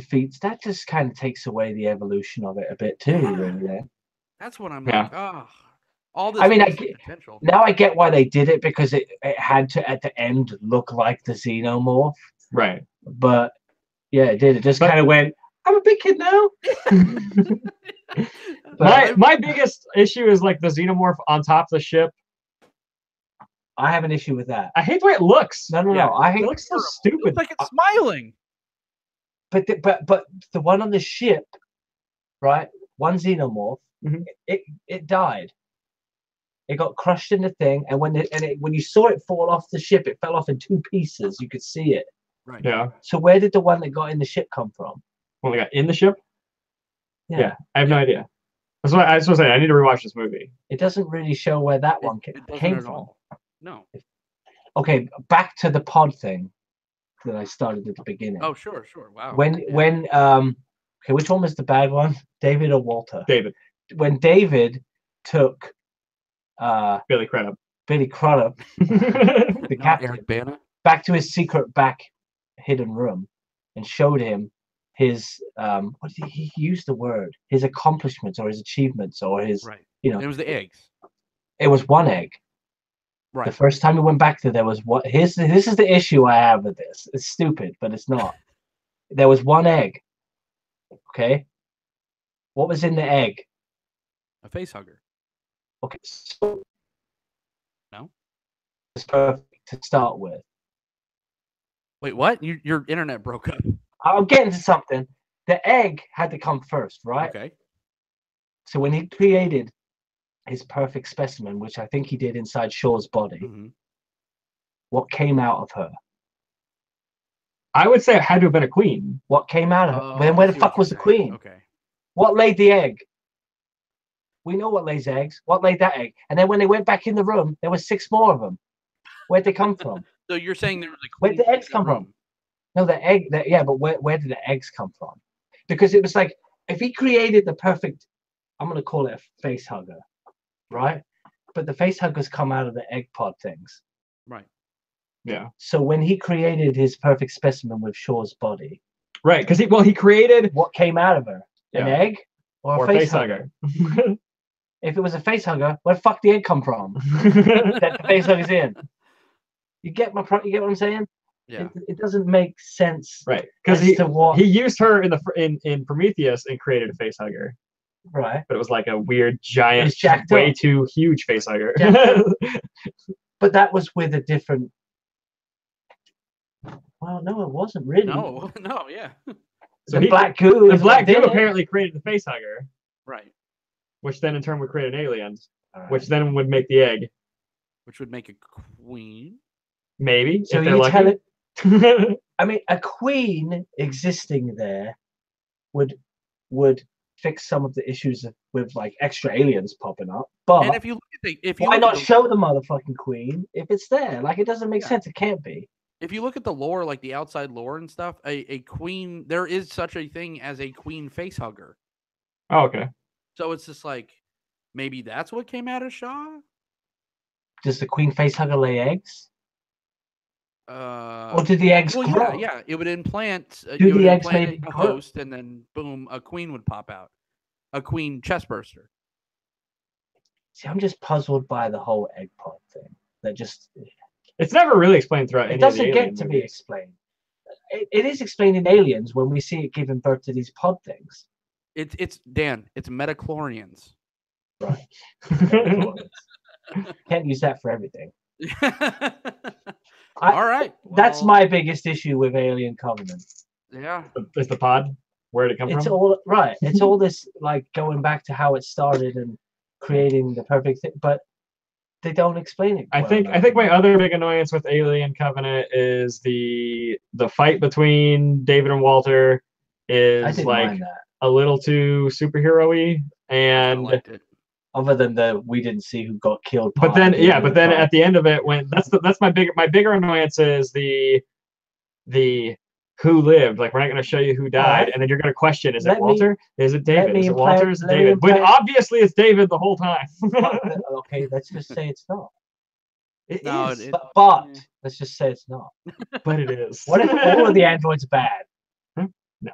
kind of takes away the evolution of it a bit too, really. Then. That's what I'm Yeah. like. Oh, all this I mean, wasted potential. Now I get why they did it because it had to at the end look like the xenomorph. Right. But yeah, it did. It just kind of went, I'm a big kid now. My biggest issue is like the xenomorph on top of the ship. I have an issue with that. I hate the way it looks. No. Yeah. I hate It looks so It stupid. looks like it's smiling. But the one on the ship, right? One xenomorph, Mhm. it died. It got crushed in the thing, and when you saw it fall off the ship, it fell off in two pieces. You could see it. Right. Yeah. So where did the one that got in the ship come from? When they got in the ship. Yeah. Yeah. I have no idea. That's what I was saying. I need to rewatch this movie. It doesn't really show where that one It doesn't came at from. all. No. Okay, back to the pod thing that I started at the beginning. Oh, sure. Wow. When okay, which one was the bad one? David or Walter? David. When David took Billy Crudup. Billy Crudup, the Not captain, Eric Bana. back to his secret back hidden room and showed him his what did he used the word? His accomplishments or his achievements or his Right. you know, It was the eggs. it was one egg. Right. The first time we went back there was what this is the issue I have with this. It's stupid, but it's not. There was one egg. Okay. What was in the egg? A face hugger. Okay. So No. it's perfect to start with. Wait, what? Your internet broke up. I'll get into something. The egg had to come first, right? Okay. So when he created his perfect specimen, which I think he did inside Shaw's body, Mm-hmm. what came out of her? I would say it had to have been a queen. What came out of her? Then where the fuck was the queen? Okay. What laid the egg? We know what lays eggs. What laid that egg? And then when they went back in the room, there were 6 more of them. Where'd they come from? So you're saying there was a Where'd queen the eggs in come room. from? No, the egg. Yeah, but where did the eggs come from? Because it was like, if he created the perfect, I'm going to call it a face hugger, right? But the face huggers come out of the egg pod things. Right. Yeah. So when he created his perfect specimen with Shaw's body, Right, because he created what came out of her? An egg or a face hugger? If it was a face hugger, where the fuck the egg come from? That the face hugger's in. You get what I'm saying? Yeah. It doesn't make sense. Right, because he used her in Prometheus and created a face hugger. Right. But it was like a weird, giant, way too huge face hugger. But that was with a different. Well, no, it wasn't really. No, yeah. So the black goo apparently created the face hugger. Right. Which then in turn would create an alien. Right. Which then would make the egg. Which would make a queen. Maybe. So if they're lucky. I mean, a queen existing there would fix some of the issues with like extra aliens popping up. But and if you look at why not show the motherfucking queen if it's there? Like, it doesn't make sense. It can't be. If you look at the lore, like the outside lore and stuff, a queen, there is such a thing as a queen face hugger. Oh, okay. So it's just like, maybe that's what came out of Shaw? Does the queen face hugger lay eggs? Or do the eggs grow? Yeah. It would implant, do the eggs maybe a host, and then boom, a queen would pop out. A queen chest burster. See, I'm just puzzled by the whole egg pod thing. That just... It's never really explained throughout any of the It doesn't get to be explained. It is explained in Aliens when we see it giving birth to these pod things. It's Dan. It's metachlorians. Right. Can't use that for everything. All right. Well, that's my biggest issue with Alien Covenant. Yeah. It's the pod. Where did it come from? It's all right. It's all this like going back to how it started and creating the perfect thing, but they don't explain it. I think my other big annoyance with Alien Covenant is the fight between David and Walter is like a little too superhero-y, and other than we didn't see who got killed. But then at the end of it, when that's my bigger annoyance is the who lived. Like, we're not going to show you who died, and then you're going to question: is it Walter? Is it David? Is it Walter? Is it David? But obviously, it's David the whole time. Okay, let's just say it's not. It is, but let's just say it's not. But it is. What if all of the androids are bad? No.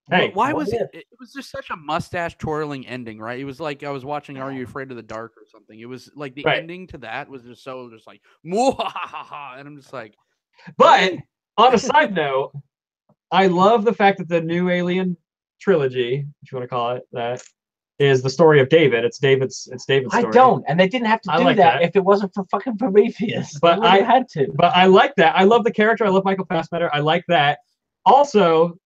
Hey, why was it? It was just such a mustache twirling ending, right? It was like I was watching Are You Afraid of the Dark or something. It was like the ending to that was just like, and I'm just like, but. On a side note, I love the fact that the new Alien trilogy, if you want to call it that, is the story of David. It's David's story. I don't, and they didn't have to do that if it wasn't for fucking Prometheus. But I had to. But I like that. I love the character. I love Michael Fassbender. I like that. Also,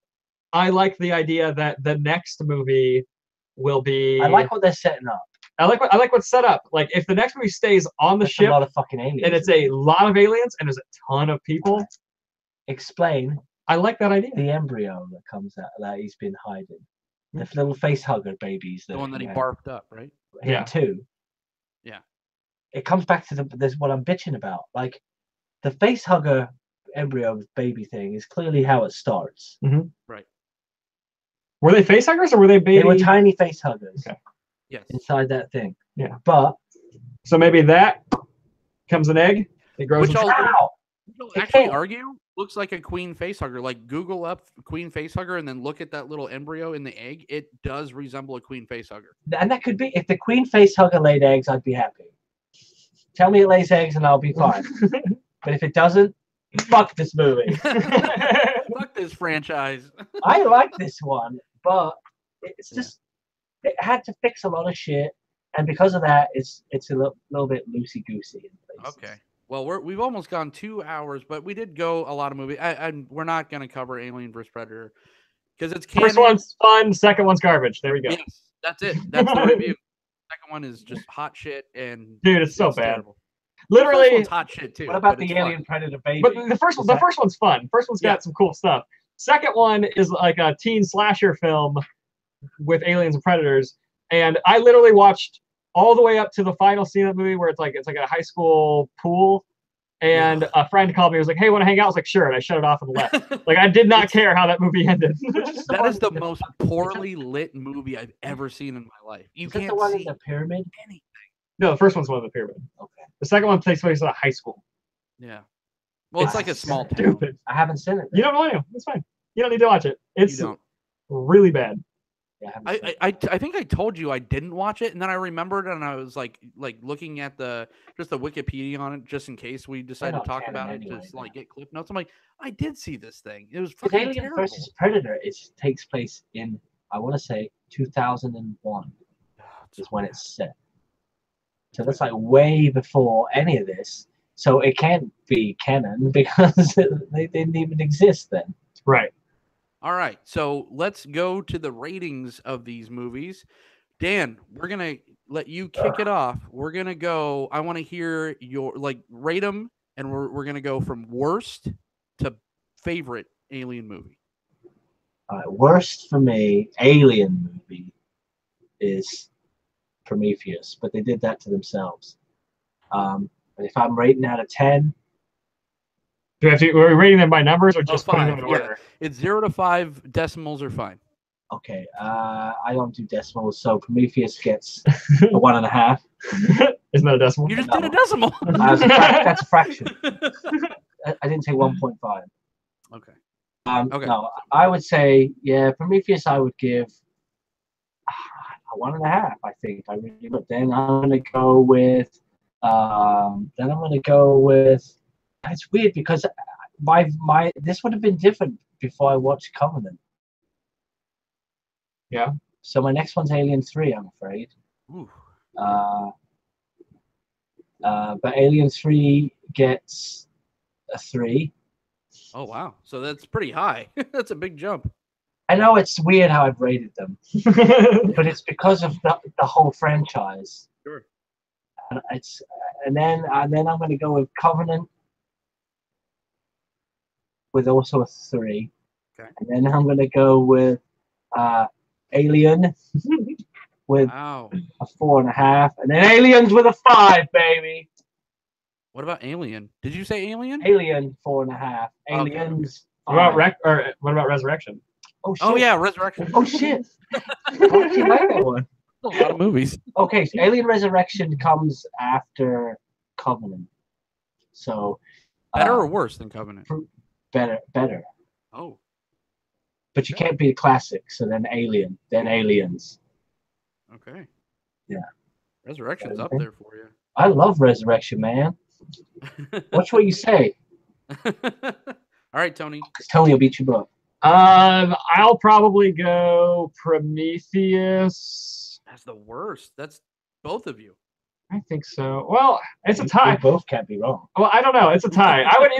I like the idea that the next movie will be. I like what they're setting up. I like what's set up. Like, if the next movie stays on the ship, a lot of fucking aliens, and it's a lot of aliens, and there's a ton of people. Explain. I like that idea. The embryo that comes out that he's been hiding. The little face hugger babies. The one that he barfed up, right? Yeah. Too. Yeah. It comes back to this what I'm bitching about. Like, the face hugger embryo baby thing is clearly how it starts. Mm-hmm. Right. Were they face huggers or were they baby? They were tiny face huggers. Okay. Yes. Inside that thing. Yeah. But. So maybe that comes an egg. It grows. You'll actually argue looks like a queen facehugger. Like, Google up queen facehugger and then look at that little embryo in the egg. It does resemble a queen facehugger. And that could be, if the queen facehugger laid eggs, I'd be happy. Tell me it lays eggs and I'll be fine. But if it doesn't, fuck this movie. Fuck this franchise. I like this one, but it's just it had to fix a lot of shit, and because of that, it's a little bit loosey goosey in places. Okay. Well, we've almost gone 2 hours, but we did go a lot of movies. And we're not going to cover Alien vs. Predator because it's canon. First one's fun, second one's garbage. There we go. Yes, that's it. That's the review. Second one is just hot shit, and dude, it's so bad. Terrible. Literally, the first one's hot shit too. What about the Alien Predator baby? But the first one's fun. First one's got some cool stuff. Second one is like a teen slasher film with aliens and predators, and I literally watched all the way up to the final scene of the movie where it's like a high school pool, And Yeah. a friend called me. Was like, "Hey, want to hang out?" I was like, "Sure," and I shut it off and left. Like, I did not care how that movie ended. That is the most poorly lit movie I've ever seen in my life. You Is that can't the one in see the pyramid? anything. No, the first one's one of the pyramid. Okay. The second one takes place at a high school. Yeah. Well, it's like a It's small town. Stupid. I haven't seen it. You don't want to. It's fine. You don't need to watch it. It's You don't. really bad. Yeah, I haven't seen I it. think I told you I didn't watch it, and then I remembered, and I was like looking at the Wikipedia on it just in case we decide to not talk canon about it, anyway, just yeah. like get clip notes. I'm like, I did see this thing. It was Because fucking Alien terrible. versus Predator takes place in, I want to say, 2001 is when it's set. So that's like way before any of this. So it can't be canon because they didn't even exist then. Right. All right, so let's go to the ratings of these movies. Dan, we're gonna let you kick it off. We're gonna go. I want to hear your rate them, and we're gonna go from worst to favorite Alien movie. Worst for me, Alien movie is Prometheus, but they did that to themselves. But if I'm rating out of 10, Do we have to? Are we rating them by numbers or just putting 5, them in order? It's 0 to 5. Decimals are fine. okay, I don't do decimals, so Prometheus gets a 1.5. Isn't that a decimal? You just did a decimal. That's a fraction. I didn't say 1.5. Okay. Okay. No, I would say, yeah, Prometheus I would give a 1.5, I think. I really would. Then I'm gonna go with it's weird because my this would have been different before I watched Covenant. Yeah. So my next one's Alien 3, I'm afraid. Ooh. But Alien 3 gets a 3. Oh wow! So that's pretty high. That's a big jump. I know it's weird how I've rated them, but it's because of the whole franchise. Sure. And then I'm going to go with Covenant with also a 3. Okay. And then I'm going to go with Alien with Wow. a 4.5, and then Aliens with a 5, baby. What about Alien? Did you say Alien? Alien 4.5. Aliens. What 5. about what about Resurrection? Oh shit! Oh yeah, Resurrection. Oh shit! How did you like that one? A lot of movies. Okay, so Alien Resurrection comes after Covenant. So Better or worse than Covenant? better. Oh. But you can't be a classic, so then Alien, then Aliens. Okay. Yeah. Resurrection's up there for you. I love Resurrection, man. Watch what you say. All right, Tony. Because Tony will beat you both. I'll probably go Prometheus. That's the worst. That's both of you. I think so. Well, it's a tie. We both can't be wrong. Well, I don't know. It's a tie. I would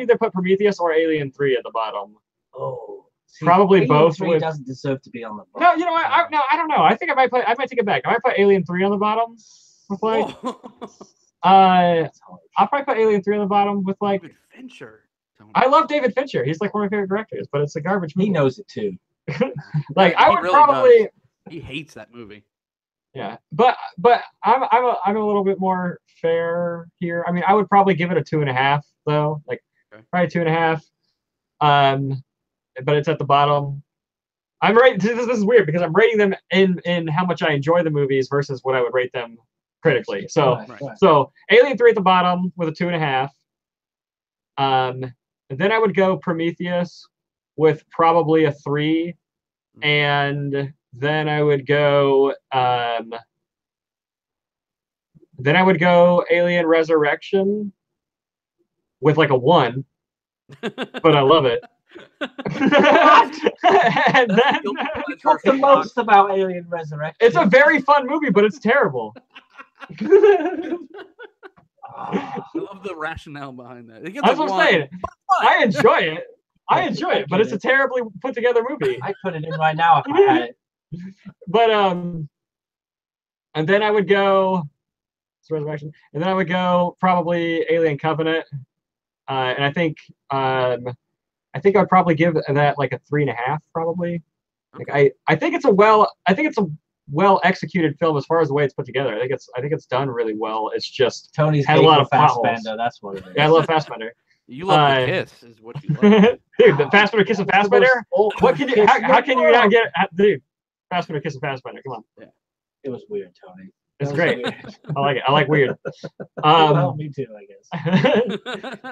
either put Prometheus or Alien 3 at the bottom. Oh. See, Probably Alien both 3 would. doesn't deserve to be on the bottom. No, you know what? I don't know. I think I might take it back. I might put Alien 3 on the bottom. With like, I'll probably put Alien 3 on the bottom with like. David Fincher. Tony. I love David Fincher. He's like one of my favorite directors, but it's a garbage movie. He knows it too. Like I would really probably. does. He hates that movie. Yeah, but I'm a little bit more fair here. I mean, I would probably give it a 2.5 though, like probably 2.5. But it's at the bottom. I'm rating. This is weird because I'm rating them in how much I enjoy the movies versus what I would rate them critically. So so Alien 3 at the bottom with a 2.5. And then I would go Prometheus with probably a 3, and then I would go Alien Resurrection with like a 1, but I love it. And then What's the most about Alien Resurrection? it's a very fun movie, but it's terrible. I love the rationale behind that. That's what I'm saying. I enjoy it. But it's a terribly put together movie. I put it in right now if I had it. But and then I would go Resurrection, and then I would go probably Alien Covenant, and I think I'd probably give that like a 3.5 probably. Okay. Like I think it's a well executed film as far as the way it's put together. I think it's done really well. It's just Tony's had a lot of plot holes. Fassbender. That's what it is. Yeah, I love Fassbender. You love the kiss, is what you like. Dude, the Fassbender kiss of Fassbender. What can you? How can you not get? Dude, Fassbender kiss of Fassbender. Come on. Yeah, it was weird, Tony. It's great. I like it. I like weird. Well, me too, I guess.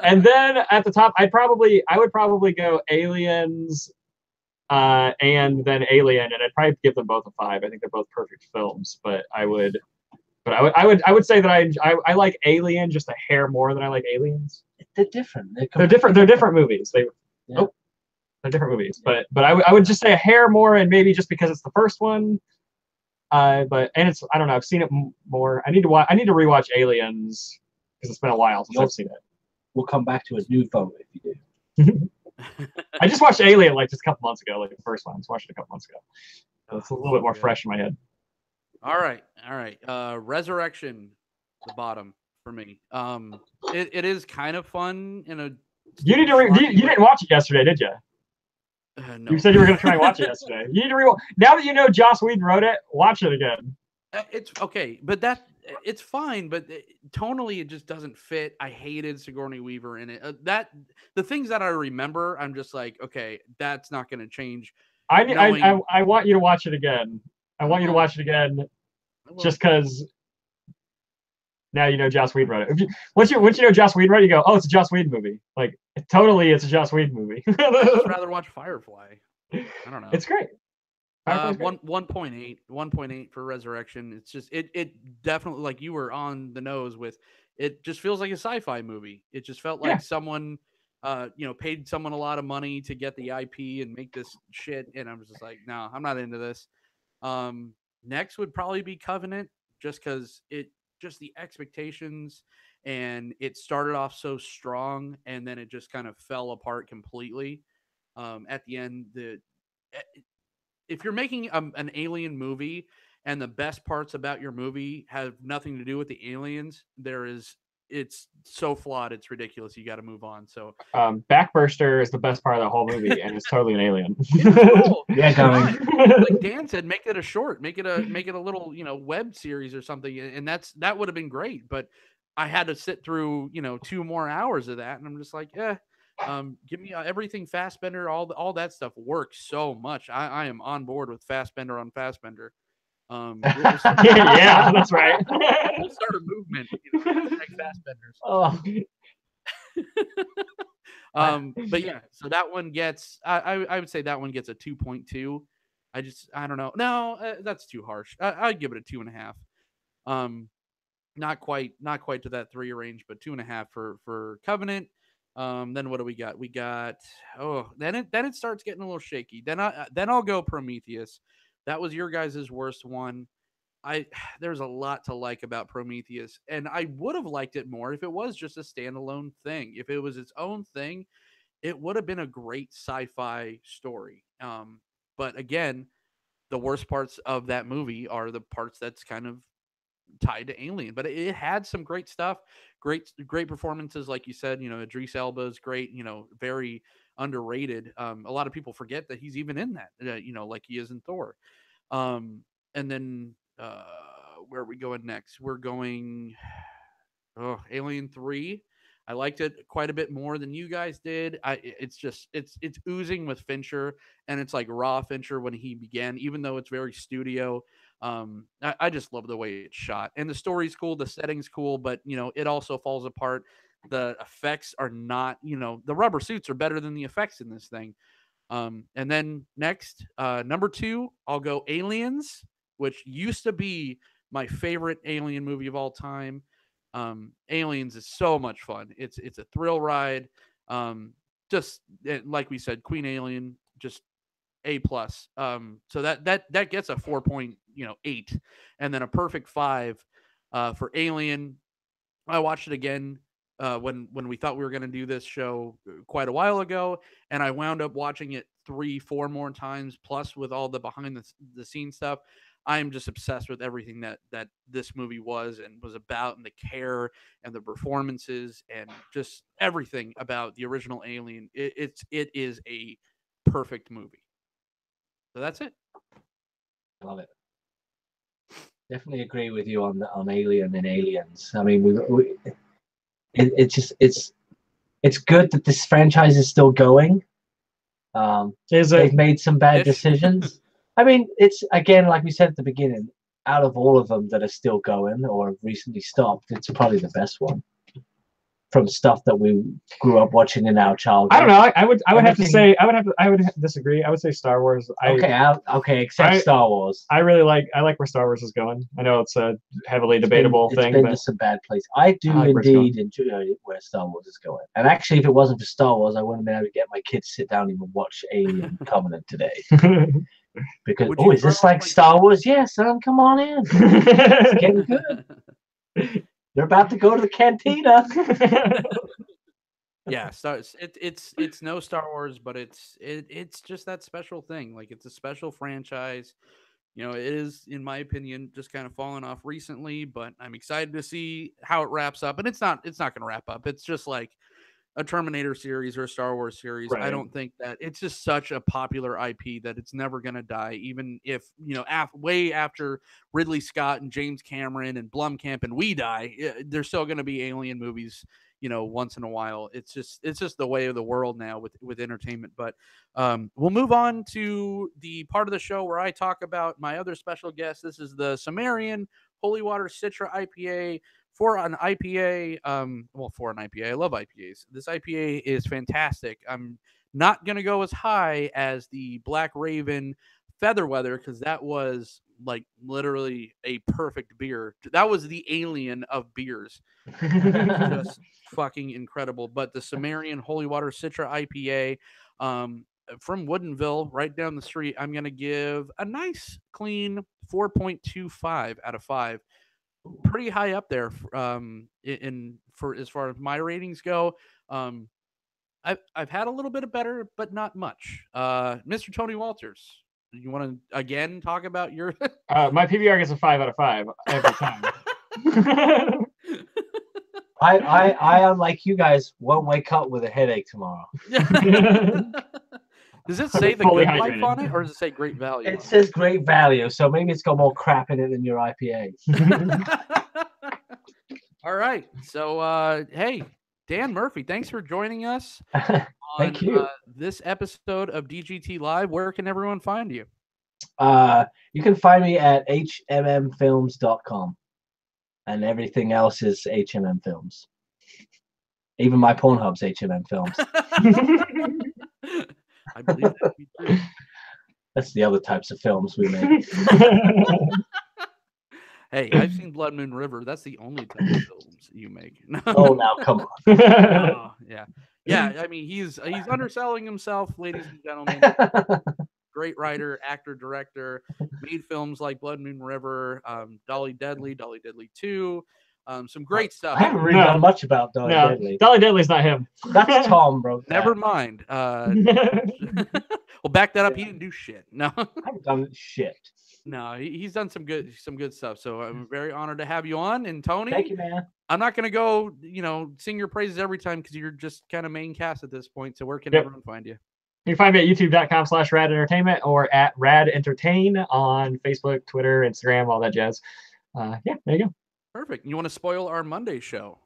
And then at the top, I would probably go Aliens, and then Alien, and I'd probably give them both a 5. I think they're both perfect films, but I would say that I like Alien just a hair more than I like Aliens. They're different. They're different. They're different movies. They're different movies. But I would just say a hair more, and maybe just because it's the first one. I don't know. I've seen it more. I need to rewatch Aliens because it's been a while since I've seen it. We'll come back to a new vote if you do. I just watched Alien just a couple months ago, the first one. I just watched it a couple months ago. So it's a little bit more fresh in my head. All right. Resurrection, the bottom for me. It is kind of fun in a. You didn't watch it yesterday, did you? No. You said you were going to try and watch it yesterday. You need to rewatch. Now that you know Joss Whedon wrote it, watch it again. It's okay, but it's fine. But tonally, it just doesn't fit. I hated Sigourney Weaver in it. The things that I remember, I'm just like, okay, that's not going to change. I want you to watch it again. I want you to watch it again, just because. Now you know Joss Whedon wrote it. Once you know Joss Whedon wrote it, you go, oh, it's a Joss Whedon movie. Like, totally, it's a Joss Whedon movie. I'd just rather watch Firefly. I don't know. It's great. 1.8 for Resurrection. It's just it definitely, like you were on the nose with. It just feels like a sci-fi movie. It just felt like someone, paid someone a lot of money to get the IP and make this shit, and I'm just like, no, I'm not into this. Next would probably be Covenant, just because just the expectations, and it started off so strong and then it just kind of fell apart completely. At the end, if you're making an alien movie and the best parts about your movie have nothing to do with the aliens, it's so flawed, it's ridiculous. You got to move on. So Backburster is the best part of the whole movie, and it's totally an alien. Cool. Yeah, like Dan said, make it a short, make it a little web series or something, and that would have been great. But I had to sit through 2 more hours of that, and I'm just like, give me everything Fassbender, all that stuff works so much. I am on board with Fassbender on Fassbender. Yeah, that's right. We'll start a movement. Fassbenders. Oh. But yeah, so that one gets. I would say that one gets a 2.2. I don't know. No, that's too harsh. I'd give it a 2.5. Not quite to that 3 range, but 2.5 for Covenant. Then what do we got? We got then it starts getting a little shaky. Then I'll go Prometheus. That was your guys' worst one. There's a lot to like about Prometheus, and I would have liked it more if it was just a standalone thing. If it was its own thing, it would have been a great sci-fi story. But again, the worst parts of that movie are the parts that's kind of tied to Alien. But it had some great stuff, great performances, like you said. Idris Elba is great. Very underrated. A lot of people forget that he's even in that. Like he is in Thor. And then where are we going next? We're going Alien 3. I liked it quite a bit more than you guys did. It's oozing with Fincher, and it's like raw Fincher when he began, even though it's very studio. I just love the way it's shot, and the story's cool, the setting's cool, but it also falls apart. The effects are not, the rubber suits are better than the effects in this thing. And then next, number 2, I'll go Aliens, which used to be my favorite Alien movie of all time. Aliens is so much fun. It's a thrill ride. Just like we said, Queen Alien, just A+. So that gets a 4.8, and then a perfect 5 for Alien. I watched it again when we thought we were going to do this show quite a while ago, and I wound up watching it 3-4 more times, plus with all the behind the scenes stuff. I'm just obsessed with everything that this movie was about, and the care and the performances and just everything about the original Alien. It is a perfect movie. So that's it. Love it. Definitely agree with you on Alien and Aliens. I mean, it's good that this franchise is still going. They've made some bad decisions. I mean, it's again, like we said at the beginning, out of all of them that are still going or have recently stopped, it's probably the best one. From stuff that we grew up watching in our childhood. I don't know. I would have to say I would disagree. I would say Star Wars. Except Star Wars. I like where Star Wars is going. I know it's a heavily debatable thing. It's been to some bad place. I do indeed enjoy where Star Wars is going. And actually, if it wasn't for Star Wars, I wouldn't have been able to get my kids to sit down and even watch Alien Covenant today. Because is this like Star Wars? Yeah, son, come on in. It's getting good. They're about to go to the cantina. Yeah, it's no Star Wars, but it's just that special thing. Like, it's a special franchise. You know, it is, in my opinion, just kind of fallen off recently, but I'm excited to see how it wraps up. And it's not going to wrap up. It's just like a Terminator series or a Star Wars series. Right. I don't think that it's just such a popular IP that it's never going to die. Even if, you know, way after Ridley Scott and James Cameron and Blumkamp and we die, there's still going to be Alien movies, you know, once in a while. It's just the way of the world now with entertainment. But we'll move on to the part of the show where I talk about my other special guest. This is the Sumerian Holy Water Citra IPA. For an IPA, I love IPAs. This IPA is fantastic. I'm not going to go as high as the Black Raven Featherweather because that was like literally a perfect beer. That was the Alien of beers. Just fucking incredible. But the Sumerian Holy Water Citra IPA from Woodinville, right down the street, I'm going to give a nice, clean 4.25 out of 5. Pretty high up there for as far as my ratings go. I've had a little bit of better, but not much. Mr. Tony Walters, you want to again talk about your my PBR gets a 5 out of 5 every time. I unlike you guys, won't wake up with a headache tomorrow. Does it say the good life on it, or does it say great value? It says great value, so maybe it's got more crap in it than your IPA. All right. So, hey, Dan Murphy, thanks for joining us. Thank you. This episode of DGT Live. Where can everyone find you? You can find me at HM&MFilms.com. And everything else is HM&M Films. Even my Pornhub's HM&M Films. I believe that to be true. That's the other types of films we make. Hey, I've seen Blood Moon River. That's the only type of films you make. Oh, now come on. Yeah. I mean, he's underselling himself, ladies and gentlemen. Great writer, actor, director. Made films like Blood Moon River, Dolly Deadly 2. Some great stuff. I haven't really done much about Dolly Deadly. Dolly Deadly's not him. That's Tom, bro. Never mind. Well, back that up. He didn't do shit. No. I haven't done shit. No, he's done some good stuff. So I'm very honored to have you on. And Tony, thank you, man. I'm not going to go, sing your praises every time because you're just kind of main cast at this point. So where can everyone find you? You can find me at youtube.com/Rad Entertainment or at Rad Entertain on Facebook, Twitter, Instagram, all that jazz. There you go. Perfect. You want to spoil our Monday show?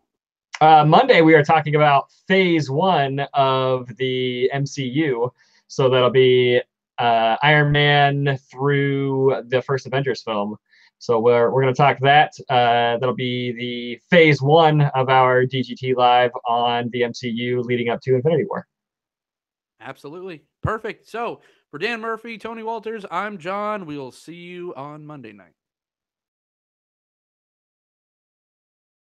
Monday, we are talking about phase 1 of the MCU. So that'll be Iron Man through the first Avengers film. So we're going to talk that. That'll be the phase 1 of our DGT Live on the MCU leading up to Infinity War. Absolutely. Perfect. So for Dan Murphy, Tony Walters, I'm John. We'll see you on Monday night.